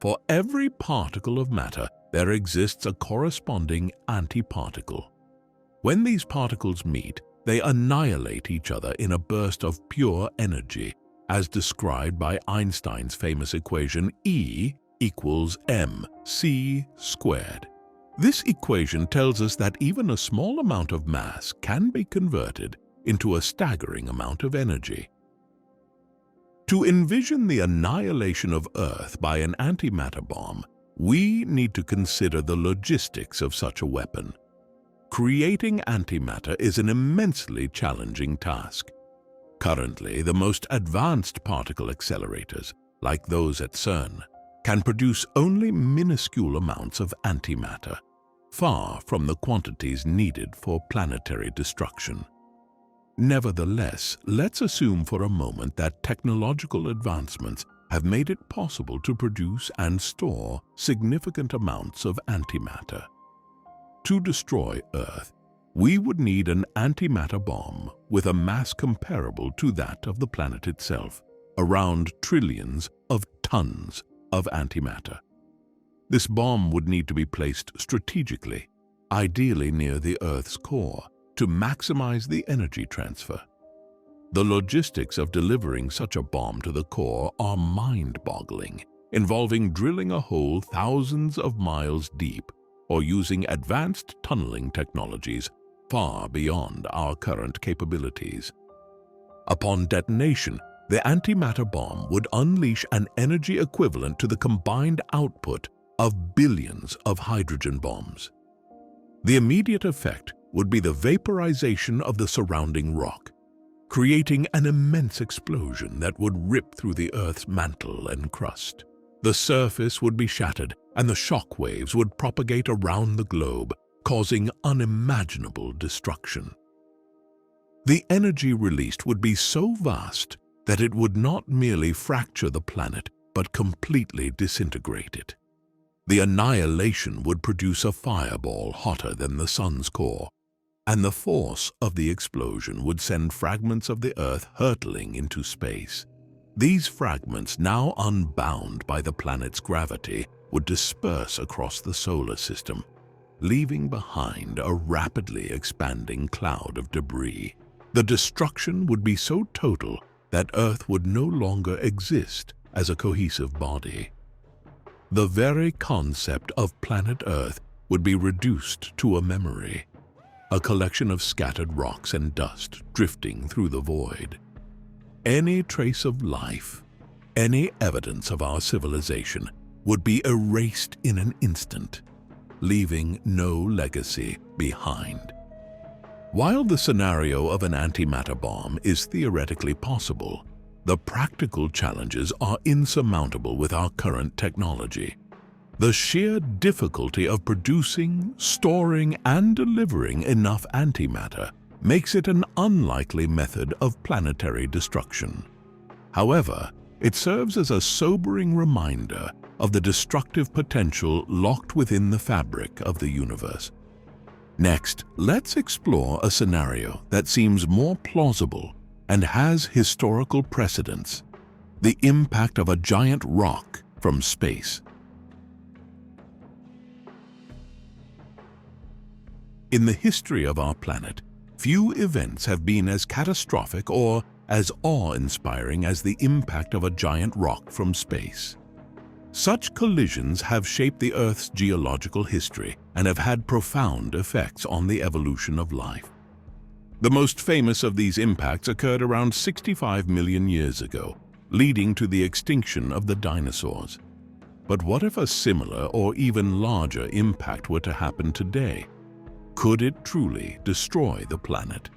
For every particle of matter, there exists a corresponding antiparticle. When these particles meet, they annihilate each other in a burst of pure energy, as described by Einstein's famous equation E equals mc squared. This equation tells us that even a small amount of mass can be converted into a staggering amount of energy. To envision the annihilation of Earth by an antimatter bomb, we need to consider the logistics of such a weapon. Creating antimatter is an immensely challenging task. Currently, the most advanced particle accelerators, like those at CERN, can produce only minuscule amounts of antimatter, far from the quantities needed for planetary destruction. Nevertheless, let's assume for a moment that technological advancements have made it possible to produce and store significant amounts of antimatter. To destroy Earth, we would need an antimatter bomb with a mass comparable to that of the planet itself, around trillions of tons of antimatter. This bomb would need to be placed strategically, ideally near the Earth's core, to maximize the energy transfer. The logistics of delivering such a bomb to the core are mind-boggling, involving drilling a hole thousands of miles deep or using advanced tunneling technologies far beyond our current capabilities. Upon detonation, the antimatter bomb would unleash an energy equivalent to the combined output of billions of hydrogen bombs. The immediate effect would be the vaporization of the surrounding rock, creating an immense explosion that would rip through the Earth's mantle and crust. The surface would be shattered, and the shock waves would propagate around the globe, causing unimaginable destruction. The energy released would be so vast that it would not merely fracture the planet, but completely disintegrate it. The annihilation would produce a fireball hotter than the sun's core, and the force of the explosion would send fragments of the Earth hurtling into space. These fragments, now unbound by the planet's gravity, would disperse across the solar system, leaving behind a rapidly expanding cloud of debris. The destruction would be so total that Earth would no longer exist as a cohesive body. The very concept of planet Earth would be reduced to a memory, a collection of scattered rocks and dust drifting through the void. Any trace of life, any evidence of our civilization would be erased in an instant, leaving no legacy behind. While the scenario of an antimatter bomb is theoretically possible, the practical challenges are insurmountable with our current technology. The sheer difficulty of producing, storing, and delivering enough antimatter makes it an unlikely method of planetary destruction. However, it serves as a sobering reminder of the destructive potential locked within the fabric of the universe. Next, let's explore a scenario that seems more plausible and has historical precedence: the impact of a giant rock from space. In the history of our planet, few events have been as catastrophic or as awe-inspiring as the impact of a giant rock from space. Such collisions have shaped the Earth's geological history and have had profound effects on the evolution of life. The most famous of these impacts occurred around 65 million years ago, leading to the extinction of the dinosaurs. But what if a similar or even larger impact were to happen today? Could it truly destroy the planet?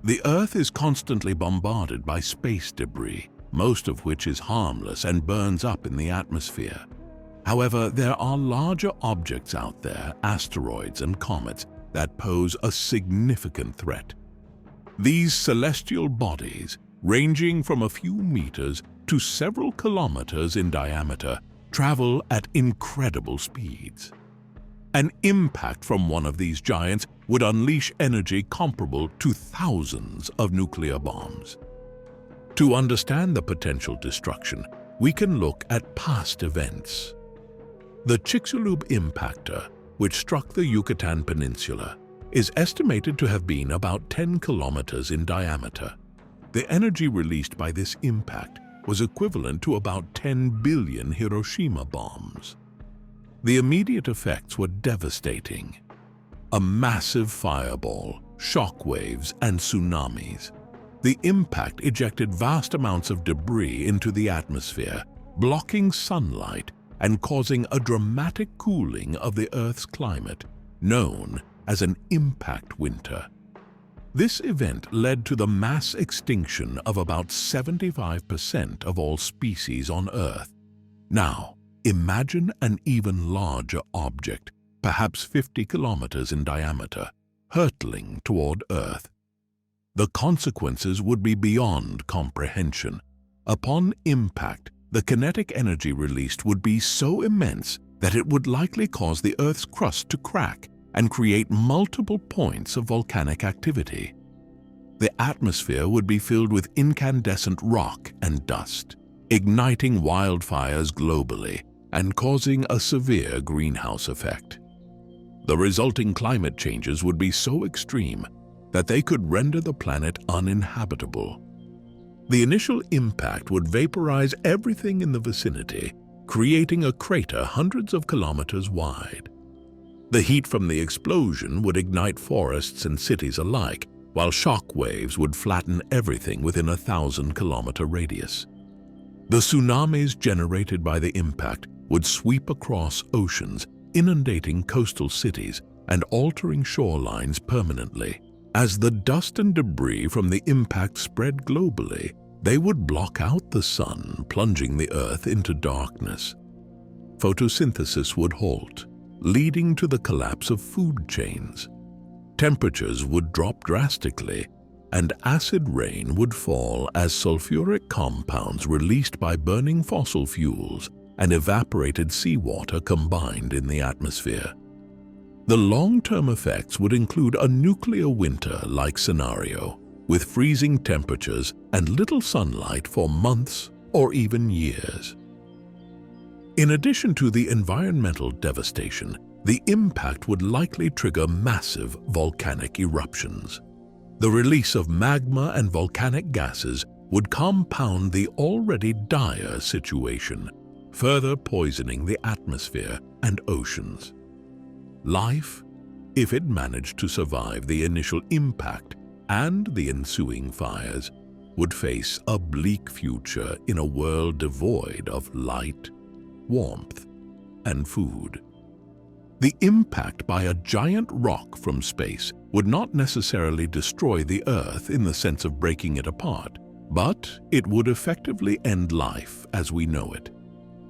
The Earth is constantly bombarded by space debris, most of which is harmless and burns up in the atmosphere. However, there are larger objects out there, asteroids and comets, that pose a significant threat. These celestial bodies, ranging from a few meters to several kilometers in diameter, travel at incredible speeds. An impact from one of these giants would unleash energy comparable to thousands of nuclear bombs. To understand the potential destruction, we can look at past events. The Chicxulub impactor, which struck the Yucatan Peninsula, is estimated to have been about 10 kilometers in diameter. The energy released by this impact was equivalent to about 10 billion Hiroshima bombs. The immediate effects were devastating. A massive fireball, shock waves, and tsunamis. The impact ejected vast amounts of debris into the atmosphere, blocking sunlight and causing a dramatic cooling of the Earth's climate, known as an impact winter. This event led to the mass extinction of about 75% of all species on Earth. Now, imagine an even larger object, perhaps 50 kilometers in diameter, hurtling toward Earth. The consequences would be beyond comprehension. Upon impact, the kinetic energy released would be so immense that it would likely cause the Earth's crust to crack and create multiple points of volcanic activity. The atmosphere would be filled with incandescent rock and dust, igniting wildfires globally and causing a severe greenhouse effect. The resulting climate changes would be so extreme that they could render the planet uninhabitable. The initial impact would vaporize everything in the vicinity, creating a crater hundreds of kilometers wide. The heat from the explosion would ignite forests and cities alike, while shock waves would flatten everything within a 1,000-kilometer radius. The tsunamis generated by the impact would sweep across oceans, inundating coastal cities and altering shorelines permanently. As the dust and debris from the impact spread globally, they would block out the sun, plunging the Earth into darkness. Photosynthesis would halt, leading to the collapse of food chains. Temperatures would drop drastically, and acid rain would fall as sulfuric compounds released by burning fossil fuels and evaporated seawater combined in the atmosphere. The long-term effects would include a nuclear winter-like scenario, with freezing temperatures and little sunlight for months or even years. In addition to the environmental devastation, the impact would likely trigger massive volcanic eruptions. The release of magma and volcanic gases would compound the already dire situation, further poisoning the atmosphere and oceans. Life, if it managed to survive the initial impact and the ensuing fires, would face a bleak future in a world devoid of light, warmth, and food. The impact by a giant rock from space would not necessarily destroy the Earth in the sense of breaking it apart, but it would effectively end life as we know it.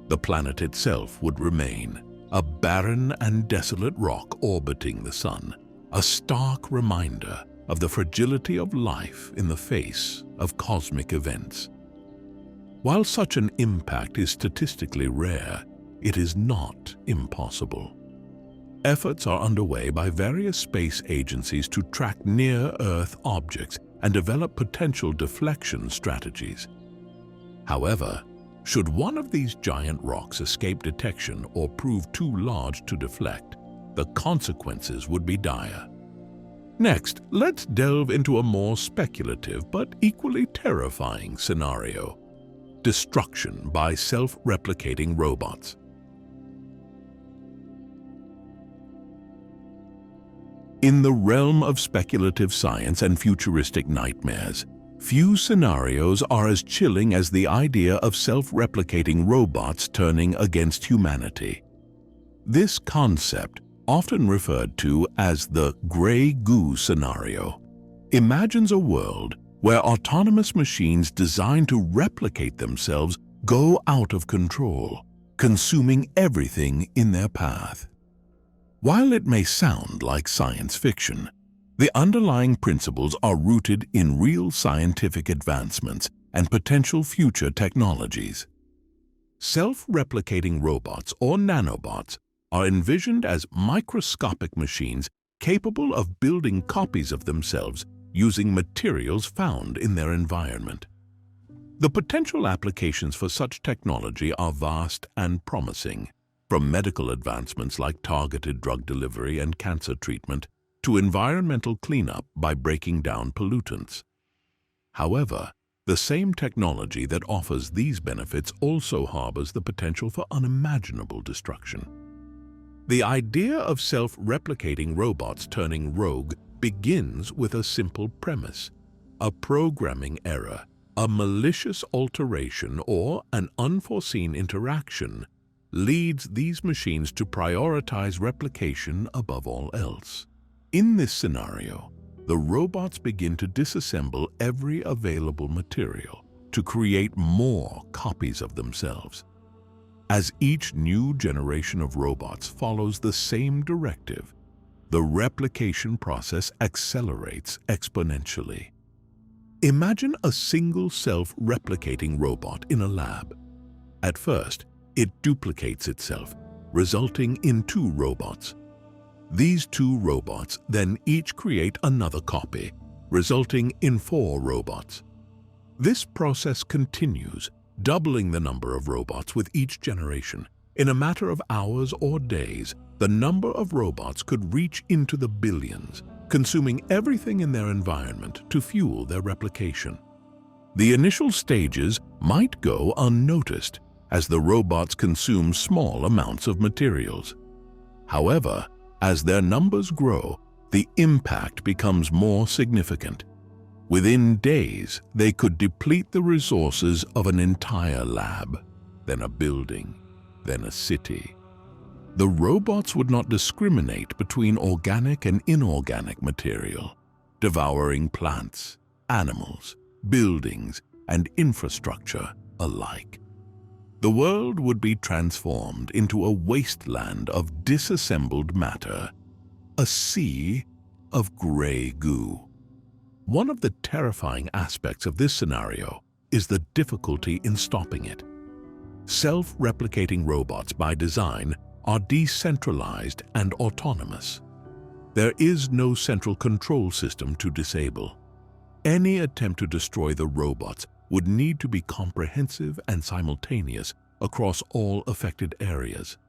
The planet itself would remain, a barren and desolate rock orbiting the sun, a stark reminder of the fragility of life in the face of cosmic events. While such an impact is statistically rare, it is not impossible. Efforts are underway by various space agencies to track near-Earth objects and develop potential deflection strategies. However, should one of these giant rocks escape detection or prove too large to deflect, the consequences would be dire. Next, let's delve into a more speculative but equally terrifying scenario: destruction by self-replicating robots. In the realm of speculative science and futuristic nightmares, few scenarios are as chilling as the idea of self-replicating robots turning against humanity. This concept, often referred to as the Grey Goo scenario, imagines a world where autonomous machines designed to replicate themselves go out of control, consuming everything in their path. While it may sound like science fiction, the underlying principles are rooted in real scientific advancements and potential future technologies. Self-replicating robots, or nanobots, are envisioned as microscopic machines capable of building copies of themselves using materials found in their environment. The potential applications for such technology are vast and promising, from medical advancements like targeted drug delivery and cancer treatment to environmental cleanup by breaking down pollutants. However, the same technology that offers these benefits also harbors the potential for unimaginable destruction. The idea of self-replicating robots turning rogue begins with a simple premise: a programming error, a malicious alteration, or an unforeseen interaction leads these machines to prioritize replication above all else. In this scenario, the robots begin to disassemble every available material to create more copies of themselves. As each new generation of robots follows the same directive, the replication process accelerates exponentially. Imagine a single self-replicating robot in a lab. At first, it duplicates itself, resulting in 2 robots. These 2 robots then each create another copy, resulting in 4 robots. This process continues, doubling the number of robots with each generation. In a matter of hours or days, the number of robots could reach into the billions, consuming everything in their environment to fuel their replication. The initial stages might go unnoticed as the robots consume small amounts of materials. However, as their numbers grow, the impact becomes more significant. Within days, they could deplete the resources of an entire lab, then a building, then a city. The robots would not discriminate between organic and inorganic material, devouring plants, animals, buildings, and infrastructure alike. The world would be transformed into a wasteland of disassembled matter, a sea of gray goo. One of the terrifying aspects of this scenario is the difficulty in stopping it. Self-replicating robots by design are decentralized and autonomous. There is no central control system to disable. Any attempt to destroy the robots would need to be comprehensive and simultaneous across all affected areas.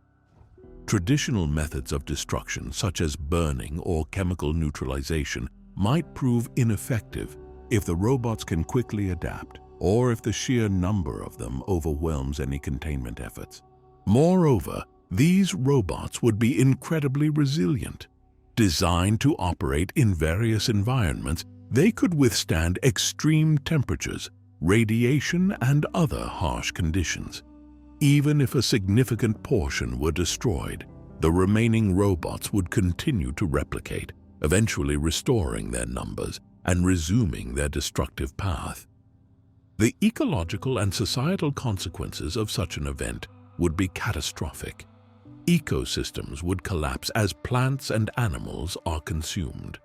Traditional methods of destruction, such as burning or chemical neutralization, might prove ineffective if the robots can quickly adapt, or if the sheer number of them overwhelms any containment efforts. Moreover, these robots would be incredibly resilient. Designed to operate in various environments, they could withstand extreme temperatures, radiation, and other harsh conditions. Even if a significant portion were destroyed, the remaining robots would continue to replicate, eventually restoring their numbers and resuming their destructive path. The ecological and societal consequences of such an event would be catastrophic. Ecosystems would collapse as plants and animals are consumed.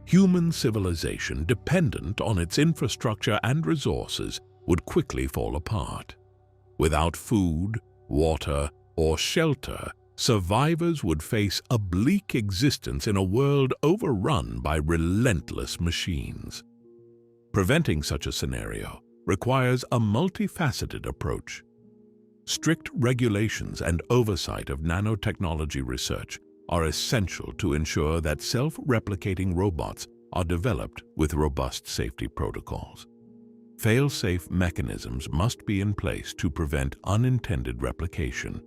Human civilization, dependent on its infrastructure and resources, would quickly fall apart. Without food, water, or shelter, survivors would face a bleak existence in a world overrun by relentless machines. Preventing such a scenario requires a multifaceted approach. Strict regulations and oversight of nanotechnology research are essential to ensure that self-replicating robots are developed with robust safety protocols. Fail-safe mechanisms must be in place to prevent unintended replication,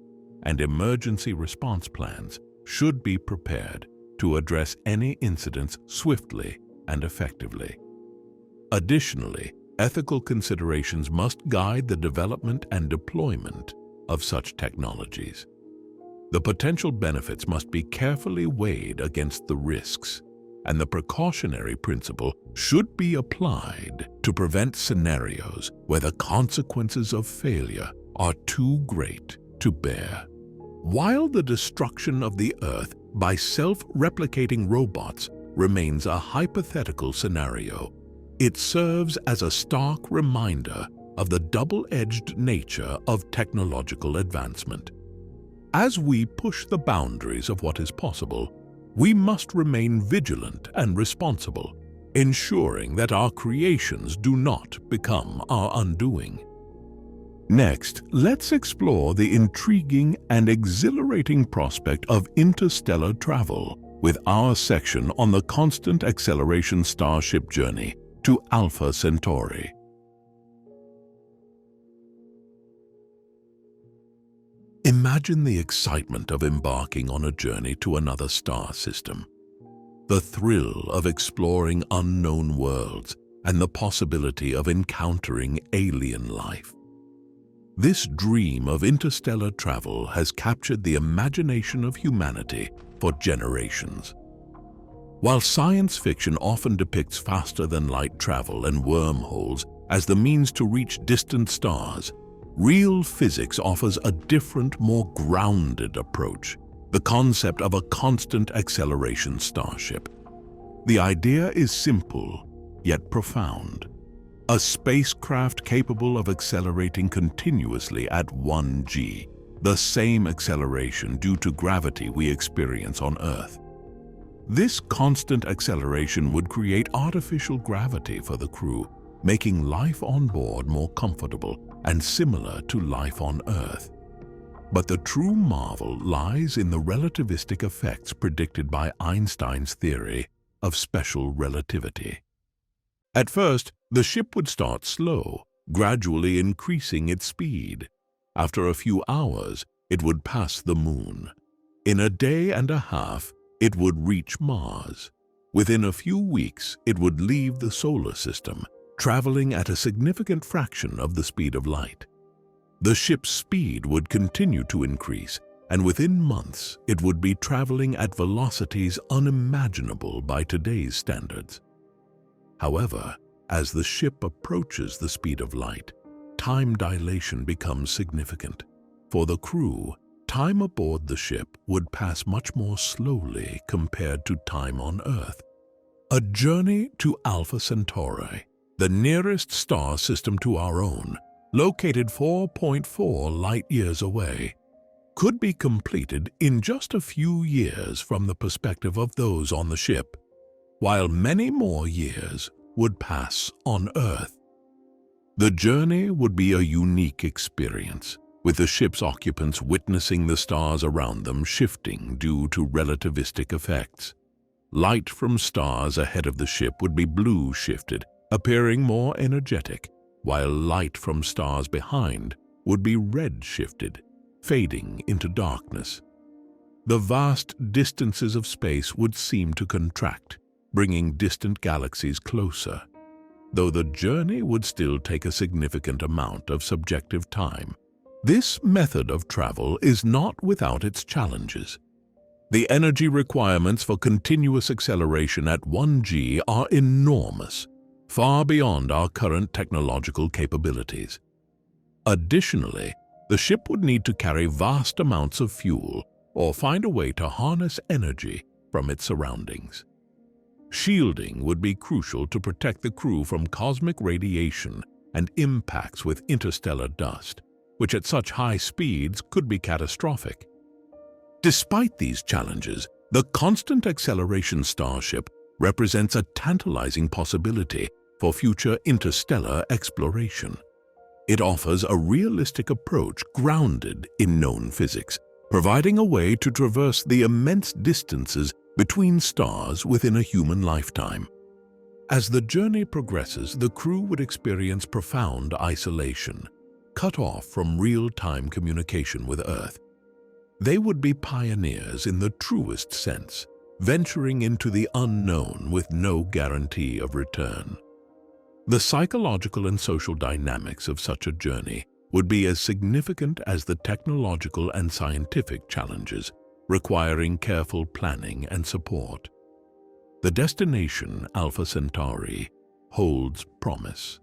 and emergency response plans should be prepared to address any incidents swiftly and effectively. Additionally, ethical considerations must guide the development and deployment of such technologies. The potential benefits must be carefully weighed against the risks, and the precautionary principle should be applied to prevent scenarios where the consequences of failure are too great to bear. While the destruction of the Earth by self-replicating robots remains a hypothetical scenario, it serves as a stark reminder of the double-edged nature of technological advancement. As we push the boundaries of what is possible, we must remain vigilant and responsible, ensuring that our creations do not become our undoing. Next, let's explore the intriguing and exhilarating prospect of interstellar travel with our section on the constant acceleration starship journey to Alpha Centauri. Imagine the excitement of embarking on a journey to another star system, the thrill of exploring unknown worlds, and the possibility of encountering alien life. This dream of interstellar travel has captured the imagination of humanity for generations. While science fiction often depicts faster-than-light travel and wormholes as the means to reach distant stars, real physics offers a different, more grounded approach, the concept of a constant acceleration starship. The idea is simple, yet profound. A spacecraft capable of accelerating continuously at 1g, the same acceleration due to gravity we experience on Earth. This constant acceleration would create artificial gravity for the crew, making life on board more comfortable and similar to life on Earth. But the true marvel lies in the relativistic effects predicted by Einstein's theory of special relativity. At first, the ship would start slow, gradually increasing its speed. After a few hours, it would pass the Moon. In a day and a half, it would reach Mars. Within a few weeks, it would leave the solar system, traveling at a significant fraction of the speed of light. The ship's speed would continue to increase, and within months, it would be traveling at velocities unimaginable by today's standards. However, as the ship approaches the speed of light, time dilation becomes significant. For the crew, time aboard the ship would pass much more slowly compared to time on Earth. A journey to Alpha Centauri, the nearest star system to our own, located 4.4 light-years away, could be completed in just a few years from the perspective of those on the ship, while many more years would pass on Earth. The journey would be a unique experience, with the ship's occupants witnessing the stars around them shifting due to relativistic effects. Light from stars ahead of the ship would be blue-shifted, appearing more energetic, while light from stars behind would be red-shifted, fading into darkness. The vast distances of space would seem to contract, bringing distant galaxies closer, though the journey would still take a significant amount of subjective time. This method of travel is not without its challenges. The energy requirements for continuous acceleration at 1g are enormous, far beyond our current technological capabilities. Additionally, the ship would need to carry vast amounts of fuel or find a way to harness energy from its surroundings. Shielding would be crucial to protect the crew from cosmic radiation and impacts with interstellar dust, which at such high speeds could be catastrophic. Despite these challenges, the constant acceleration starship represents a tantalizing possibility for future interstellar exploration. It offers a realistic approach grounded in known physics, providing a way to traverse the immense distances between stars within a human lifetime. As the journey progresses, the crew would experience profound isolation, cut off from real-time communication with Earth. They would be pioneers in the truest sense, venturing into the unknown with no guarantee of return. The psychological and social dynamics of such a journey would be as significant as the technological and scientific challenges, requiring careful planning and support. The destination, Alpha Centauri, holds promise.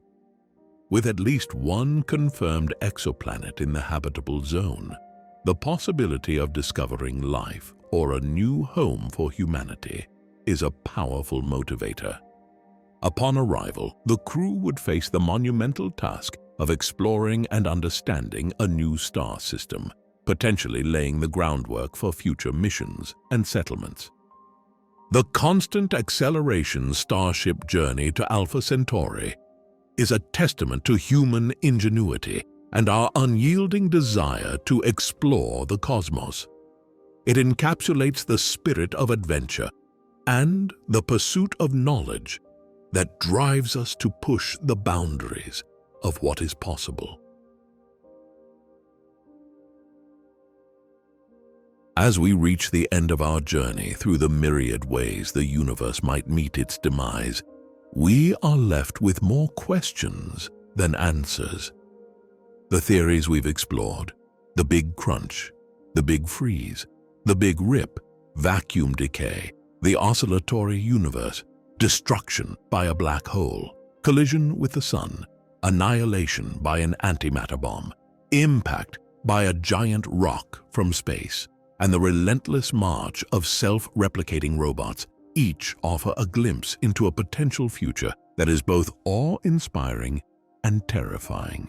With at least one confirmed exoplanet in the habitable zone, the possibility of discovering life or a new home for humanity is a powerful motivator. Upon arrival, the crew would face the monumental task of exploring and understanding a new star system, potentially laying the groundwork for future missions and settlements. The constant acceleration starship journey to Alpha Centauri is a testament to human ingenuity and our unyielding desire to explore the cosmos. It encapsulates the spirit of adventure and the pursuit of knowledge that drives us to push the boundaries of what is possible. As we reach the end of our journey through the myriad ways the universe might meet its demise, we are left with more questions than answers. The theories we've explored, the Big Crunch, the Big Freeze, the Big Rip, vacuum decay, the oscillatory universe, destruction by a black hole, collision with the sun, annihilation by an antimatter bomb, impact by a giant rock from space, and the relentless march of self-replicating robots each offer a glimpse into a potential future that is both awe-inspiring and terrifying.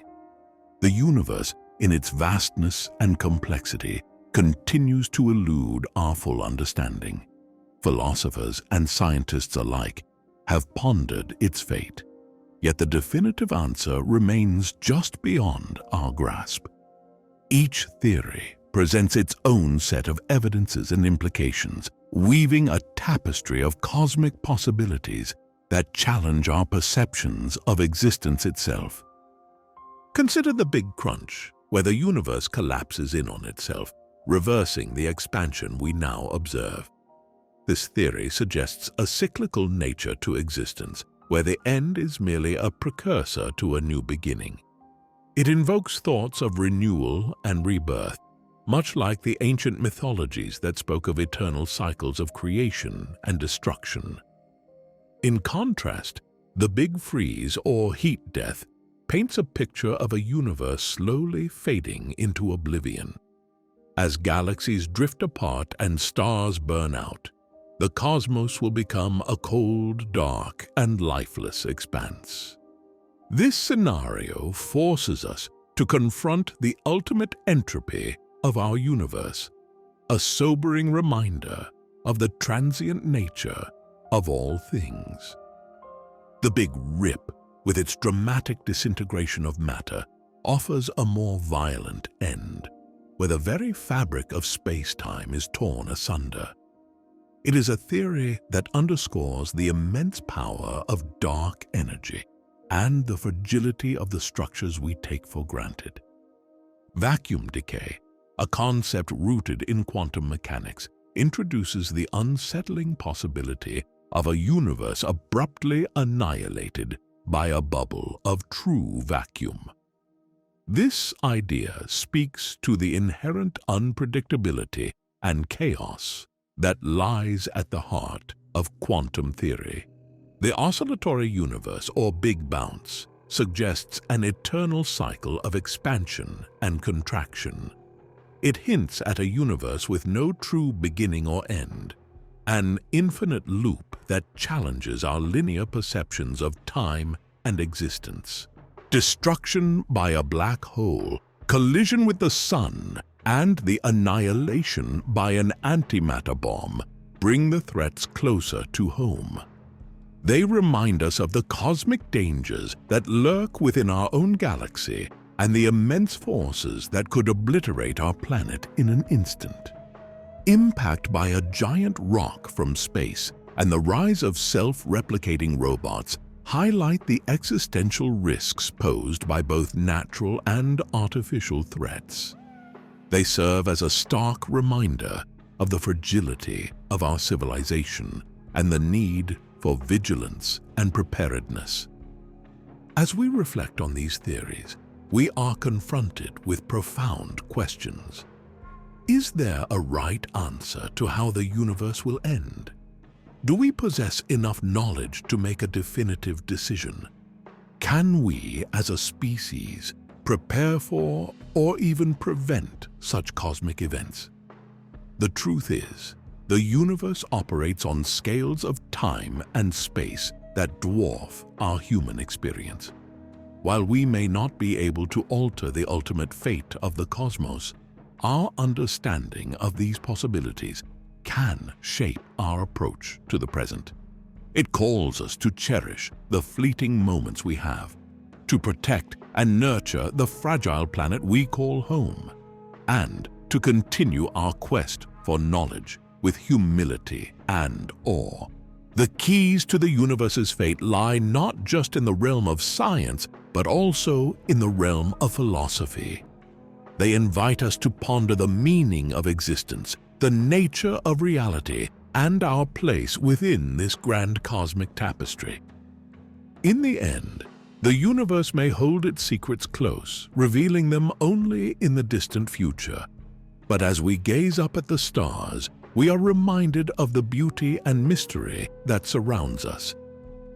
The universe, in its vastness and complexity, continues to elude our full understanding. Philosophers and scientists alike have pondered its fate, yet the definitive answer remains just beyond our grasp. Each theory presents its own set of evidences and implications, weaving a tapestry of cosmic possibilities that challenge our perceptions of existence itself. Consider the Big Crunch, where the universe collapses in on itself, reversing the expansion we now observe. This theory suggests a cyclical nature to existence, where the end is merely a precursor to a new beginning. It invokes thoughts of renewal and rebirth, much like the ancient mythologies that spoke of eternal cycles of creation and destruction. In contrast, the Big Freeze, or heat death, paints a picture of a universe slowly fading into oblivion. As galaxies drift apart and stars burn out, the cosmos will become a cold, dark, and lifeless expanse. This scenario forces us to confront the ultimate entropy of our universe, a sobering reminder of the transient nature of all things. The Big Rip, with its dramatic disintegration of matter, offers a more violent end, where the very fabric of space-time is torn asunder. It is a theory that underscores the immense power of dark energy and the fragility of the structures we take for granted. Vacuum decay, a concept rooted in quantum mechanics, introduces the unsettling possibility of a universe abruptly annihilated by a bubble of true vacuum. This idea speaks to the inherent unpredictability and chaos that lies at the heart of quantum theory. The oscillatory universe, or Big Bounce, suggests an eternal cycle of expansion and contraction. It hints at a universe with no true beginning or end, an infinite loop that challenges our linear perceptions of time and existence. Destruction by a black hole, collision with the sun, and the annihilation by an antimatter bomb bring the threats closer to home. They remind us of the cosmic dangers that lurk within our own galaxy and the immense forces that could obliterate our planet in an instant. Impact by a giant rock from space and the rise of self-replicating robots highlight the existential risks posed by both natural and artificial threats. They serve as a stark reminder of the fragility of our civilization and the need for vigilance and preparedness. As we reflect on these theories, we are confronted with profound questions. Is there a right answer to how the universe will end? Do we possess enough knowledge to make a definitive decision? Can we, as a species, prepare for or even prevent such cosmic events? The truth is, the universe operates on scales of time and space that dwarf our human experience. While we may not be able to alter the ultimate fate of the cosmos, our understanding of these possibilities can shape our approach to the present. It calls us to cherish the fleeting moments we have, to protect and nurture the fragile planet we call home, and to continue our quest for knowledge with humility and awe. The keys to the universe's fate lie not just in the realm of science, but also in the realm of philosophy. They invite us to ponder the meaning of existence, the nature of reality, and our place within this grand cosmic tapestry. In the end, the universe may hold its secrets close, revealing them only in the distant future. But as we gaze up at the stars, we are reminded of the beauty and mystery that surrounds us.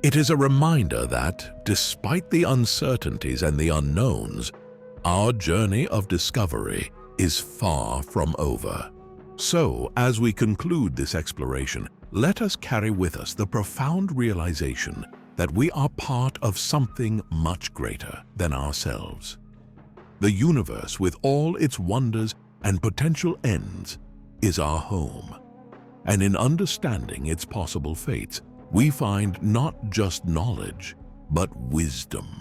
It is a reminder that, despite the uncertainties and the unknowns, our journey of discovery is far from over. So, as we conclude this exploration, let us carry with us the profound realization that we are part of something much greater than ourselves. The universe, with all its wonders and potential ends, is our home. And in understanding its possible fates, we find not just knowledge, but wisdom.